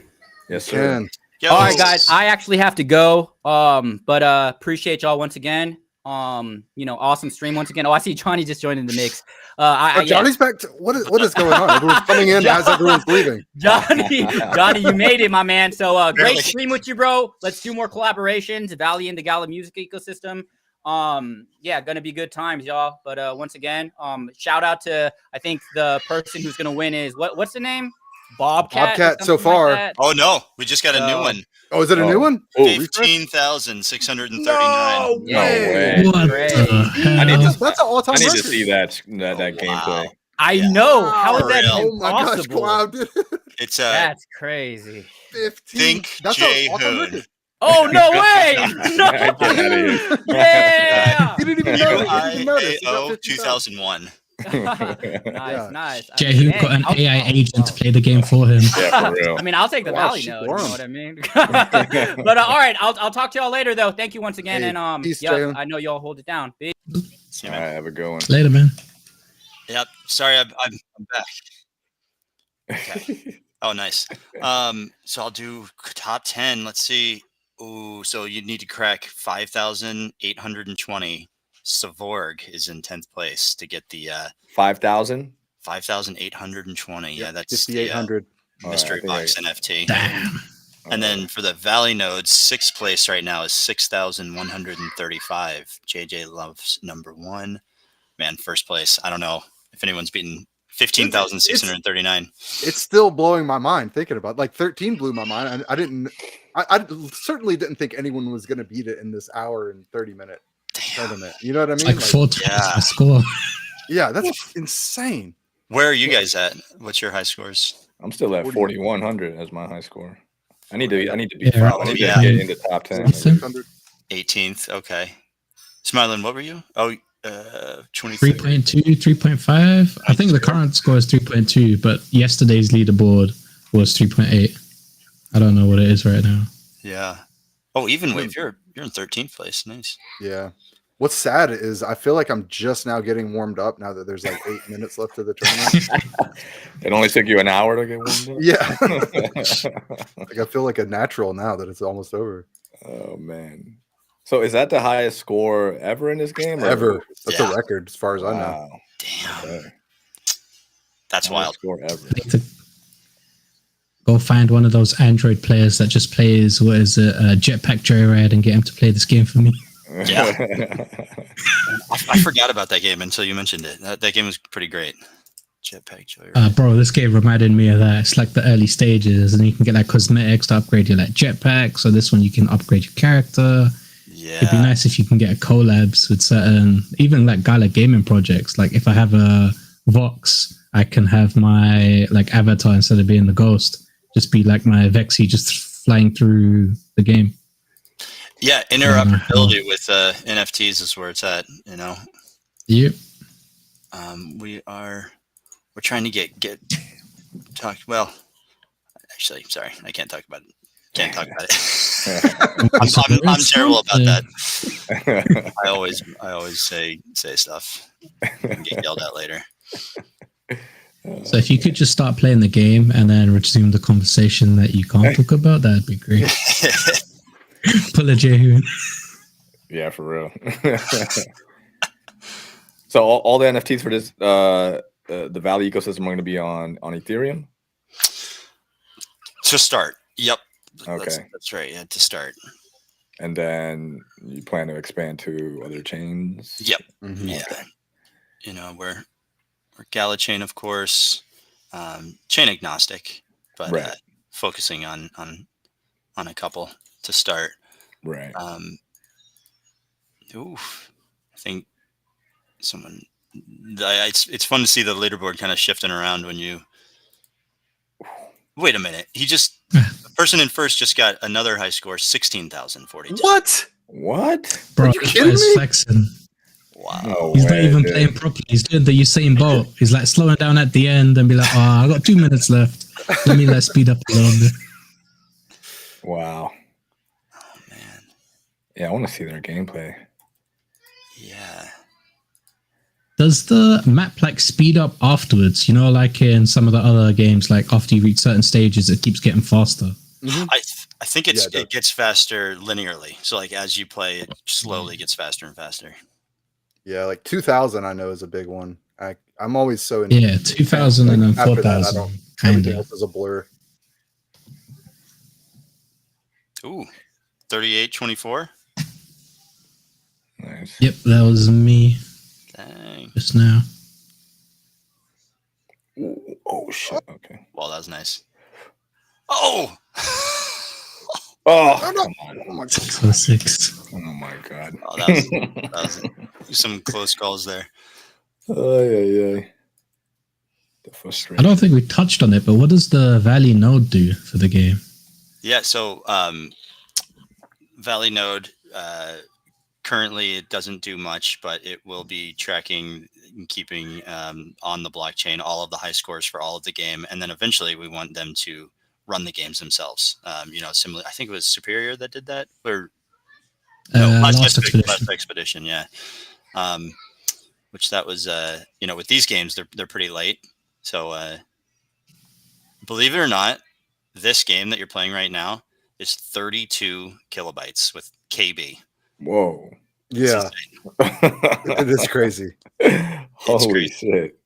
Yes, sir. All right, guys. I actually have to go. But appreciate y'all once again. Awesome stream once again. Oh, I see Johnny just joined in the mix. Johnny's back. What is going on? Everyone's coming in as everyone's leaving. Johnny, you made it, my man. So great stream with you, bro. Let's do more collaborations. Valley and the Gala music ecosystem. Gonna be good times, y'all. But once again, shout out to I think the person who's gonna win is what's the name? Bobcat so far. Like oh no, we just got a new one. Oh, is it a new one? 15,639. No way. What that's an all-time I need record. to see that gameplay. I know. How is that even Oh my gosh, possible? wow, dude. It's That's crazy. 15. Think That's Jay an all-time Hoon. record. Oh no way! No. Get out of here. Yeah. He didn't even notice. He didn't even notice. He got UIAO 50,000. 2001. Nice. Jay, who got an AI agent to play the game for him? Yeah, for real. I mean, I'll take the Wow, Valley shit, node. You worm. know what I mean? But all right, I'll talk to y'all later, though. Thank you once again, Hey, and peace, yeah, Jalen. I know y'all hold it down. Peace. See you, All right, man. have a good one. Later, man. Yep. Sorry, I'm back. Okay. Oh, nice. So I'll do top 10. Let's see. Ooh, so you need to crack 5,820. Savorg is in 10th place to get the 5,000. 5,820. Yeah, that's 5,800. mystery All right, box NFT. Damn. And then for the Valley nodes, 6th place right now is 6,135. JJ loves number 1. Man, first place. I don't know if anyone's beaten 15,639. It's still blowing my mind thinking about it. Like 13 blew my mind. I certainly didn't think anyone was going to beat it in this hour and 30-minute tournament. You know what I mean? Like 4 times yeah. my score. Yeah, that's insane. Where are you guys at? What's your high scores? I'm still at 4,100 as my high score. I need to be Yeah. proud. I need to get in the top 10. 18th. Okay. Smiling, what were you? Oh, 23. 3.2, 3.5. I think the current score is 3.2, but yesterday's leaderboard was 3.8. I don't know what it is right now. Yeah. Oh, even wave. You're in 13th place. Nice. Yeah. What's sad is I feel like I'm just now getting warmed up now that there's like 8 minutes left of the tournament. It only took you an hour to get warmed up? Yeah. Like I feel like a natural now that it's almost over. Oh, man. So is that the highest score ever in this game? Ever. That's Yeah. a record as far as I know. Wow. Damn. Okay. That's Highest wild. score ever. I need to go find one of those Android players that just plays, what is it, Jetpack Joyride, and get him to play this game for me. Yeah. I forgot about that game until you mentioned it. That game was pretty great. Jetpack Joyride. Bro, this game reminded me of that. It's like the early stages, and you can get like cosmetics to upgrade your like jetpack. So this one you can upgrade your character. It'd be Yeah. nice if you can get a collabs with certain, even like Gala gaming projects. Like if I have a Vox, I can have my like avatar, instead of being the ghost, just be like my Vexy just flying through the game. Yeah. Interoperability with NFTs is where it's at, you know. Yep. We're trying to get talk. Well, actually, sorry, I can't talk about it. Can't talk about it. I'm terrible about that. I always say stuff and get yelled at later. So if you could just start playing the game and then resume the conversation that you can't talk about, that'd be great. Pull a Jehu. Yeah, for real. So all the NFTs for this the Valley ecosystem are going to be on Ethereum? To start. Yep. Okay. That's right. Yeah, to start. And then you plan to expand to other chains? Yep. Mhm. Yeah. You know, we're Gala chain, of course, chain agnostic, but Right. focusing on a couple to start. Right. I think someone. It's fun to see the leaderboard kind of shifting around when you. Wait a minute. The person in first just got another high score, 16,042. What? What? Bro, you kidding it's me? flexing. Wow. No He's not way, even dude. playing properly. He's doing the Usain Bolt. He's like slowing down at the end and be like, "Oh, I got 2 minutes left. Let me speed up a little bit." Wow. Oh man. Yeah, I want to see their gameplay. Yeah. Does the map like speed up afterwards? You know, like in some of the other games, like after you reach certain stages, it keeps getting faster. Mhm. I think Yeah, it does. it gets faster linearly. So like as you play, it slowly gets faster and faster. Yeah, like 2000 I know is a big one. I'm always so in. Yeah, 2000 and then after that, 4000. Everything Kind of. else is a blur. Ooh, 38-24. Nice. Yep, that was me Dang. just now. Ooh, oh shit. Okay. Well, that was nice. Oh. Oh, Oh, no. come on. Oh my god. 606. Oh my god. Oh, that was some close calls there. Oh yeah. The I frustration. don't think we touched on it, but what does the Valley node do for the game? Yeah, so Valley Node currently it doesn't do much, but it will be tracking and keeping on the blockchain all of the high scores for all of the game, and then eventually we want them to run the games themselves. Similar. I think it was Superior that did that, or no, Last Expedition. Last Expedition, yeah. Which that was, with these games they're pretty late. So believe it or not, this game that you're playing right now is 32 kilobytes with KB. Whoa. Yeah, it is crazy. Holy crazy. shit.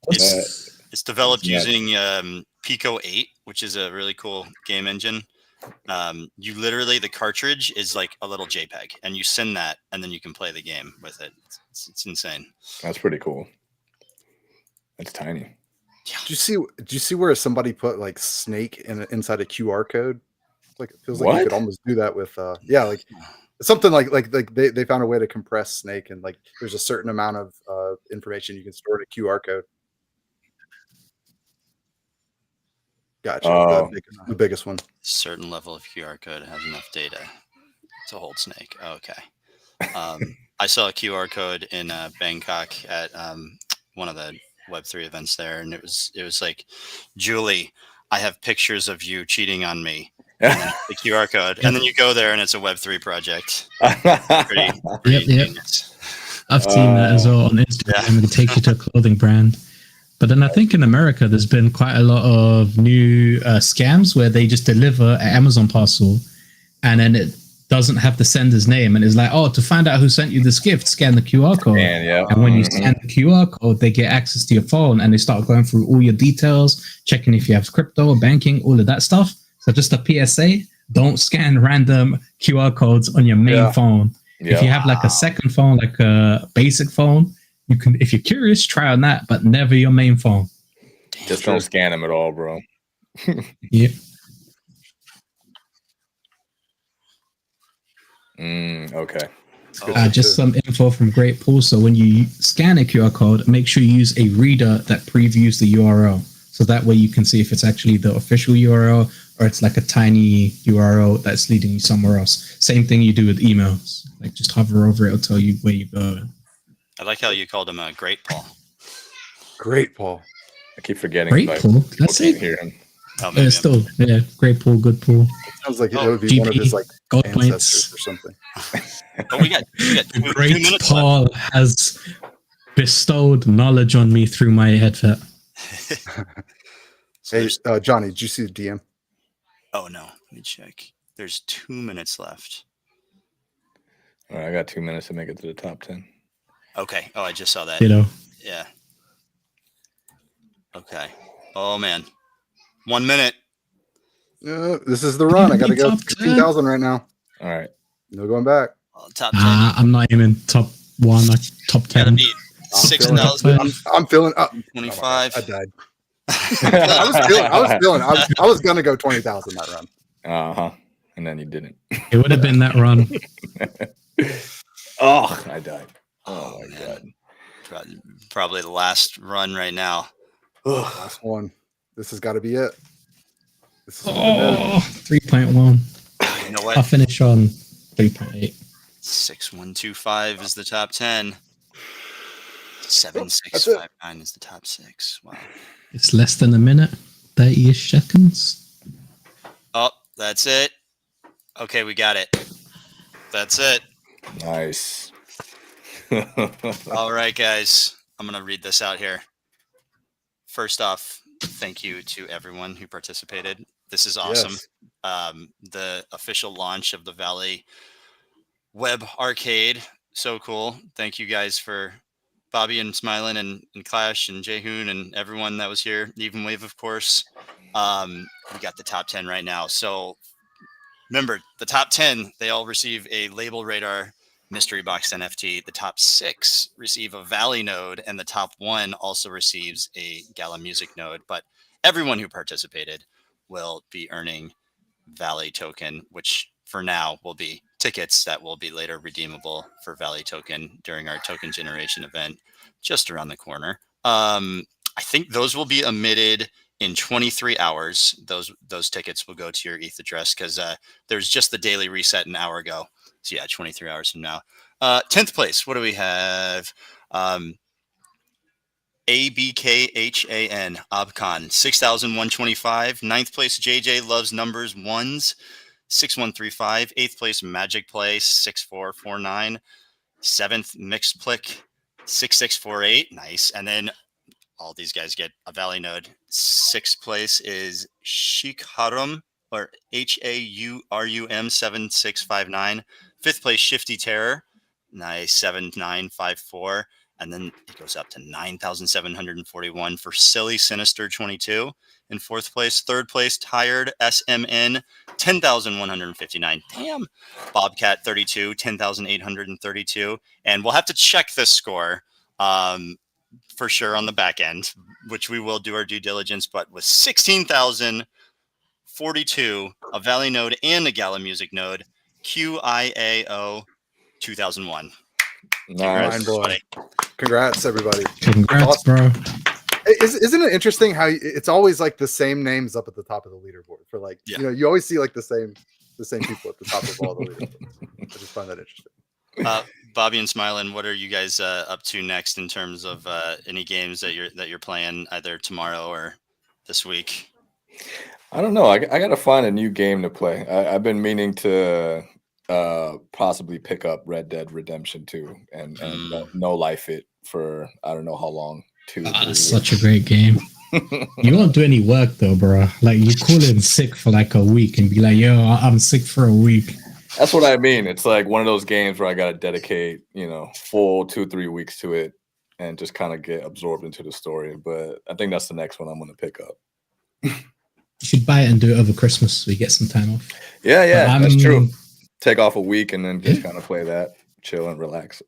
It's developed Yeah. using Pico 8, which is a really cool game engine. You literally, the cartridge is like a little JPEG, and you send that, and then you can play the game with it. It's insane. That's pretty cool. That's tiny. Do you see where somebody put like Snake inside a QR code? Like it feels like What? you could almost do that with like something like they found a way to compress Snake, and like there's a certain amount of information you can store in a QR code. Gotcha. Oh. The biggest one. Certain level of QR code has enough data to hold Snake. Okay. I saw a QR code in Bangkok at one of the Web3 events there, and it was like, Julie, I have pictures of you cheating on me. And then the QR code, and then you go there, and it's a Web3 project. Pretty Yep. genius. I've seen that as well on Instagram. It takes you to a clothing brand. But then I think in America, there's been quite a lot of new scams where they just deliver an Amazon parcel, and then it doesn't have the sender's name, and it's like, oh, to find out who sent you this gift, scan the QR code. Yeah. And when you scan the QR code, they get access to your phone, and they start going through all your details, checking if you have crypto, banking, all of that stuff. So just a PSA, don't scan random QR codes on your main phone. Yeah. If you have like a second phone, like a basic phone, you can, if you're curious, try on that, but never your main phone. Just don't scan them at all, bro. Yep. Okay. Just some info from Great Pool. So when you scan a QR code, make sure you use a reader that previews the URL. So that way you can see if it's actually the official URL or it's like a tiny URL that's leading you somewhere else. Same thing you do with emails. Like just hover over it, it'll tell you where you go. I like how you called him a Great Paul. Great Paul. I keep forgetting. Great like, Pool. people That's can't it. hear him. Oh, maybe Still, great pool, good pool. Sounds like it would be GP, one of his like gold ancestors points. or something. we got 2 Great minutes Paul has bestowed knowledge on me through my headset. Hey, Johnny, did you see the DM? Oh no, let me check. There's 2 minutes left. All right, I got 2 minutes to make it to the top 10. Okay. Oh, I just saw that. You know. Yeah. Okay. Oh man. 1 minute. This is the run. I got to go 15,000 right now. All right. No going back. Top 10. I'm not even top 1, like top 10. Gotta be 6,000. I'm feeling up. 25. I died. I was gonna go 20,000 that run. Uh-huh. And then you didn't. It would have been that run. Oh, I died. Oh my god. Probably the last run right now. Last one. This has got to be it. This is 3.1. You know I'll what? finish on 3.8. 6125 is the top 10. 7659 is the top 6. Wow. It's less than a minute, 30-ish seconds. Oh, that's it. Okay, we got it. That's it. Nice. All right, guys. I'm going to read this out here. First off, thank you to everyone who participated. This is awesome. Yes. The official launch of the Valley Web Arcade. So cool. Thank you guys for Bobby and Smilin and Clash and Jaehoon and everyone that was here. Even Wave, of course. We got the top 10 right now. So remember, the top 10, they all receive a Label Radar Mystery Box NFT. The top 6 receive a Valley node, and the top 1 also receives a Gala Music node. But everyone who participated will be earning Valley token, which for now will be tickets that will be later redeemable for Valley token during our token generation event just around the corner. I think those will be emitted in 23 hours. Those tickets will go to your ETH address because there's just the daily reset an hour ago. So yeah, 23 hours from now. 10th place, what do we have? ABKHAN, Obcon, 6,125. 9th place, JJ Loves Numbers Ones, 6135. 8th place, Magic Play, 6449. 7th, Mixed Plick, 6648. Nice. And then all these guys get a Valley node. 6th place is Sheikh Harum, or HAURUM 7659. 5th place, Shifty Terror, nice, 7954. And then it goes up to 9,741 for Silly Sinister 22 in 4th place. 3rd place, Tired SMN, 10,159. Damn. Bobcat 32, 10,832. And we'll have to check this score for sure on the back end, which we will do our due diligence. But with 16,042, a Valley node and a Gala Music node, QIAO 2001. Nice. Congrats, everybody. Congrats, bro. Isn't it interesting how it's always like the same names up at the top of the leaderboard for like, you know, you always see like the same people at the top of all the leaderboards. I just find that interesting. Bobby and Smilin, what are you guys up to next in terms of any games that you're playing either tomorrow or this week? I don't know. I got to find a new game to play. I've been meaning to possibly pick up Red Dead Redemption 2 and no life it for I don't know how long. That's such a great game. You won't do any work though, bro. Like you call in sick for like a week and be like, yo, I'm sick for a week. That's what I mean. It's like one of those games where I got to dedicate, full 2-3 weeks to it and just kind of get absorbed into the story. But I think that's the next one I'm going to pick up. You should buy it and do it over Christmas so you get some time off. Yeah, that's true. Take off a week and then just kind of play that, chill and relax.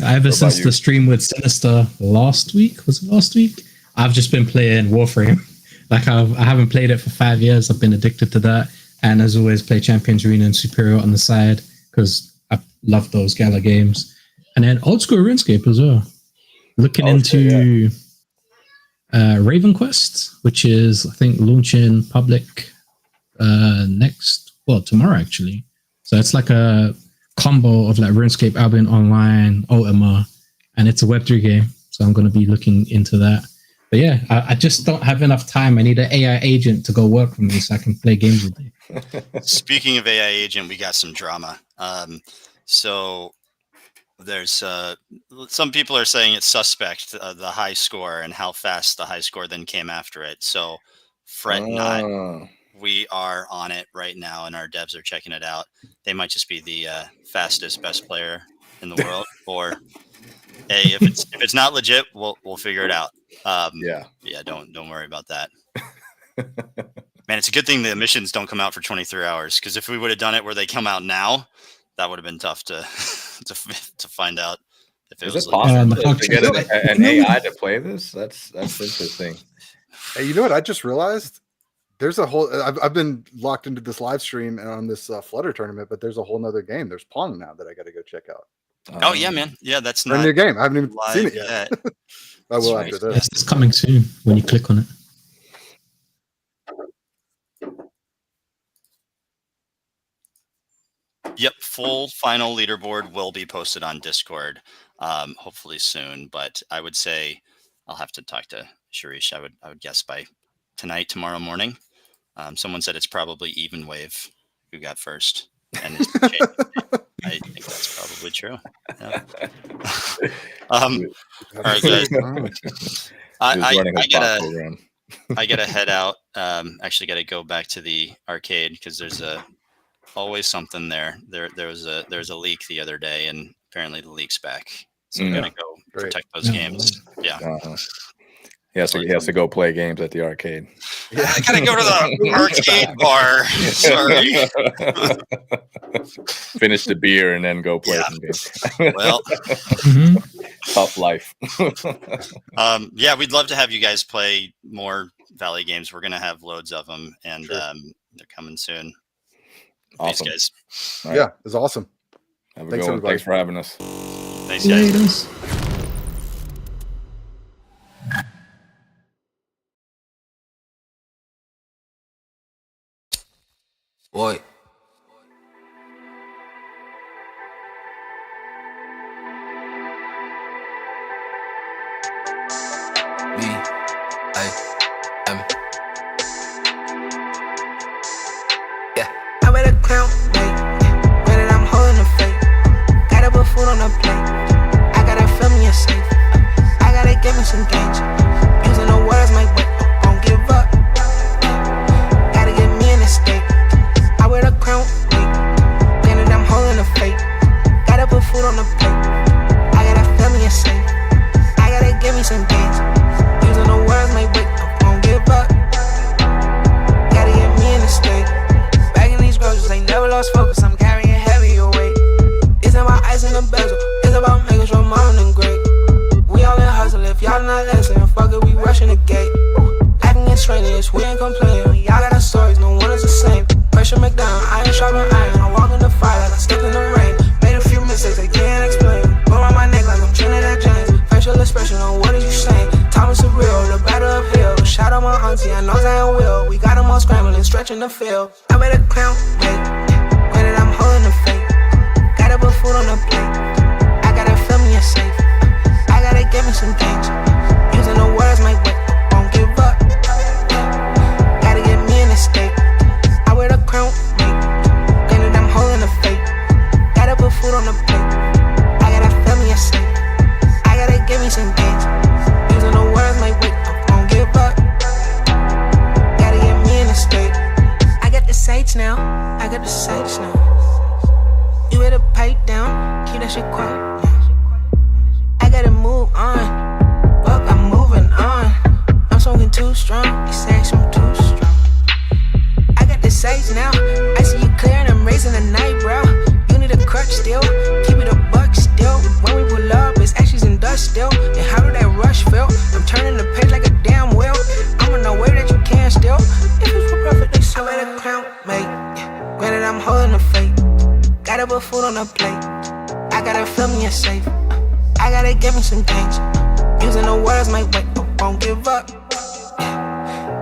Ever since the stream with Sinister last week, I've just been playing Warframe. Like I haven't played it for 5 years. I've been addicted to that. And as always, play Champions Arena and Superior on the side because I love those Gala games. And then old school RuneScape as well. Looking into Raven Quest, which is, I think, launching public tomorrow actually. So it's like a combo of like RuneScape, Albion Online, Ultima, and it's a Web3 game. So I'm going to be looking into that. But yeah, I just don't have enough time. I need an AI agent to go work for me so I can play games all day. Speaking of AI agent, we got some drama. So there's some people are saying it's suspect, the high score and how fast the high score then came after it. So fret not. We are on it right now, and our devs are checking it out. They might just be the fastest, best player in the world, or if it's not legit, we'll figure it out. Don't worry about that. Man, it's a good thing the emissions don't come out for 23 hours, because if we would have done it where they come out now, that would have been tough to find out if it was possible to get an AI to play this. That's interesting. Hey, you know what I just realized? There's a whole. I've been locked into this live stream and on this Flutter tournament, but there's a whole nother game. There's Pong now that I got to go check out. Oh yeah, man. Yeah, that's not a new game. I haven't even seen it yet. I will after this. It's coming soon when you click on it. Yep, full final leaderboard will be posted on Discord, hopefully soon. But I would say I'll have to talk to Sharish. I would guess by tonight, tomorrow morning. Someone said it's probably Even Wave who got first, and I think that's probably true. Yeah. All right, guys. I gotta head out. Actually, gotta go back to the arcade because there's always something there. There was a leak the other day, and apparently the leak's back. So we're gonna go protect those games. Yeah. He has to go play games at the arcade. Yeah, I gotta go to the arcade bar. Sorry. Finish the beer and then go play some games. Well, tough life. Yeah, we'd love to have you guys play more Valley games. We're gonna have loads of them, and they're coming soon. Awesome. Thanks, guys. Right. Yeah, it was awesome. Thanks, everybody. Thanks for having us. Thanks, guys. What? Yeah, I wear the crown, babe. Granted, I'm holding the fate. Gotta put food on the plate. I gotta fill me a safe. I gotta give me some gains. Using the words my way. Don't give up. Gotta get me in the state. I wear the crown, babe. Granted, I'm holding the fate. Gotta put food on the plate. I gotta fill me a safe. I gotta give me some gains. Using the words my way. Don't give up. Gotta get me in the state. Back in these groceries, ain't never lost focus. I'm carrying heavier weight. It's about ice in the bezel. It's about making sure mom and great. We all in hustle. If y'all not listening, fuck it, we rushing the gate. Acting extraneous, we ain't complaining. Y'all got our stories, no one is the same. Pressure McDown, iron sharpen iron. I walk in the fire like I stepped in the rain. Made a few mistakes I can't explain. Go around my neck like I'm Trinidad James. Facial expression on what is you saying? Thomas is real, the battle uphill. Shout out my auntie, I know Zion will. We got them all scrambling, stretching the field. I wear the crown, babe. Granted, I'm holding the fate. Gotta put food on the plate. I gotta fill me a safe. I gotta give me some gains. Using the words my way. Won't give up. Gotta get me in the state. I wear the crown, babe. Granted, I'm holding the fate. Gotta put food on the plate. I gotta fill me a safe. I gotta give me some gains. Using the words my way. Won't give up. Gotta get me in the state. I got the sights now. I got the sights now. You better pipe down. Keep that shit quiet. I gotta move on. Fuck, I'm moving on. I'm smoking too strong. You say I'm too strong. I got the sights now. I see you clear and I'm raising the night, bro. You need a crutch still. Keep it a buck still. When we pull up, it's ashes and dust still. And how did that rush feel? I'm turning the page like a damn wheel. I'm in a way that you can't still. If it's for perfectly so. I wear the crown, mate. Granted, I'm holding the fate. Gotta put food on the plate. I gotta fill me a safe. I gotta give me some gains. Using the words my way. Won't give up.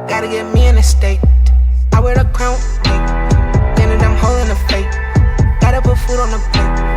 Gotta get me in the state. I wear the crown, mate. Granted, I'm holding the fate. Gotta put food on the plate.